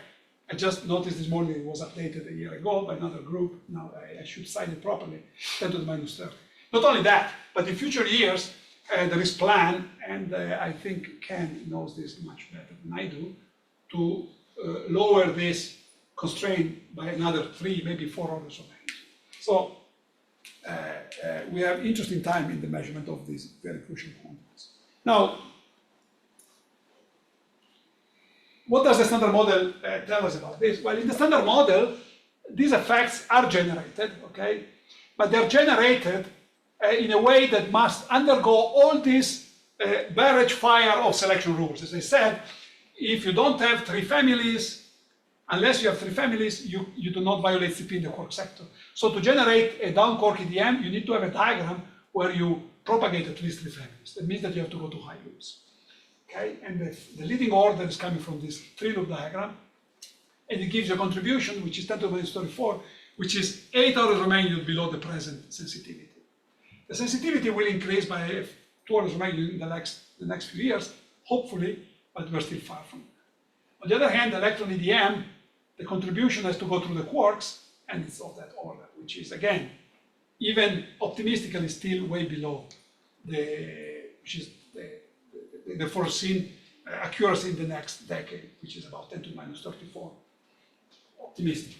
I just noticed this morning it was updated a year ago by another group. Now I should cite it properly. 10 to the minus 30. Not only that, but in future years there is plan, and I think Ken knows this much better than I do, to lower this constraint by another 3, maybe 4 orders of magnitude. So we have interesting time in the measurement of these very crucial quantities. Now, what does the standard model tell us about this? Well, in the standard model, these effects are generated, okay? But they're generated in a way that must undergo all this barrage fire of selection rules. As I said, if you don't have three families, unless you have three families, you do not violate CP in the quark sector. So to generate a down quark EDM, you need to have a diagram where you propagate at least three families. That means that you have to go to high loops. Okay, and the leading order is coming from this three-loop diagram, and it gives you a contribution, which is 10 to the minus 34, which is 8 orders of magnitude below the present sensitivity. The sensitivity will increase by 2 orders of magnitude in the next few years, hopefully, but we're still far from that. On the other hand, the electron EDM, the contribution has to go through the quarks, and it's of that order, which is, again, even optimistically still way below the foreseen accuracy in the next decade, which is about 10 to the minus 34. Optimistic,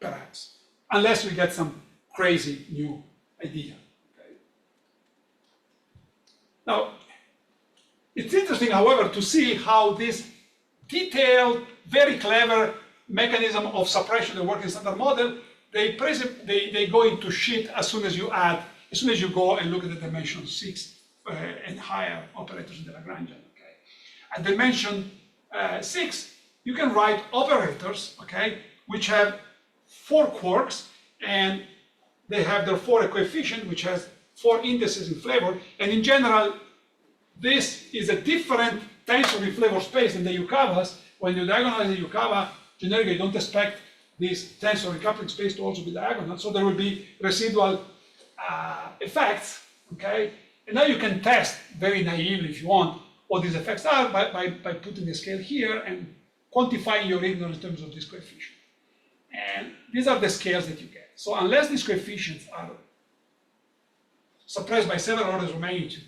perhaps, unless we get some crazy new idea. Okay. Now, it's interesting, however, to see how this detailed, very clever mechanism of suppression that works in standard model, they go into shit as soon as you go and look at the dimension 6 and higher operators in the Lagrangian. Okay. At dimension 6, you can write operators, okay, which have 4 quarks, and they have therefore a coefficient which has 4 indices in flavor, and in general, this is a different tensor in flavor space than the Yukawas. When you diagonalize the Yukawa, generally you don't expect this tensor coupling space to also be diagonal, so there will be residual effects, okay? And now you can test very naively, if you want, what these effects are by putting a scale here and quantifying your ignorance in terms of this coefficient. And these are the scales that you get. So unless these coefficients are suppressed by several orders of magnitude,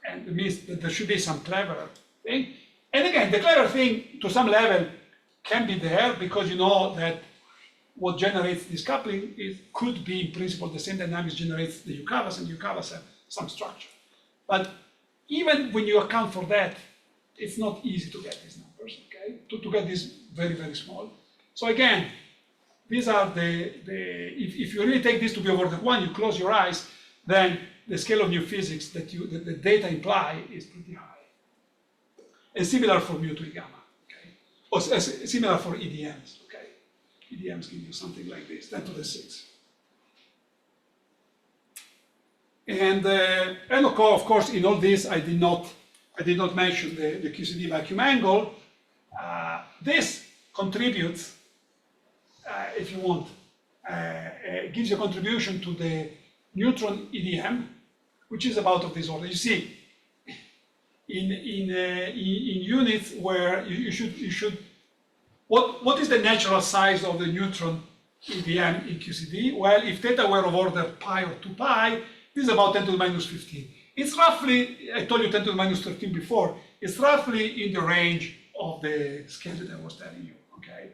and it means that there should be some clever thing. And again, the clever thing, to some level, can be there because you know that what generates this coupling could be, in principle, the same dynamics generates the Yukawas, and Yukawas have some structure. But even when you account for that, it's not easy to get these numbers, okay? To get this very, very small. So again, these are if you really take this to be over the 1, you close your eyes, then the scale of new physics that the data imply is pretty high. And similar for mu to E gamma, okay? Or similar for EDMs, okay? EDMs give you something like this, 10 to the 6. And of course, in all this, I did not mention the QCD vacuum angle. This contributes, if you want, gives a contribution to the neutron EDM, which is about of this order. You see, in units where you should what is the natural size of the neutron EDM in QCD? Well, if theta were of order pi or 2 pi, this is about 10 to the minus 15. It's roughly, I told you 10 to the minus 13 before, it's roughly in the range of the scale that I was telling you, okay?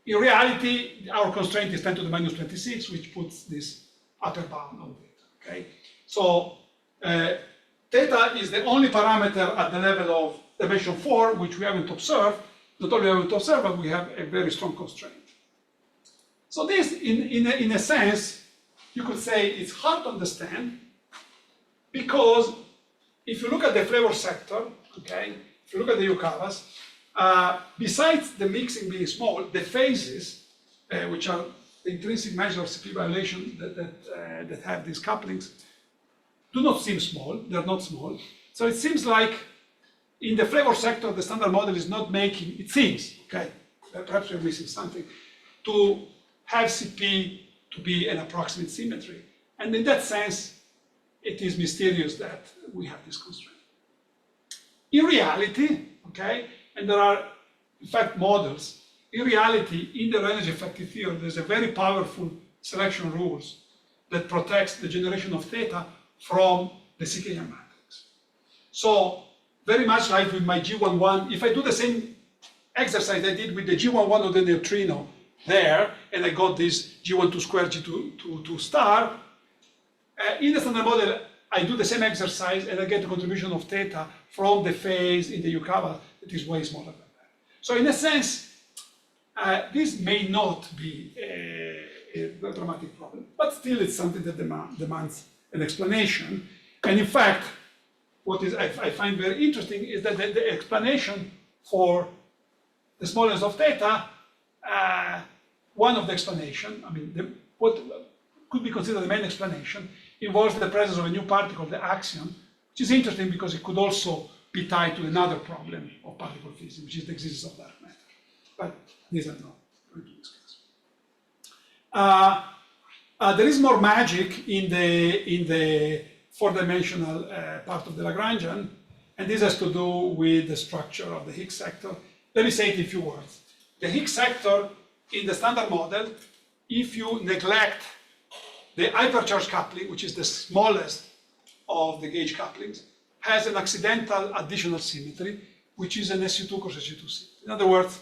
In reality, our constraint is 10 to the minus 26, which puts this upper bound on theta, okay? So theta is the only parameter at the level of dimension 4, which we haven't observed. Not only haven't observed, but we have a very strong constraint. So this, in a sense, you could say it's hard to understand, because if you look at the flavor sector, okay, if you look at the Yukawas, besides the mixing being small, the phases, which are the intrinsic measure of CP violation that have these couplings, do not seem small. They're not small. So it seems like in the flavor sector, the standard model is not making, it seems, okay, perhaps we're missing something, to have CP to be an approximate symmetry. And in that sense, it is mysterious that we have this constraint. In reality, okay, and there are, in fact, models, in reality, in the energy effective theory, there's a very powerful selection rules that protects the generation of theta from the CKM matrix. So, very much like with my G11, if I do the same exercise I did with the G11 of the neutrino there, and I got this G12 square, G22 star, In the standard model, I do the same exercise and I get the contribution of theta from the phase in the U-cabal that is way smaller than that. So in a sense, this may not be a dramatic problem, but still it's something that demands an explanation. And in fact, what is I find very interesting is that the explanation for the smallness of theta, one of the explanation, I mean, what could be considered the main explanation, involves the presence of a new particle, the axion, which is interesting because it could also be tied to another problem of particle physics, which is the existence of dark matter. But these are not going to discuss. There is more magic in the four-dimensional part of the Lagrangian, and this has to do with the structure of the Higgs sector. Let me say it in a few words. The Higgs sector in the standard model, if you neglect the hypercharge coupling, which is the smallest of the gauge couplings, has an accidental additional symmetry, which is an SU2 cross SU2 symmetry. In other words,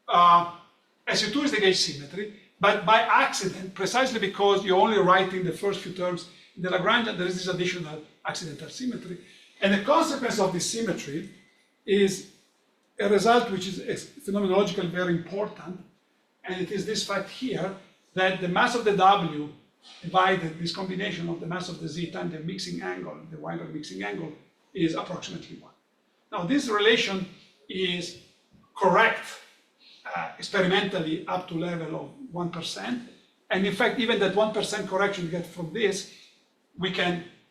SU2 is the gauge symmetry, but by accident, precisely because you're only writing the first few terms in the Lagrangian, there is this additional accidental symmetry. And the consequence of this symmetry is a result which is phenomenologically very important, and it is this fact here, that the mass of the W divided, this combination of the mass of the Z times the mixing angle, the Weinberg mixing angle, is approximately 1. Now this relation is correct experimentally up to level of 1%, and in fact even that 1% correction you get from this, we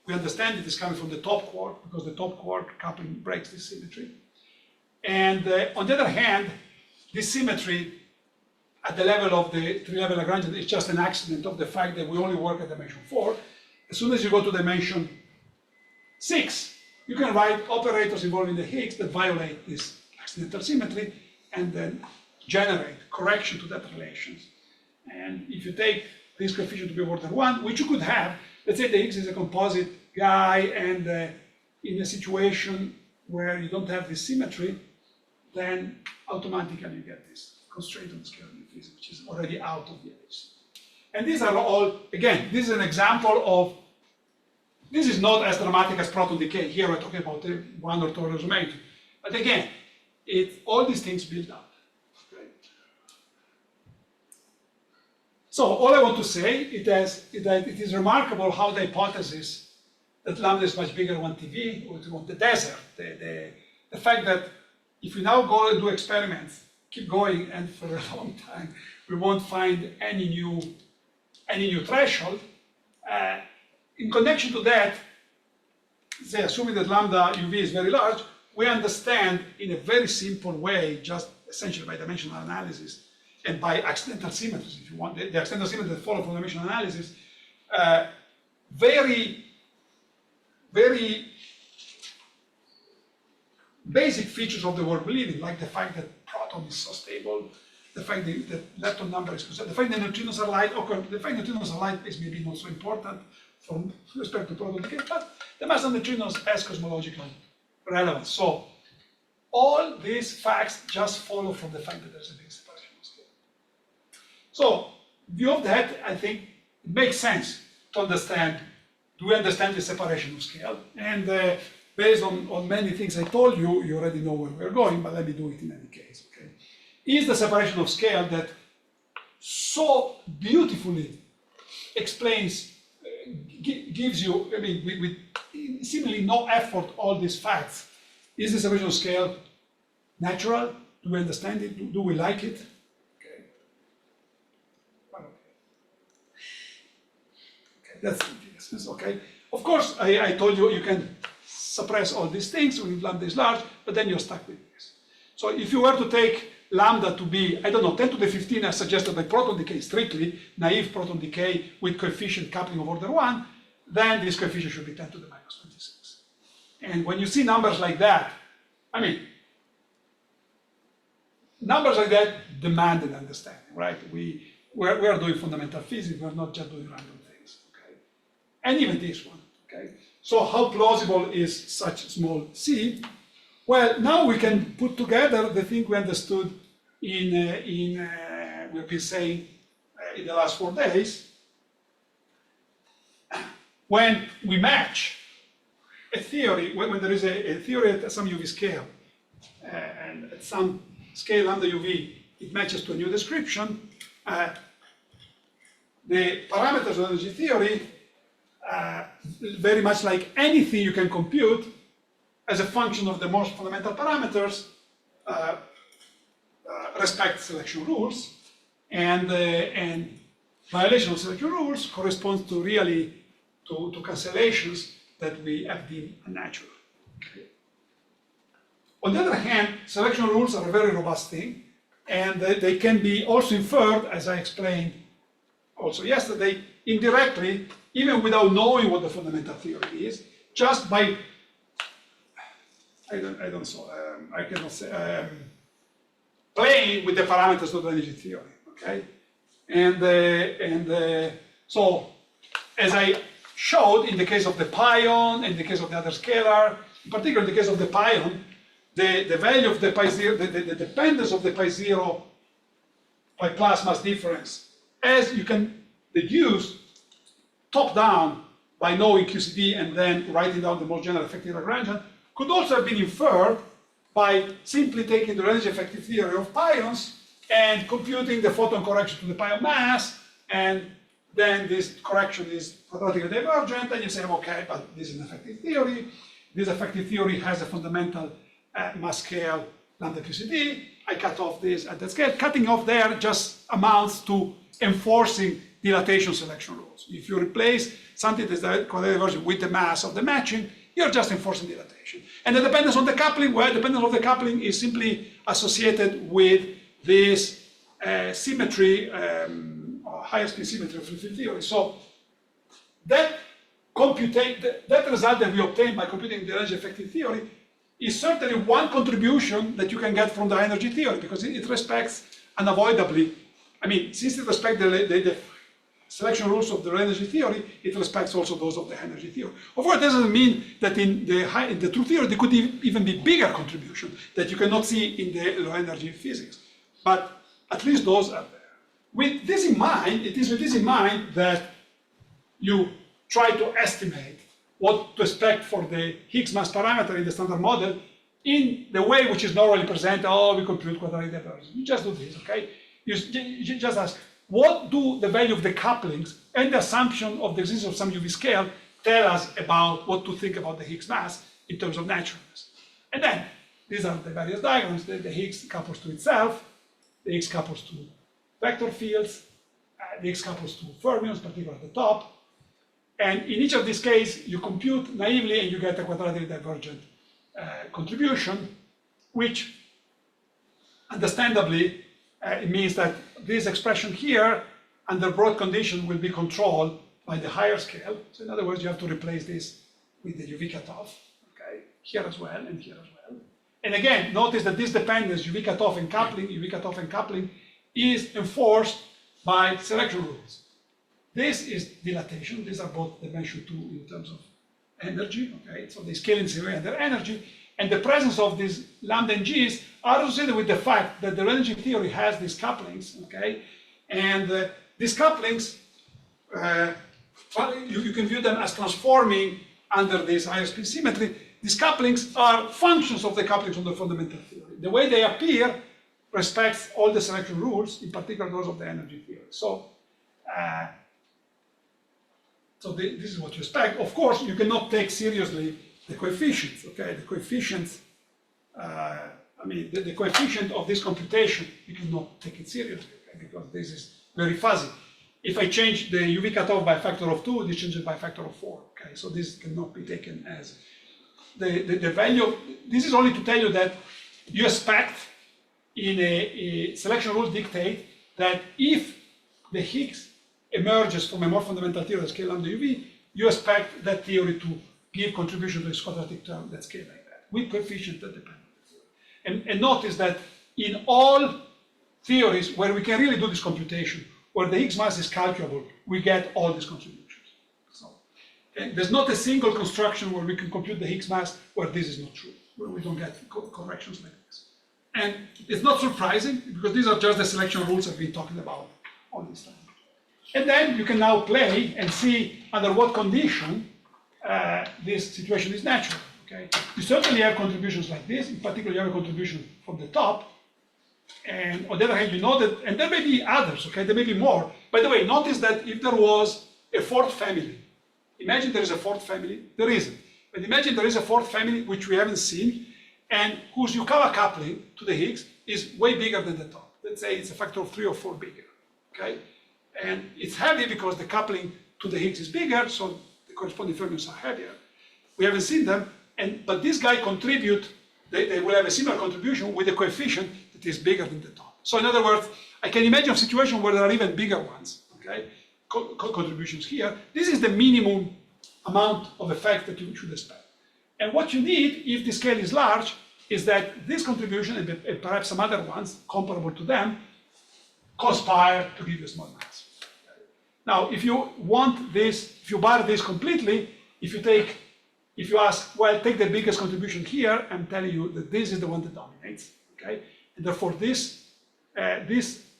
understand it is coming from the top quark, because the top quark coupling breaks this symmetry. And on the other hand, this symmetry at the level of the three-level Lagrangian is just an accident of the fact that we only work at dimension 4. As soon as you go to dimension 6, you can write operators involving the Higgs that violate this accidental symmetry and then generate correction to that relations. And if you take this coefficient to be order 1, which you could have, let's say the Higgs is a composite guy, and in a situation where you don't have this symmetry, then automatically you get this constraint on the scalar physics, which is already out of the edge. And these are all, again, this is an example of, this is not as dramatic as proton decay. Here we're talking about 1 or 2 orders of magnitude. But again, all these things build up. Okay? So all I want to say is that it is remarkable how the hypothesis that lambda is much bigger than 1 TeV, or the desert, the fact that if we now go and do experiments, keep going, and for a long time, we won't find any new threshold. In connection to that, say, assuming that lambda UV is very large, we understand in a very simple way, just essentially by dimensional analysis and by accidental symmetries, if you want, the accidental symmetries that follow from dimensional analysis, very basic features of the world we live in, like the fact that proton is so stable, the fact that lepton number is conserved, the fact that neutrinos are light. Okay, the fact that neutrinos are light is maybe not so important from respect to proton decay, but the mass of neutrinos has cosmological relevance. So all these facts just follow from the fact that there's a big separation of scale. So view of that, I think it makes sense to understand, do we understand the separation of scale? And based on many things I told you, you already know where we're going, but let me do it in any case, okay? Is the separation of scale that so beautifully explains, gives you, I mean, with seemingly no effort, all these facts, is the separation of scale natural? Do we understand it? Do we like it? Okay. Well, okay, that's yes, okay. Of course, I told you you can suppress all these things when lambda is large, but then you're stuck with this. So if you were to take lambda to be, I don't know, 10 to the 15 as suggested by proton decay, strictly naive proton decay with coefficient coupling of order 1, then this coefficient should be 10 to the minus 26. And when you see numbers like that, I mean, numbers like that demand an understanding, right? We are doing fundamental physics, we're not just doing random things, okay? And even this one, okay? So how plausible is such small c? Well, now we can put together the thing we understood we've been saying in the last 4 days. when we match a theory, when there is a theory at some UV scale, and at some scale lambda UV, it matches to a new description, the parameters of energy theory, very much like anything you can compute, as a function of the most fundamental parameters, respect selection rules, and violation of selection rules corresponds to really to cancellations that we have deemed unnatural. Okay. On the other hand, selection rules are a very robust thing, and they can be also inferred, as I explained also yesterday, indirectly, even without knowing what the fundamental theory is, just by I cannot say playing with the parameters of the energy theory. Okay, so as I showed in the case of the pion, in the case of the other scalar, in particular in the case of the pion, the value of the pi zero, the dependence of the pi zero pi plus mass difference, as you can deduce top down by knowing QCD and then writing down the most general effective Lagrangian, could also have been inferred by simply taking the energy effective theory of pions and computing the photon correction to the pion mass, and then this correction is quadratically divergent, and you say, okay, but this is an effective theory. This effective theory has a fundamental mass scale lambda QCD. I cut off this at that scale. Cutting off there just amounts to enforcing dilatation selection rules. If you replace something that's quadratically divergent with the mass of the matching, you're just enforcing dilatation. And the dependence on the coupling, well, the dependence of the coupling is simply associated with this symmetry, higher spin symmetry of free field theory. So that result that we obtain by computing the energy effective theory is certainly one contribution that you can get from the energy theory, because it respects unavoidably, I mean, since it respects the selection rules of the energy theory, it respects also those of the energy theory. Of course, it doesn't mean that in the true theory there could even be bigger contribution that you cannot see in the low energy physics. But at least those are there. With this in mind, it is with this in mind that you try to estimate what to expect for the Higgs mass parameter in the standard model in the way which is normally presented. Oh, we compute quadratic divergence. You just do this, okay? You just ask, what do the value of the couplings and the assumption of the existence of some UV scale tell us about what to think about the Higgs mass in terms of naturalness? And then, these are the various diagrams. The Higgs couples to itself, the Higgs couples to vector fields, the Higgs couples to fermions, particularly at the top. And in each of these cases, you compute naively and you get a quadratically divergent contribution, which understandably it means that this expression here, under broad condition, will be controlled by the higher scale. So in other words, you have to replace this with the UV cutoff, okay, here as well and here as well. And again, notice that this dependence, UV cutoff and coupling, is enforced by selection rules. This is dilatation. These are both dimension 2 in terms of energy, okay? So they scale in zero and their energy. And the presence of these lambda and g's are associated with the fact that the energy theory has these couplings, okay? And these couplings, you can view them as transforming under this higher spin symmetry. These couplings are functions of the couplings of the fundamental theory. The way they appear respects all the selection rules, in particular those of the energy theory. So, this is what you expect. Of course, you cannot take seriously the coefficients, okay? The coefficients, the coefficient of this computation, you cannot take it seriously, okay? Because this is very fuzzy. If I change the UV cutoff by a factor of 2, this changes by a factor of 4, okay? So this cannot be taken as the value. This is only to tell you that you expect in a selection rule dictate that if the Higgs emerges from a more fundamental theory that scale lambda UV, you expect that theory to give contribution to this quadratic term that scale like that, with coefficients that depend on the theory. And notice that in all theories where we can really do this computation, where the Higgs mass is calculable, we get all these contributions. So, okay, there's not a single construction where we can compute the Higgs mass where this is not true, where we don't get corrections like this. And it's not surprising, because these are just the selection rules I've been talking about all this time. And then you can now play and see under what condition this situation is natural. Okay? You certainly have contributions like this. In particular, you have a contribution from the top. And on the other hand, you know that, and there may be others, okay? There may be more. By the way, notice that if there was a fourth family, imagine there is a fourth family, there isn't. But imagine there is a fourth family, which we haven't seen, and whose Yukawa coupling to the Higgs is way bigger than the top. Let's say it's a factor of 3 or 4 bigger, okay? And it's heavy because the coupling to the Higgs is bigger, so the corresponding fermions are heavier. We haven't seen them, but this guy they will have a similar contribution with a coefficient that is bigger than the top. So in other words, I can imagine a situation where there are even bigger ones, okay? Contributions here. This is the minimum amount of effect that you should expect. And what you need, if the scale is large, is that this contribution and perhaps some other ones comparable to them conspire to give you a small mass. Now, if you want this, if you bar this completely, if you ask, well, take the biggest contribution here, I'm telling you that this is the one that dominates, okay? And therefore, this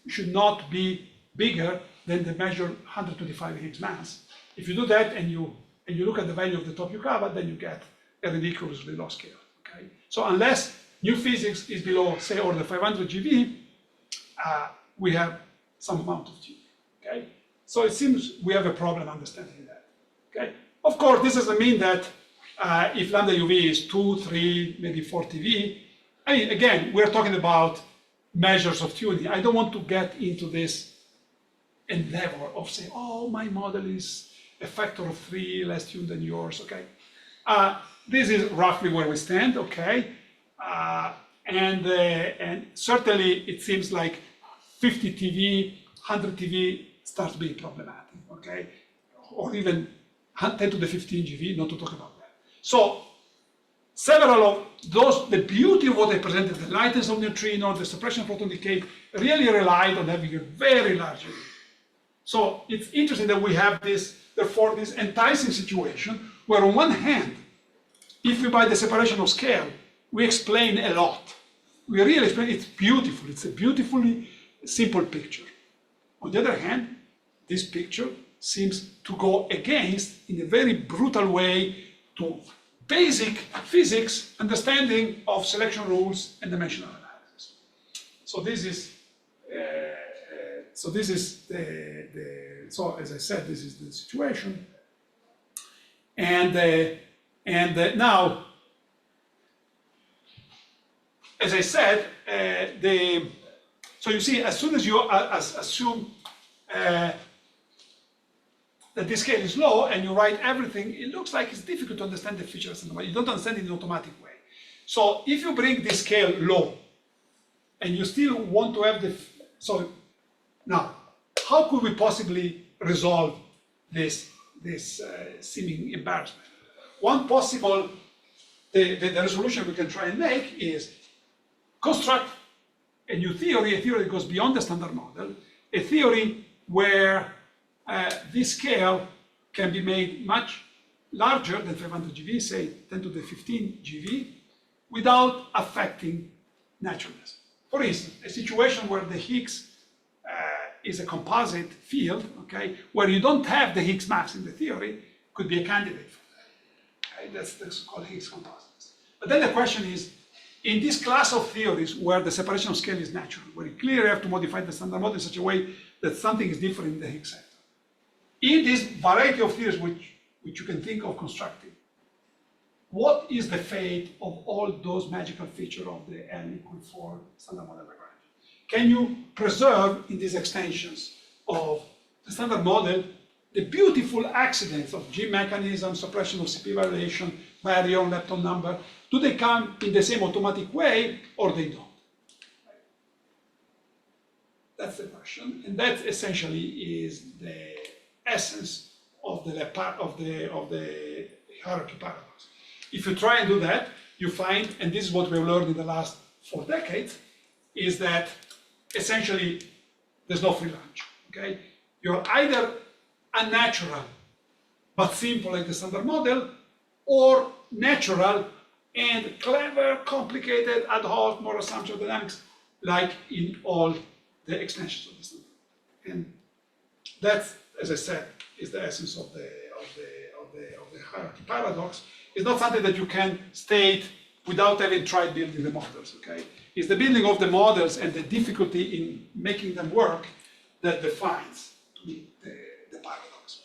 should not be bigger than the measured 125 Higgs mass. If you do that and you look at the value of the top Yukawa, then you get a ridiculously low scale, okay? So unless new physics is below, say, order 500 GeV, we have some amount of G, okay? So it seems we have a problem understanding that, okay? Of course, this doesn't mean that if lambda UV is 2, 3, maybe 4 TeV, I mean, again, we're talking about measures of tuning. I don't want to get into this endeavor of saying, oh, my model is a factor of 3 less tuned than yours, okay? This is roughly where we stand, okay? And certainly it seems like 50 TeV, 100 TeV starts being problematic, okay? Or even 10 to the 15 GeV, not to talk about that. So several of those, the beauty of what I presented, the lightness of neutrino, the suppression of proton decay, really relied on having a very large UV. So it's interesting that we have this, therefore, this enticing situation where on one hand, if we by the separation of scale, we explain a lot. We really explain, it's beautiful. It's a beautifully simple picture. On the other hand, this picture seems to go against, in a very brutal way, to basic physics understanding of selection rules and dimensional analysis. So this is, so as I said, this is the situation. And now, as I said, so you see, as soon as you assume that this scale is low and you write everything, it looks like it's difficult to understand the features. You don't understand it in an automatic way. So if you bring this scale low and you still want to have so now, how could we possibly resolve this seeming embarrassment? One possible, the resolution we can try and make is construct a new theory, a theory that goes beyond the standard model, a theory where this scale can be made much larger than 500 GeV, say 10 to the 15 GeV, without affecting naturalness. For instance, a situation where the Higgs is a composite field, okay, where you don't have the Higgs mass in the theory, could be a candidate for that. Okay? That's called Higgs composites. But then the question is, in this class of theories where the separation of scale is natural, where you clearly have to modify the standard model in such a way that something is different in the Higgs sector, in this variety of theories which you can think of constructing, what is the fate of all those magical features of the L=4 standard model Lagrange? Can you preserve in these extensions of the standard model the beautiful accidents of G mechanism, suppression of CP violation, baryon, lepton number? Do they come in the same automatic way or they don't? That's the question, and that essentially is the essence of the hierarchy paradox. If you try and do that, you find, and this is what we've learned in the last 4 decades, is that essentially there's no free lunch, okay? You're either unnatural but simple like the standard model, or natural and clever, complicated, ad hoc, more assumption dynamics, like in all the extensions of the standard. And That's, as I said, is the essence of the hierarchy paradox. It's not something that you can state without having tried building the models, okay? It's the building of the models and the difficulty in making them work that defines the paradox.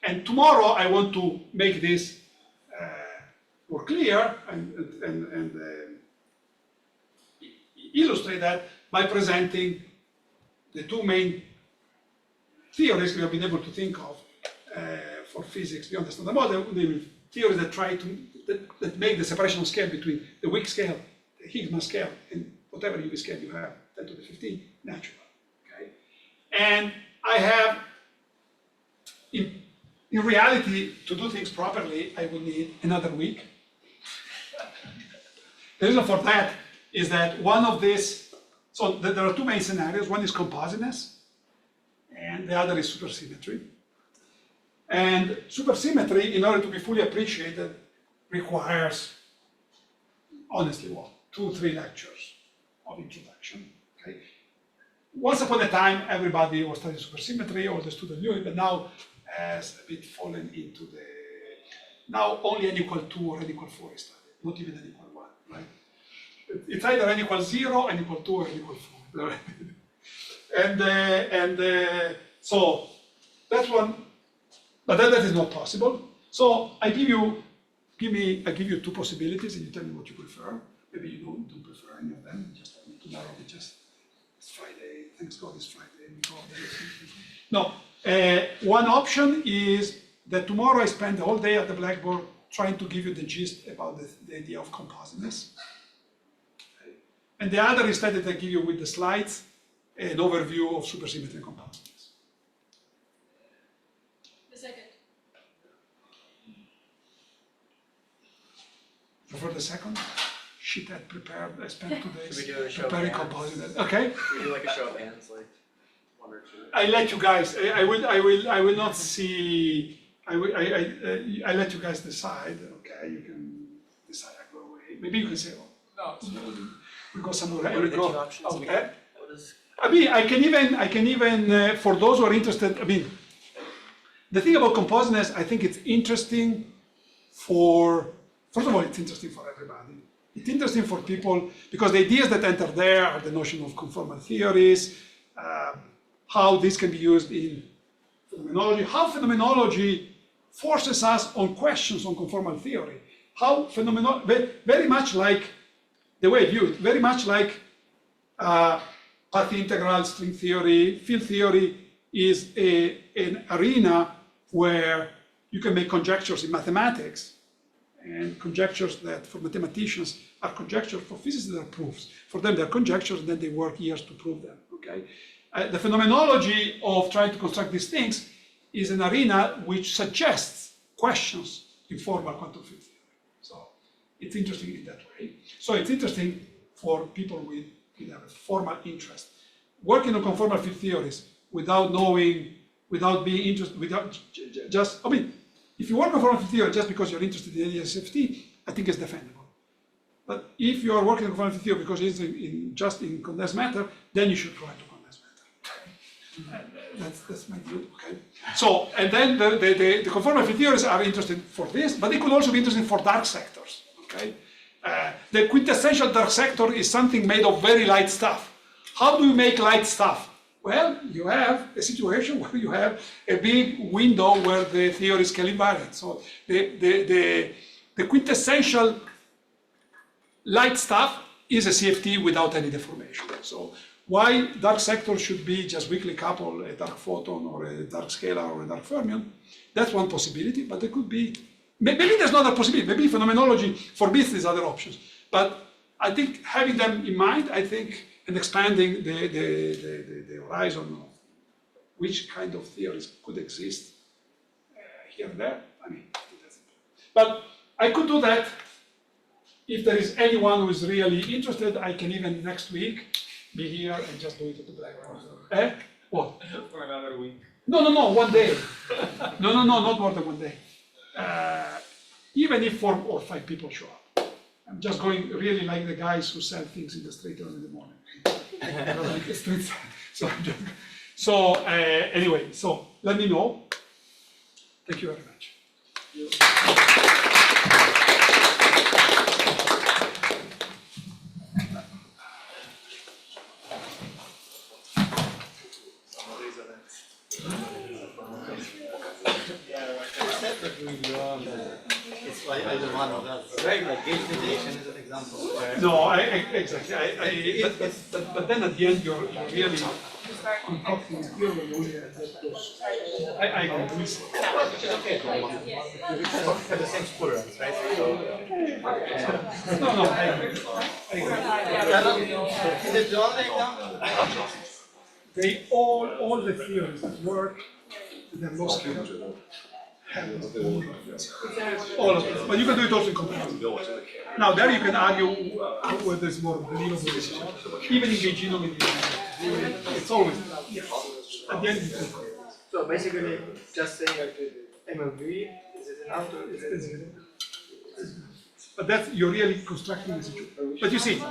And tomorrow I want to make this more clear and illustrate that by presenting the two main theories we have been able to think of for physics beyond the standard model, the theories that try to that make the separation of scale between the weak scale, the Higgs scale, and whatever UV scale you have, 10 to the 15, natural. Okay, and I have, in reality, to do things properly, I will need another week. The reason for that is that one of these, so there are two main scenarios. One is compositeness, and the other is supersymmetry. And supersymmetry, in order to be fully appreciated, requires, honestly, 2 or 3 lectures of introduction. Okay? Once upon a time, everybody was studying supersymmetry, all the students knew it, but now has a bit fallen into the, now only n equal 2 or n equal 4 is studied, not even n equal 1, right? It's either n equal 0, n equal 2, or n equal 4. So that's one, but that is not possible. So I give you 2 possibilities, and you tell me what you prefer. Maybe you don't prefer any of them. Just tomorrow, it's Friday. Thanks God, it's Friday. No, one option is that tomorrow I spend the whole day at the blackboard trying to give you the gist about the idea of compositeness. Okay. And the other is that I give you with the slides an overview of supersymmetry and compositeness. The second. For the second, shit, I prepared. I spent 2 days Should we do a show of preparing hands? compositeness. Okay. Should we do like a show of hands, like 1 or 2? I let you guys. I will not see. I let you guys decide. Okay, you can decide. I go away. Maybe you can say, oh, no, we go somewhere. What are the 2 options? Okay. What is? I mean, I can even for those who are interested. I mean, the thing about compositeness, I think it's interesting for. First of all, it's interesting for everybody. It's interesting for people because the ideas that enter there are the notion of conformal theories, how this can be used in phenomenology, how phenomenology forces us on questions on conformal theory, how very much like the way I view it, very much like path integral, string theory, field theory is an arena where you can make conjectures in mathematics. And conjectures that for mathematicians are conjectures, for physicists they are proofs. For them they're conjectures and then they work years to prove them, okay? The phenomenology of trying to construct these things is an arena which suggests questions in formal quantum field theory. So it's interesting in that way. So it's interesting for people with a formal interest. Working on conformal field theories without knowing, without being interested, without just, I mean, if you work on conformal field theory just because you're interested in SFT, I think it's defendable. But if you are working on conformal field theory because it's just in condensed matter, then you should try to condensed matter. That's my view, okay? So, and then the conformal field theories are interesting for this, but they could also be interesting for dark sectors, okay? The quintessential dark sector is something made of very light stuff. How do you make light stuff? Well, you have a situation where you have a big window where the theory is scale invariant. So the quintessential light stuff is a CFT without any deformation. So why dark sector should be just weakly coupled, a dark photon or a dark scalar or a dark fermion, that's one possibility, but there could be, maybe there's not a possibility, maybe phenomenology forbids these other options. But I think having them in mind, I think, and expanding the horizon of which kind of theories could exist here and there. I mean, that's important. But I could do that if there is anyone who is really interested. I can even next week be here and just do it at the blackboard. What? For another week. No, 1 day. No, not more than 1 day. Even if 4 or 5 people show up. I'm just going really like the guys who sell things in the street early in the morning. Like a street. So anyway, so let me know. Thank you very much. It's why either one of us. Right, like gauge mediation is an example. Where No, exactly. But then at the end, you're really concocting a theory only that goes. I agree. which is okay. Because have the same tolerance, right? So, No, I agree. is it the only example? All the theories that work, they're low scale. All of them. But you can do it also in comparison. Now there you can argue whether it's more believable. Even in gauge genome, it's always at the end. So basically, just saying MLV, is it enough to? Is it But that's you're really constructing the situation. But you see,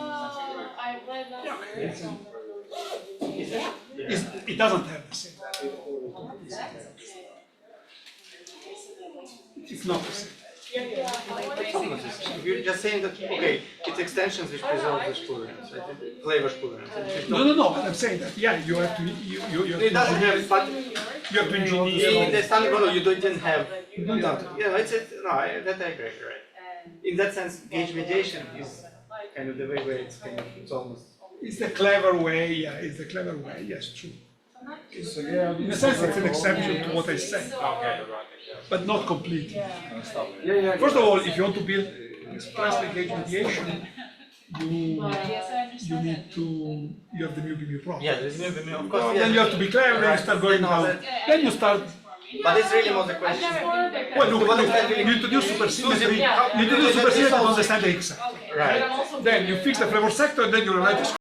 it doesn't have the same. It's not the same. You're just saying that, okay, it's extensions which preserve the tolerance, right? Flavor tolerance. No. But I'm saying that you have to you It doesn't have, but you have to in the standard model you didn't have. You don't have to. Yeah, that I agree, right? In that sense, gauge mediation is kind of the way where it's almost. It's the clever way, yeah, it's the clever way, yes, true. In a sense, it's an exception to what I said, but not completely. First of all, if you want to build expressly gauge mediation, you have the mu problem. Yeah, there's maybe of Well, course. then you have to be clever, then you start going down. Then you start. But it's really not the question. Well, look, you introduce supersymmetry. You introduce supersymmetry to understand the exact. Right. Then you fix the flavor sector, and then you write the